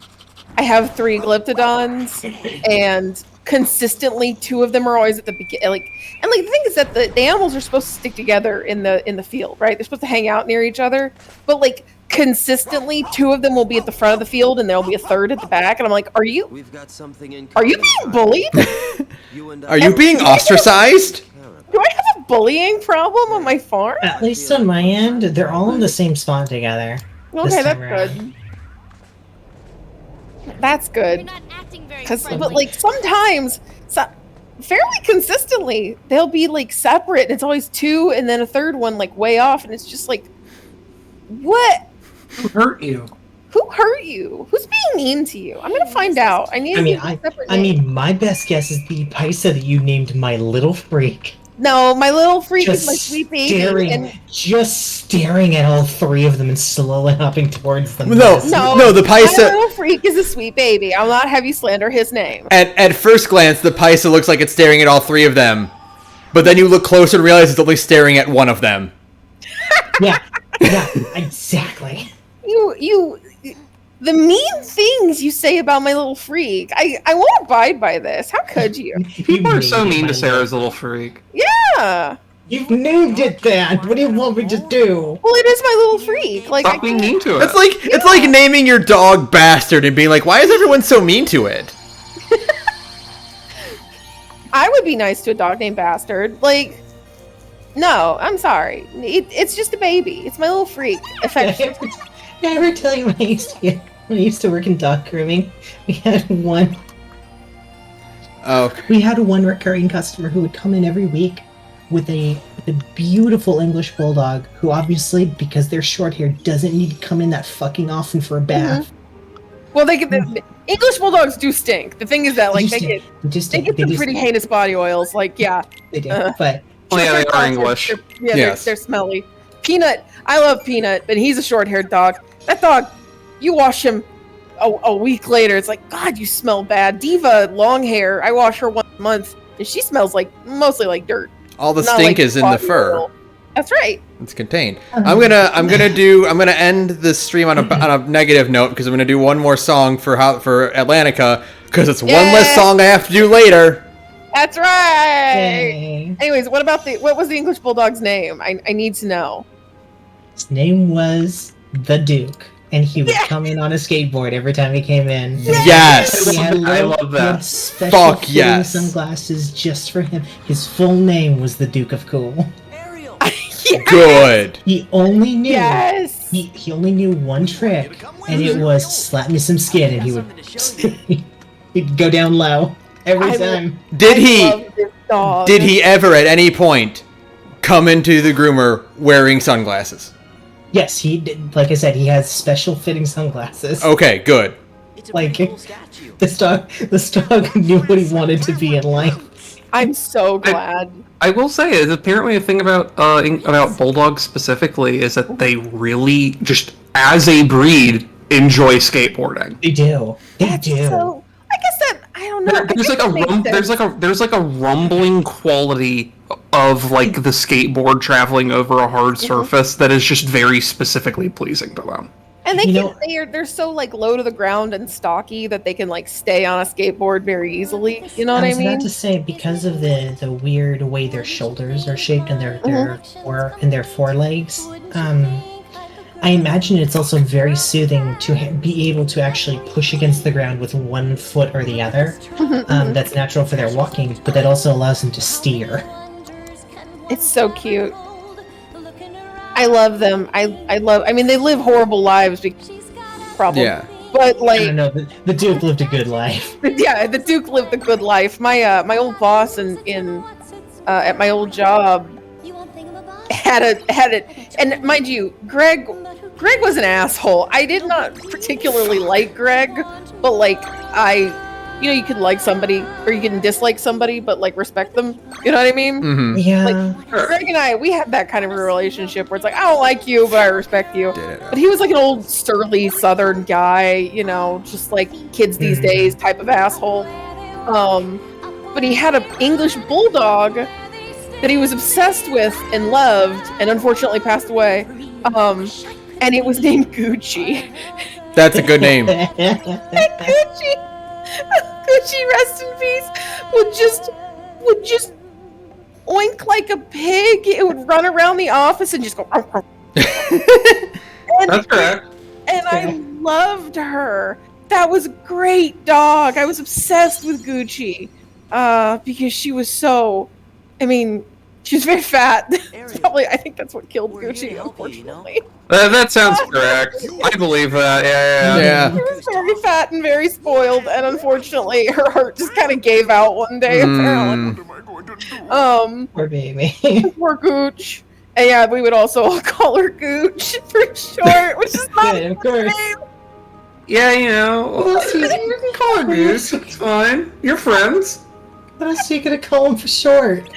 I have 3 Glyptodons, and consistently 2 of them are always at the beginning. Like, and like the thing is that the animals are supposed to stick together in the field, right? They're supposed to hang out near each other, but like consistently 2 of them will be at the front of the field, and there'll be a 3rd at the back. And I'm like, are you being bullied? Are you being ostracized? Do I have a bullying problem on my farm? At least on my end, they're all in the same spot together. Okay, that's good. That's good. But like sometimes, fairly consistently, they'll be like separate. And it's always 2, and then a 3rd one like way off, and it's just like, what? Who hurt you? Who hurt you? Who's being mean to you? I'm gonna find out. I mean, my best guess is the Paisa that you named my little freak. No, my little freak is my sweet baby. Just staring at all 3 of them and slowly hopping towards them. No, the Paisa. My little freak is a sweet baby. I'll not have you slander his name. At first glance, the Paisa looks like it's staring at all 3 of them, but then you look closer and realize it's only staring at one of them. Yeah, exactly. The mean things you say about my little freak. I won't abide by this. How could you? People are so mean to Sarah's little freak. Yeah. You've named it that. What do you want me to do? Well, it is my little freak. Like, Stop being mean to it. It's like naming your dog Bastard and being like, why is everyone so mean to it? I would be nice to a dog named Bastard. Like, no, I'm sorry. It's just a baby. It's my little freak. Did I ever tell you when I used to work in dog grooming? We had one recurring customer who would come in every week with a beautiful English bulldog who obviously, because they're short hair, doesn't need to come in that fucking often for a bath. Well, English bulldogs do stink. The thing is that like they get some pretty heinous body oils. Like, yeah, they do. But they are English. They're smelly. Peanut, I love Peanut, but he's a short-haired dog. That dog, you wash him a week later, it's like, God, you smell bad. Diva, long hair, I wash her once a month, and she smells like mostly like dirt. All the stink is in the fur. Oil. That's right. It's contained. I'm gonna end this stream on a negative note because I'm gonna do one more song for Atlantica because it's one less song I have to do later. That's right. Yay. Anyways, what was the English bulldog's name? I need to know. His name was the Duke, and he would come in on a skateboard every time he came in. Yes, I love that. He had special Fuck yes. Sunglasses just for him. His full name was the Duke of Cool. Yes. Good. He only knew. Yes. He only knew one trick, and it was slap me some skin, and he would he'd go down low every time. Did he ever at any point come into the groomer wearing sunglasses? Yes, he did. Like I said, he has special fitting sunglasses. Okay, good. Like this dog knew what he wanted to be in life. I'm so glad. I will say, it's apparently a thing about bulldogs specifically is that they really just, as a breed, enjoy skateboarding. They do. They do. So, I guess that I don't know. There's like a rumbling quality of like the skateboard traveling over a hard surface that is just very specifically pleasing to them. And they're so like low to the ground and stocky that they can like stay on a skateboard very easily. You know what I mean? I was about to say, because of the weird way their shoulders are shaped and their forelegs, I imagine it's also very soothing to be able to actually push against the ground with one foot or the other. That's natural for their walking, but that also allows them to steer. It's so cute. I love them. I mean, they live horrible lives. Probably. Yeah. But like, I don't know. The Duke lived a good life. Yeah, the Duke lived a good life. My old boss in at my old job had it, and mind you, Greg was an asshole. I did not particularly like Greg, but like you can like somebody or you can dislike somebody, but like respect them. You know what I mean? Mm-hmm. Yeah. Like Greg and we had that kind of a relationship where it's like, I don't like you, but I respect you. But he was like an old surly Southern guy, just like kids these days type of asshole. But he had an English bulldog that he was obsessed with and loved, and unfortunately passed away. And it was named Gucci. That's a good name. And Gucci, rest in peace, would just oink like a pig. It would run around the office and just go. That's correct. And I loved her. That was a great dog. I was obsessed with Gucci because she was so. I mean, she was very fat. Probably, I think that's what killed Gucci, unfortunately. That sounds correct. I believe that. Yeah. She was very fat and very spoiled, and unfortunately, her heart just kind of gave out one day. Apparently, Poor baby. poor Gooch. And yeah, we would also call her Gooch for short, which is not Good, of course. name. Yeah, you know. Well, you can call her Goose. It's fine. You're friends. What else are you gonna call him for short? I know. We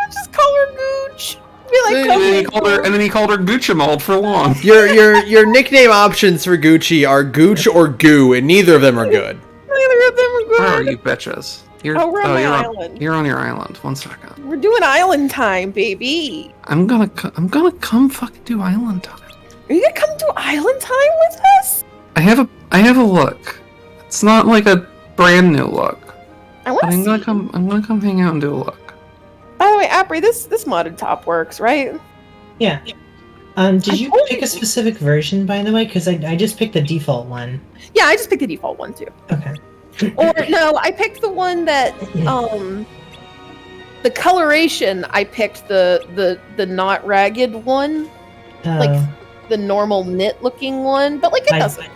would just call her Gooch. Be like, And then he called her Gucci for long. Your nickname options for Gucci are Gooch or Goo, and neither of them are good. Neither of them are good. Where are you, bitches? We're on my you're island. You're on your island. 1 second. We're doing island time, baby. I'm gonna come fucking do island time. Are you gonna come do island time with us? I have a look. It's not like a brand new look. I want to see. I'm gonna come hang out and do a look. By the way, Apri, this modded top works, right? Yeah. Did you pick a specific version, by the way? Because I just picked the default one. Yeah, I just picked the default one too. Okay. Or no, I picked the one that the coloration. I picked the not ragged one, like the normal knit looking one. But like it doesn't.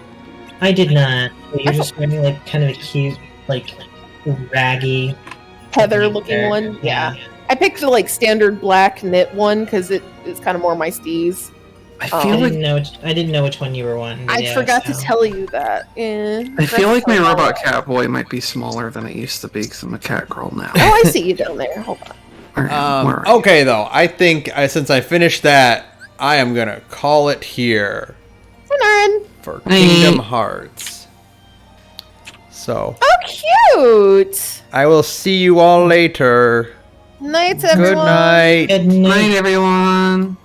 I did not. You're just wearing like kind of a cute, like raggy heather looking one. Yeah. I picked the like standard black knit one because it's kind of more my steez. I feel like I didn't know which one you were wanting. I forgot to tell you that. I feel like my robot cat boy might be smaller than it used to be because I'm a cat girl now. Oh, I see you down there. Hold on. Okay, though. I think since I finished that, I am going to call it here for Kingdom Hearts. So. Oh, cute! I will see you all later. Night, everyone. Good night. Good night, everyone.